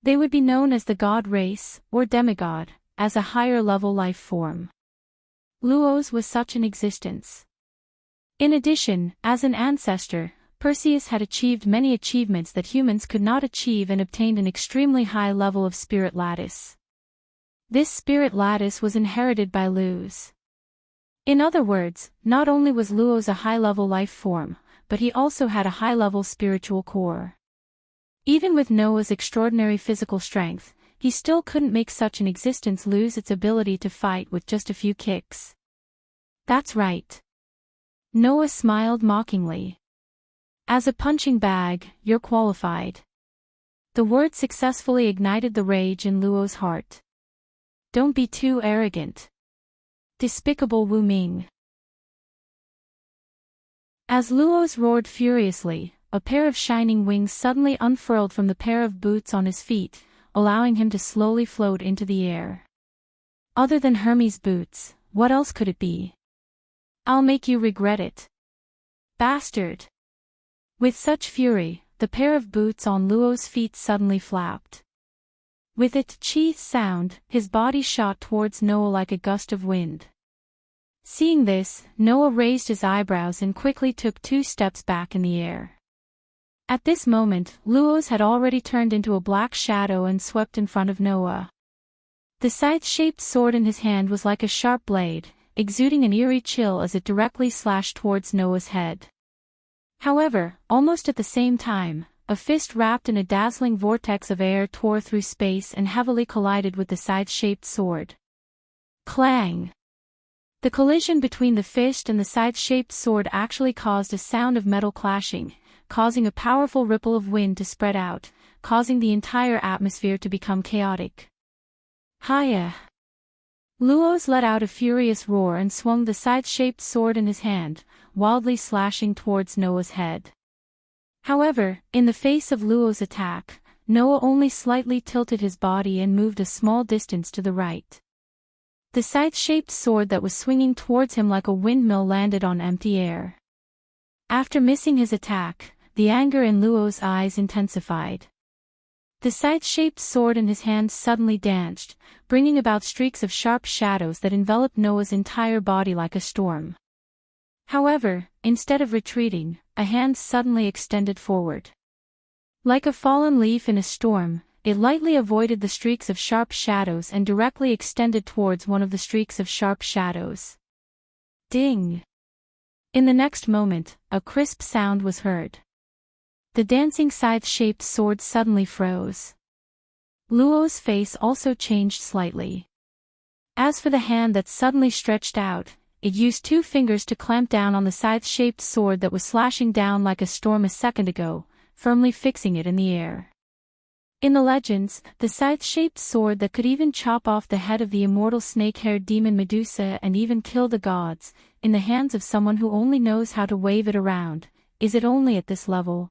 They would be known as the god race, or demigod, as a higher level life form. Luos was such an existence. In addition, as an ancestor, Perseus had achieved many achievements that humans could not achieve and obtained an extremely high level of spirit lattice. This spirit lattice was inherited by Luos. In other words, not only was Luos a high-level life form, but he also had a high-level spiritual core. Even with Noah's extraordinary physical strength, he still couldn't make such an existence lose its ability to fight with just a few kicks. That's right. Noah smiled mockingly. As a punching bag, you're qualified. The word successfully ignited the rage in Luo's heart. Don't be too arrogant. Despicable Wu Ming. As Luos roared furiously, a pair of shining wings suddenly unfurled from the pair of boots on his feet, allowing him to slowly float into the air. Other than Hermes' boots, what else could it be? I'll make you regret it. Bastard! With such fury, the pair of boots on Luo's feet suddenly flapped. With its cheese sound, his body shot towards Noah like a gust of wind. Seeing this, Noah raised his eyebrows and quickly took 2 steps back in the air. At this moment, Luos had already turned into a black shadow and swept in front of Noah. The scythe-shaped sword in his hand was like a sharp blade, exuding an eerie chill as it directly slashed towards Noah's head. However, almost at the same time, a fist wrapped in a dazzling vortex of air tore through space and heavily collided with the scythe-shaped sword. Clang! The collision between the fist and the scythe-shaped sword actually caused a sound of metal clashing, causing a powerful ripple of wind to spread out, causing the entire atmosphere to become chaotic. Hiya! Luos let out a furious roar and swung the scythe-shaped sword in his hand, wildly slashing towards Noah's head. However, in the face of Luos' attack, Noah only slightly tilted his body and moved a small distance to the right. The scythe-shaped sword that was swinging towards him like a windmill landed on empty air. After missing his attack, the anger in Luos' eyes intensified. The scythe-shaped sword in his hand suddenly danced, bringing about streaks of sharp shadows that enveloped Noah's entire body like a storm. However, instead of retreating, a hand suddenly extended forward. Like a fallen leaf in a storm, it lightly avoided the streaks of sharp shadows and directly extended towards one of the streaks of sharp shadows. Ding! In the next moment, a crisp sound was heard. The dancing scythe-shaped sword suddenly froze. Luo's face also changed slightly. As for the hand that suddenly stretched out, it used 2 fingers to clamp down on the scythe-shaped sword that was slashing down like a storm a second ago, firmly fixing it in the air. In the legends, the scythe-shaped sword that could even chop off the head of the immortal snake-haired demon Medusa and even kill the gods, in the hands of someone who only knows how to wave it around, is it only at this level?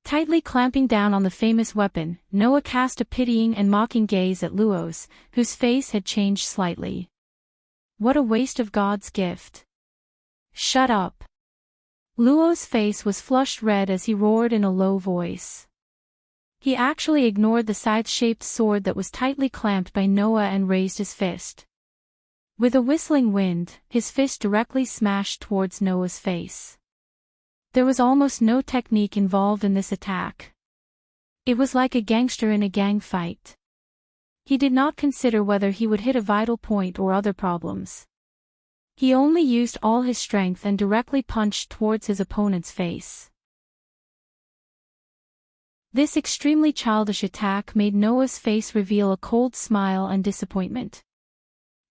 Tightly clamping down on the famous weapon, Noah cast a pitying and mocking gaze at Luos, whose face had changed slightly. What a waste of God's gift. Shut up. Luos' face was flushed red as he roared in a low voice. He actually ignored the scythe-shaped sword that was tightly clamped by Noah and raised his fist. With a whistling wind, his fist directly smashed towards Noah's face. There was almost no technique involved in this attack. It was like a gangster in a gang fight. He did not consider whether he would hit a vital point or other problems. He only used all his strength and directly punched towards his opponent's face. This extremely childish attack made Noah's face reveal a cold smile and disappointment.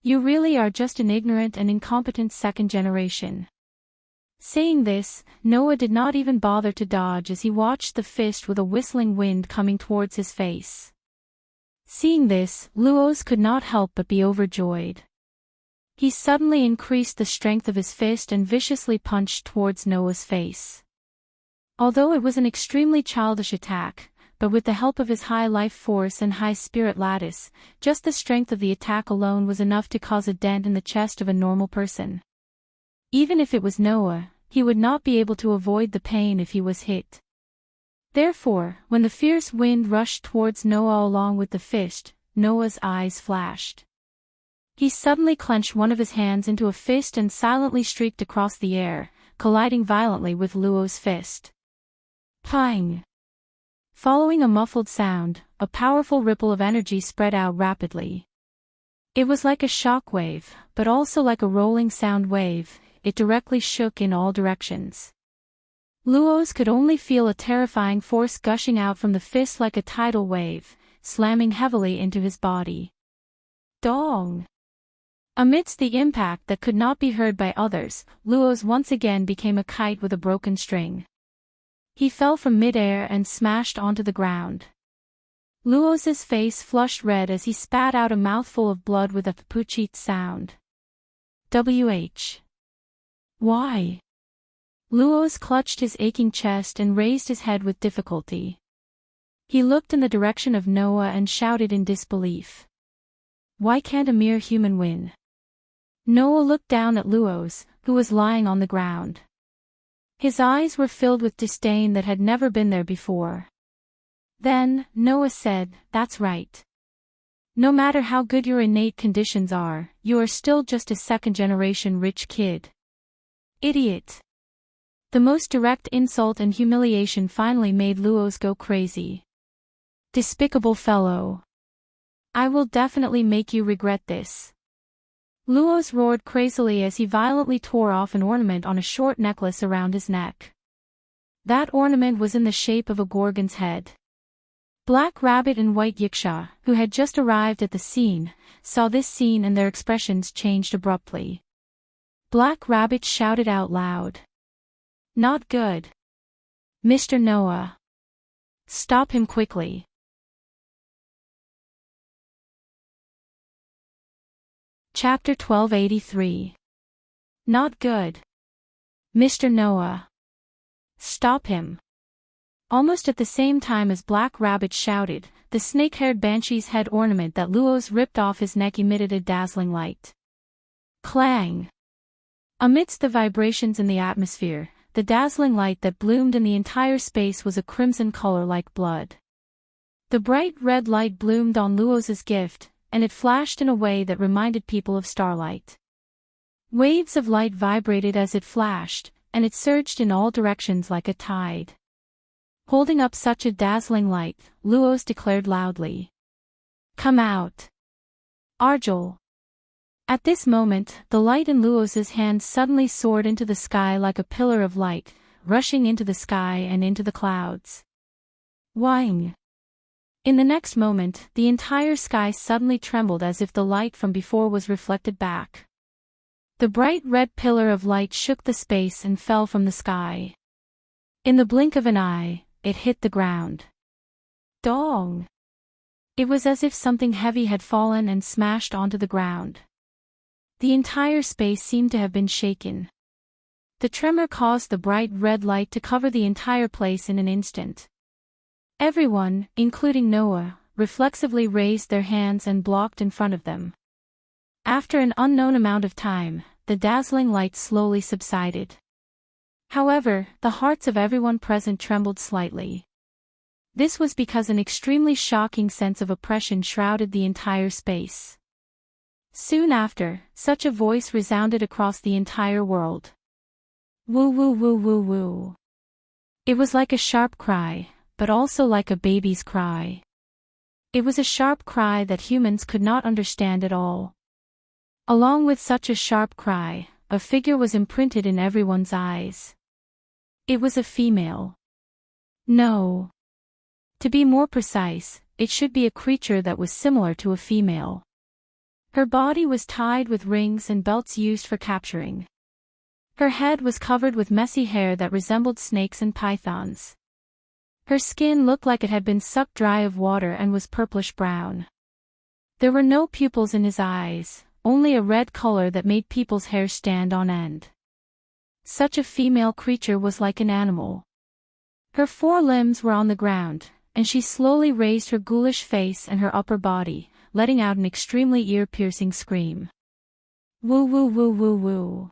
You really are just an ignorant and incompetent second generation. Saying this, Noah did not even bother to dodge as he watched the fist with a whistling wind coming towards his face. Seeing this, Luos could not help but be overjoyed. He suddenly increased the strength of his fist and viciously punched towards Noah's face. Although it was an extremely childish attack, but with the help of his high life force and high spirit lattice, just the strength of the attack alone was enough to cause a dent in the chest of a normal person. Even if it was Noah, he would not be able to avoid the pain if he was hit. Therefore, when the fierce wind rushed towards Noah along with the fist, Noah's eyes flashed. He suddenly clenched one of his hands into a fist and silently streaked across the air, colliding violently with Luo's fist. Pang! Following a muffled sound, a powerful ripple of energy spread out rapidly. It was like a shock wave, but also like a rolling sound wave. It directly shook in all directions. Luo's could only feel a terrifying force gushing out from the fist like a tidal wave, slamming heavily into his body. Dong! Amidst the impact that could not be heard by others, Luo's once again became a kite with a broken string. He fell from mid-air and smashed onto the ground. Luo's face flushed red as he spat out a mouthful of blood with a puchit sound. Why? Luo's clutched his aching chest and raised his head with difficulty. He looked in the direction of Noah and shouted in disbelief. Why can't a mere human win? Noah looked down at Luo's, who was lying on the ground. His eyes were filled with disdain that had never been there before. Then, Noah said, "That's right. No matter how good your innate conditions are, you are still just a second-generation rich kid. Idiot." The most direct insult and humiliation finally made Luo's go crazy. Despicable fellow. I will definitely make you regret this. Luo's roared crazily as he violently tore off an ornament on a short necklace around his neck. That ornament was in the shape of a gorgon's head. Black Rabbit and White Yiksha, who had just arrived at the scene, saw this scene and their expressions changed abruptly. Black Rabbit shouted out loud. Not good. Mr. Noah. Stop him quickly. Chapter 1283. Not good. Mr. Noah. Stop him. Almost at the same time as Black Rabbit shouted, the snake-haired banshee's head ornament that Luo's ripped off his neck emitted a dazzling light. Clang! Amidst the vibrations in the atmosphere, the dazzling light that bloomed in the entire space was a crimson color like blood. The bright red light bloomed on Luo's gift, and it flashed in a way that reminded people of starlight. Waves of light vibrated as it flashed, and it surged in all directions like a tide. Holding up such a dazzling light, Luo's declared loudly. Come out. Arjul. At this moment, the light in Luo's hand suddenly soared into the sky like a pillar of light, rushing into the sky and into the clouds. Wang. In the next moment, the entire sky suddenly trembled as if the light from before was reflected back. The bright red pillar of light shook the space and fell from the sky. In the blink of an eye, it hit the ground. Dong! It was as if something heavy had fallen and smashed onto the ground. The entire space seemed to have been shaken. The tremor caused the bright red light to cover the entire place in an instant. Everyone, including Noah, reflexively raised their hands and blocked in front of them. After an unknown amount of time, the dazzling light slowly subsided. However, the hearts of everyone present trembled slightly. This was because an extremely shocking sense of oppression shrouded the entire space. Soon after, such a voice resounded across the entire world. Woo woo woo woo woo. It was like a sharp cry, but also like a baby's cry. It was a sharp cry that humans could not understand at all. Along with such a sharp cry, a figure was imprinted in everyone's eyes. It was a female. No. To be more precise, it should be a creature that was similar to a female. Her body was tied with rings and belts used for capturing. Her head was covered with messy hair that resembled snakes and pythons. Her skin looked like it had been sucked dry of water and was purplish-brown. There were no pupils in his eyes, only a red color that made people's hair stand on end. Such a female creature was like an animal. Her 4 limbs were on the ground, and she slowly raised her ghoulish face and her upper body, letting out an extremely ear-piercing scream. Woo woo woo woo woo.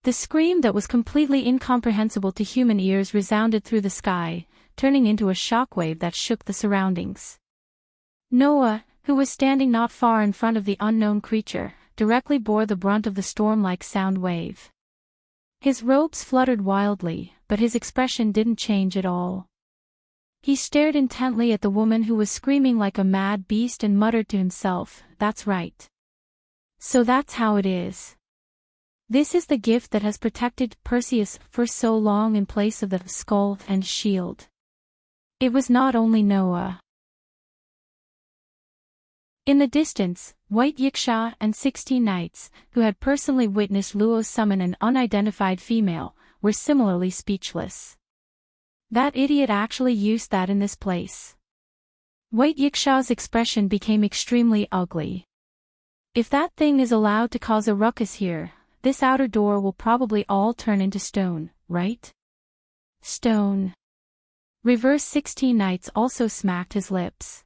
The scream that was completely incomprehensible to human ears resounded through the sky, turning into a shockwave that shook the surroundings. Noah, who was standing not far in front of the unknown creature, directly bore the brunt of the storm-like sound wave. His robes fluttered wildly, but his expression didn't change at all. He stared intently at the woman who was screaming like a mad beast and muttered to himself, "That's right. So that's how it is. This is the gift that has protected Perseus for so long in place of the skull and shield." It was not only Noah. In the distance, White Yiksha and 16 knights, who had personally witnessed Luo summon an unidentified female, were similarly speechless. That idiot actually used that in this place. White Yiksha's expression became extremely ugly. If that thing is allowed to cause a ruckus here, this outer door will probably all turn into stone, right? Stone. Reverse 16 knights also smacked his lips.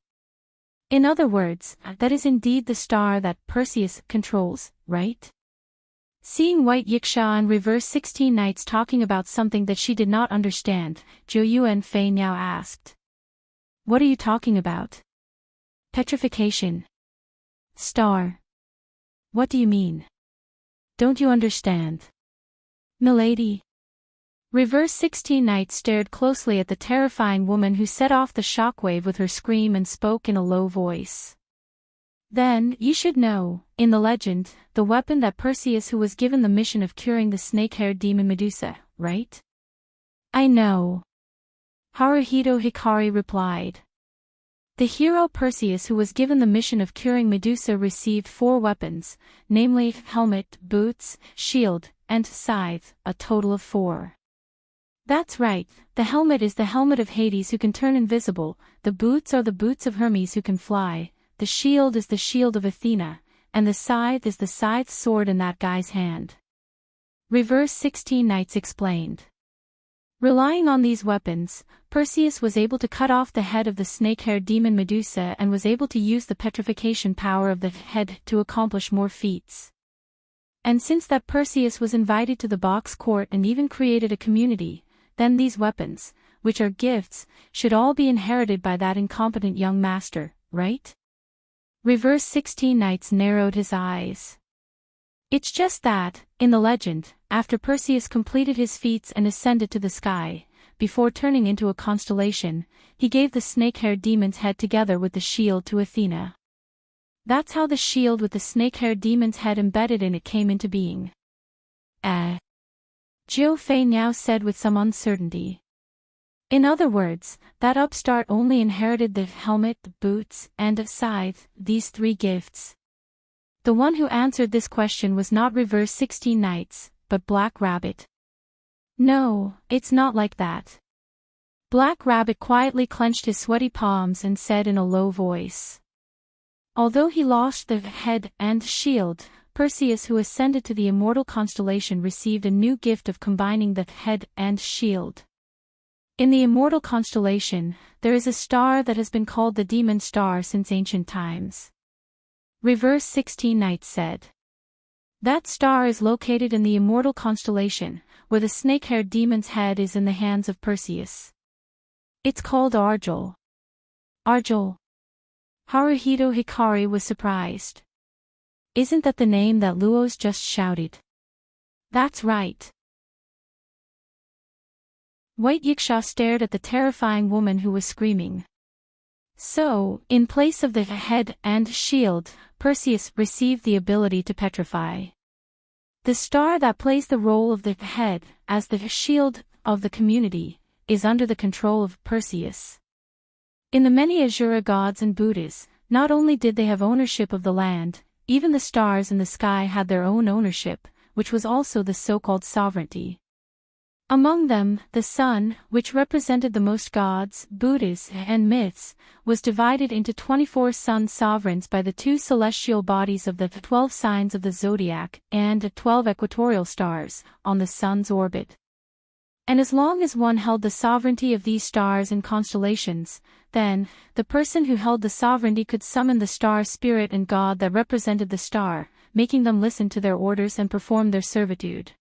In other words, that is indeed the star that Perseus controls, right? Seeing White Yiksha and Reverse 16 knights talking about something that she did not understand, Zhou Yuan Fei now asked. "What are you talking about?" "Petrification. Star. What do you mean? Don't you understand?" "Milady." Reverse 16 knights stared closely at the terrifying woman who set off the shockwave with her scream and spoke in a low voice. "Then, you should know, in the legend, the weapon that Perseus who was given the mission of curing the snake-haired demon Medusa, right?" "I know," Haruhito Hikari replied. The hero Perseus who was given the mission of curing Medusa received 4 weapons, namely helmet, boots, shield, and scythe, a total of 4. That's right, the helmet is the helmet of Hades who can turn invisible, the boots are the boots of Hermes who can fly, the shield is the shield of Athena, and the scythe is the scythe sword in that guy's hand. Reverse 16 knights explained. Relying on these weapons, Perseus was able to cut off the head of the snake-haired demon Medusa and was able to use the petrification power of the head to accomplish more feats. And since that Perseus was invited to the box court and even created a community, then these weapons, which are gifts, should all be inherited by that incompetent young master, right? Reverse 16 knights narrowed his eyes. It's just that, in the legend, after Perseus completed his feats and ascended to the sky, before turning into a constellation, he gave the snake-haired demon's head together with the shield to Athena. That's how the shield with the snake-haired demon's head embedded in it came into being. Zhou Fei now said with some uncertainty. In other words, that upstart only inherited the helmet, boots, and a scythe, these 3 gifts. The one who answered this question was not Reverse 16 knights, but Black Rabbit. No, it's not like that. Black Rabbit quietly clenched his sweaty palms and said in a low voice. Although he lost the head and shield, Perseus who ascended to the immortal constellation received a new gift of combining the head and shield. In the immortal constellation, there is a star that has been called the Demon Star since ancient times. Reverse 16 knights said. That star is located in the immortal constellation, where the snake-haired demon's head is in the hands of Perseus. It's called Arjol. Arjol. Haruhito Hikari was surprised. Isn't that the name that Luo's just shouted? That's right. White Yiksha stared at the terrifying woman who was screaming. So, in place of the head and shield, Perseus received the ability to petrify. The star that plays the role of the head, as the shield of the community, is under the control of Perseus. In the many Asura gods and Buddhas, not only did they have ownership of the land, even the stars in the sky had their own ownership, which was also the so-called sovereignty. Among them, the sun, which represented the most gods, Buddhas, and myths, was divided into 24 sun sovereigns by the 2 celestial bodies of the 12 signs of the zodiac, and 12 equatorial stars, on the sun's orbit. And as long as one held the sovereignty of these stars and constellations, then, the person who held the sovereignty could summon the star spirit and god that represented the star, making them listen to their orders and perform their servitude.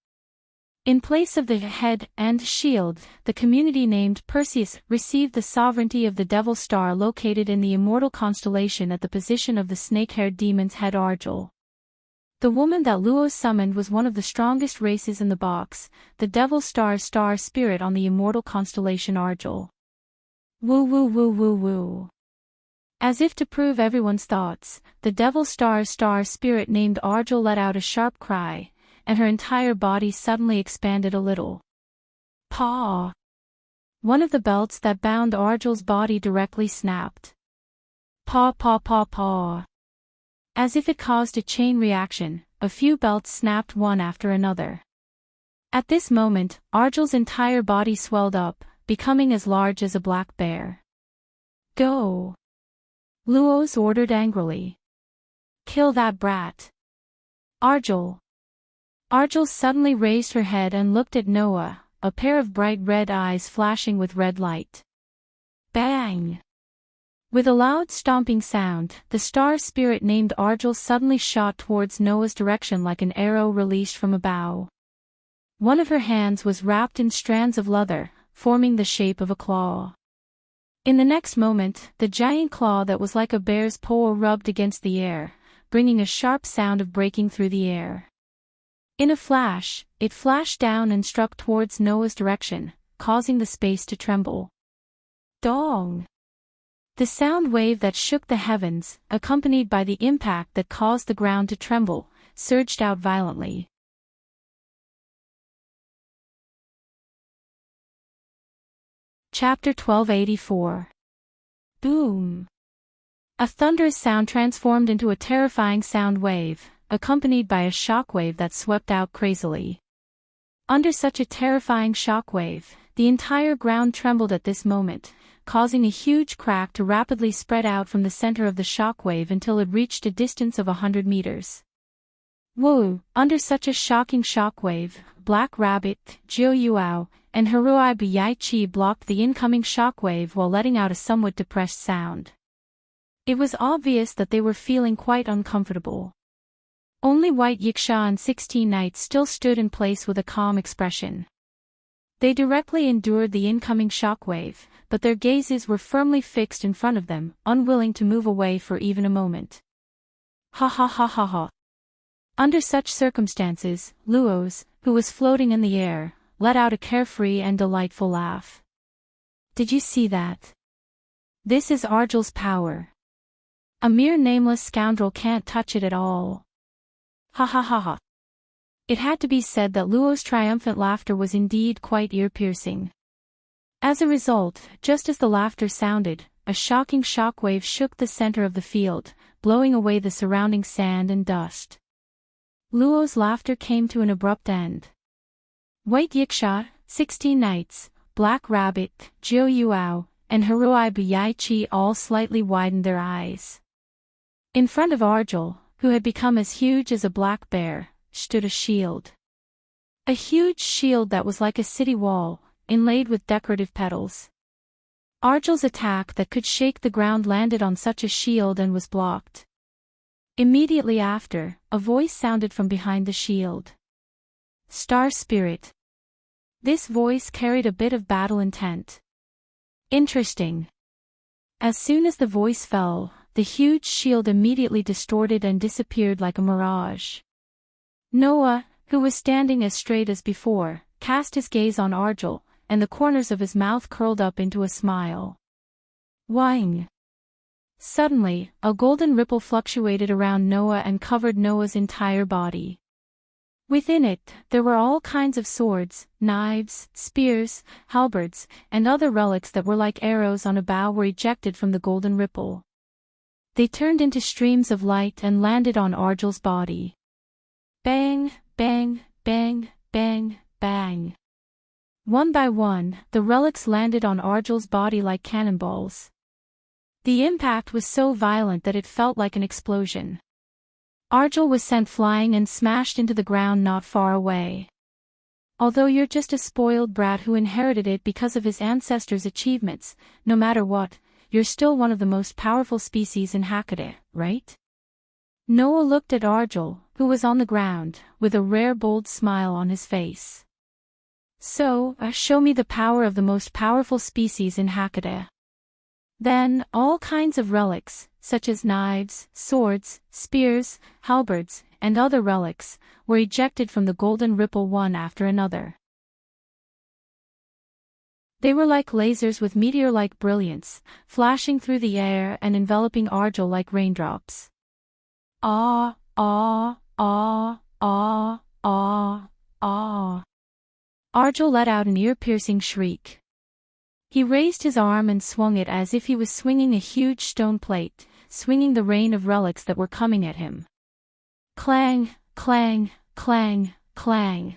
In place of the head and shield, the community named Perseus received the sovereignty of the Devil Star located in the immortal constellation at the position of the snake-haired demon's head Argel. The woman that Luos summoned was one of the strongest races in the box, the Devil Star's star spirit on the immortal constellation Argel. Woo woo woo woo woo. As if to prove everyone's thoughts, the Devil Star's star spirit named Argel let out a sharp cry, and her entire body suddenly expanded a little. Paw! One of the belts that bound Argel's body directly snapped. Paw paw paw paw. As if it caused a chain reaction, a few belts snapped one after another. At this moment, Argel's entire body swelled up, becoming as large as a black bear. Go! Luos ordered angrily. Kill that brat. Argel! Argel suddenly raised her head and looked at Noah, a pair of bright red eyes flashing with red light. Bang! With a loud stomping sound, the star spirit named Argel suddenly shot towards Noah's direction like an arrow released from a bow. One of her hands was wrapped in strands of leather, forming the shape of a claw. In the next moment, the giant claw that was like a bear's paw rubbed against the air, bringing a sharp sound of breaking through the air. In a flash, it flashed down and struck towards Noah's direction, causing the space to tremble. Dong! The sound wave that shook the heavens, accompanied by the impact that caused the ground to tremble, surged out violently. Chapter 1284. Boom! A thunderous sound transformed into a terrifying sound wave, accompanied by a shockwave that swept out crazily. Under such a terrifying shockwave, the entire ground trembled at this moment, causing a huge crack to rapidly spread out from the center of the shockwave until it reached a distance of 100 meters. Whoa! Under such a shocking shockwave, Black Rabbit, Jiu Yuao, and Haruai Biyai blocked the incoming shockwave while letting out a somewhat depressed sound. It was obvious that they were feeling quite uncomfortable. Only White Yiksha and 16 Knights still stood in place with a calm expression. They directly endured the incoming shockwave, but their gazes were firmly fixed in front of them, unwilling to move away for even a moment. Ha ha ha ha ha. Under such circumstances, Luos, who was floating in the air, let out a carefree and delightful laugh. Did you see that? This is Argel's power. A mere nameless scoundrel can't touch it at all. Ha ha ha ha. It had to be said that Luo's triumphant laughter was indeed quite ear-piercing. As a result, just as the laughter sounded, a shocking shockwave shook the center of the field, blowing away the surrounding sand and dust. Luo's laughter came to an abrupt end. White Yiksha, 16 Knights, Black Rabbit, Jiu Yuao, and Haruai Biyai all slightly widened their eyes. In front of Argel, who had become as huge as a black bear, stood a shield. A huge shield that was like a city wall, inlaid with decorative petals. Argel's attack that could shake the ground landed on such a shield and was blocked. Immediately after, a voice sounded from behind the shield. Star Spirit. This voice carried a bit of battle intent. Interesting. As soon as the voice fell, the huge shield immediately distorted and disappeared like a mirage. Noah, who was standing as straight as before, cast his gaze on Argel, and the corners of his mouth curled up into a smile. Wang! Suddenly, a golden ripple fluctuated around Noah and covered Noah's entire body. Within it, there were all kinds of swords, knives, spears, halberds, and other relics that were like arrows on a bow were ejected from the golden ripple. They turned into streams of light and landed on Argel's body. Bang, bang, bang, bang, bang. One by one, the relics landed on Argel's body like cannonballs. The impact was so violent that it felt like an explosion. Argel was sent flying and smashed into the ground not far away. Although you're just a spoiled brat who inherited it because of his ancestors' achievements, no matter what, you're still one of the most powerful species in Hecate, right? Noah looked at Argel, who was on the ground, with a rare bold smile on his face. So, show me the power of the most powerful species in Hecate. Then, all kinds of relics, such as knives, swords, spears, halberds, and other relics, were ejected from the golden ripple one after another. They were like lasers with meteor-like brilliance, flashing through the air and enveloping Arjul like raindrops. Ah, ah, ah, ah, ah, ah. Arjul let out an ear-piercing shriek. He raised his arm and swung it as if he was swinging a huge stone plate, swinging the rain of relics that were coming at him. Clang, clang, clang, clang.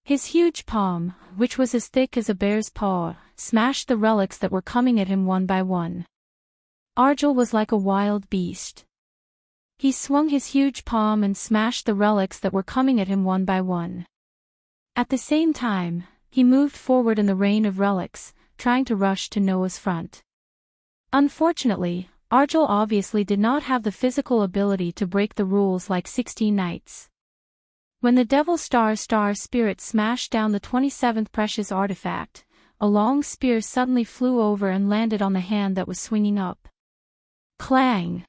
His huge palm, which was as thick as a bear's paw, smashed the relics that were coming at him one by one. Arjul was like a wild beast. He swung his huge palm and smashed the relics that were coming at him one by one. At the same time, he moved forward in the rain of relics, trying to rush to Noah's front. Unfortunately, Arjul obviously did not have the physical ability to break the rules like 16 knights. When the Devil Star spirit smashed down the 27th precious artifact, a long spear suddenly flew over and landed on the hand that was swinging up. Clang!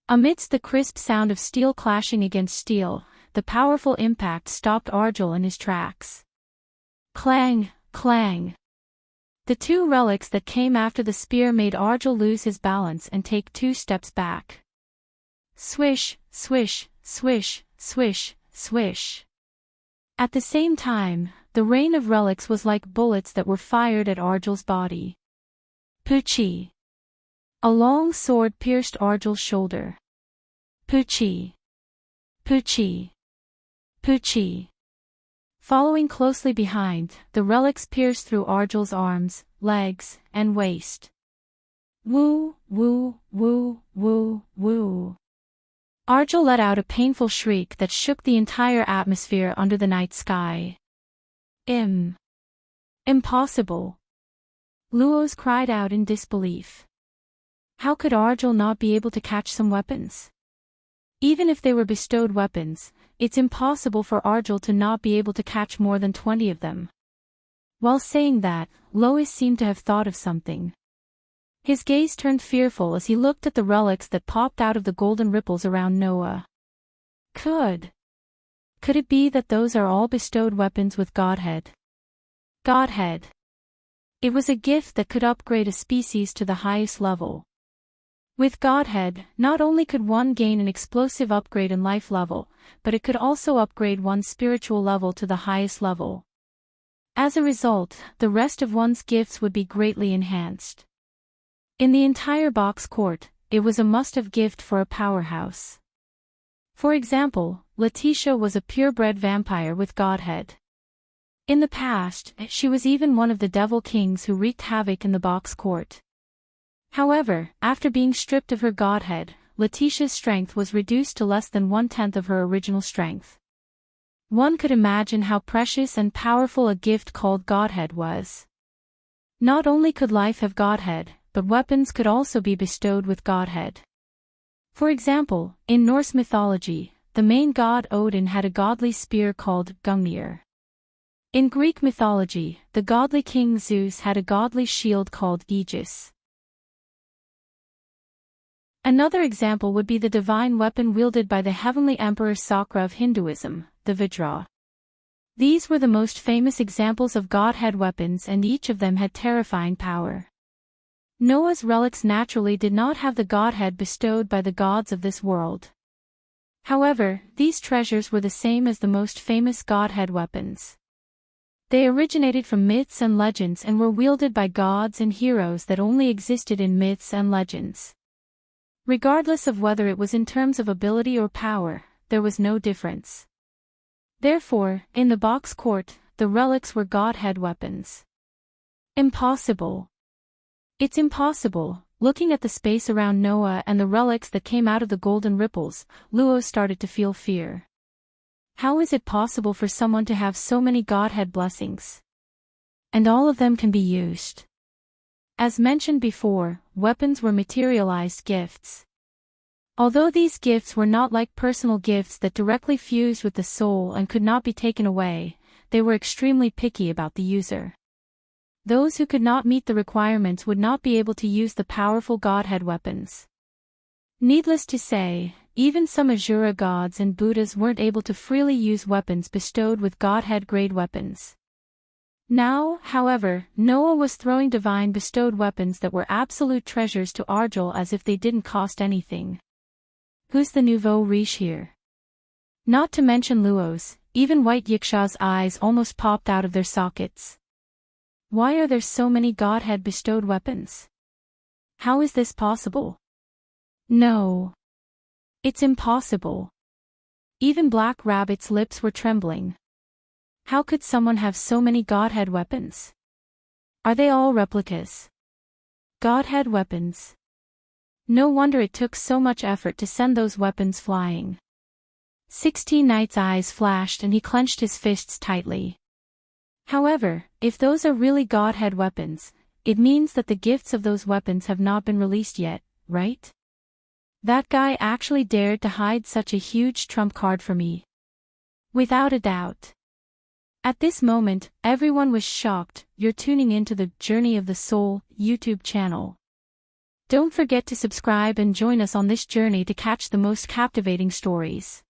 Amidst the crisp sound of steel clashing against steel, the powerful impact stopped Arjul in his tracks. Clang, clang. The two relics that came after the spear made Arjul lose his balance and take 2 steps back. Swish, swish, swish, swish, swish. At the same time, the rain of relics was like bullets that were fired at Arjul's body. Poochie. A long sword pierced Arjul's shoulder. Poochie. Poochie. Poochie. Following closely behind, the relics pierced through Arjul's arms, legs, and waist. Woo, woo, woo, woo, woo. Arjul let out a painful shriek that shook the entire atmosphere under the night sky. Impossible. Luos cried out in disbelief. How could Arjul not be able to catch some weapons? Even if they were bestowed weapons, it's impossible for Arjul to not be able to catch more than 20 of them. While saying that, Lois seemed to have thought of something. His gaze turned fearful as he looked at the relics that popped out of the golden ripples around Noah. Could it be that those are all bestowed weapons with Godhead? Godhead. It was a gift that could upgrade a species to the highest level. With Godhead, not only could one gain an explosive upgrade in life level, but it could also upgrade one's spiritual level to the highest level. As a result, the rest of one's gifts would be greatly enhanced. In the entire box court, it was a must-have gift for a powerhouse. For example, Letitia was a purebred vampire with Godhead. In the past, she was even one of the devil kings who wreaked havoc in the box court. However, after being stripped of her Godhead, Letitia's strength was reduced to less than 1/10 of her original strength. One could imagine how precious and powerful a gift called Godhead was. Not only could life have Godhead, but weapons could also be bestowed with Godhead. For example, in Norse mythology, the main god Odin had a godly spear called Gungnir. In Greek mythology, the godly king Zeus had a godly shield called Aegis. Another example would be the divine weapon wielded by the heavenly emperor Sakra of Hinduism, the Vajra. These were the most famous examples of Godhead weapons, and each of them had terrifying power. Noah's relics naturally did not have the Godhead bestowed by the gods of this world. However, these treasures were the same as the most famous Godhead weapons. They originated from myths and legends and were wielded by gods and heroes that only existed in myths and legends. Regardless of whether it was in terms of ability or power, there was no difference. Therefore, in the box court, the relics were Godhead weapons. Impossible. It's impossible. Looking at the space around Noah and the relics that came out of the golden ripples, Luo started to feel fear. How is it possible for someone to have so many Godhead blessings? And all of them can be used. As mentioned before, weapons were materialized gifts. Although these gifts were not like personal gifts that directly fused with the soul and could not be taken away, they were extremely picky about the user. Those who could not meet the requirements would not be able to use the powerful Godhead weapons. Needless to say, even some Asura gods and Buddhas weren't able to freely use weapons bestowed with Godhead-grade weapons. Now, however, Noah was throwing divine bestowed weapons that were absolute treasures to Arjul as if they didn't cost anything. Who's the nouveau riche here? Not to mention Luos, even White Yiksha's eyes almost popped out of their sockets. Why are there so many Godhead bestowed weapons? How is this possible? No. It's impossible. Even Black Rabbit's lips were trembling. How could someone have so many Godhead weapons? Are they all replicas? Godhead weapons. No wonder it took so much effort to send those weapons flying. 16 Knight's eyes flashed and he clenched his fists tightly. However, if those are really Godhead weapons, it means that the gifts of those weapons have not been released yet, right? That guy actually dared to hide such a huge trump card for me. Without a doubt. At this moment, everyone was shocked. You're tuning into the Journey of the Soul YouTube channel. Don't forget to subscribe and join us on this journey to catch the most captivating stories.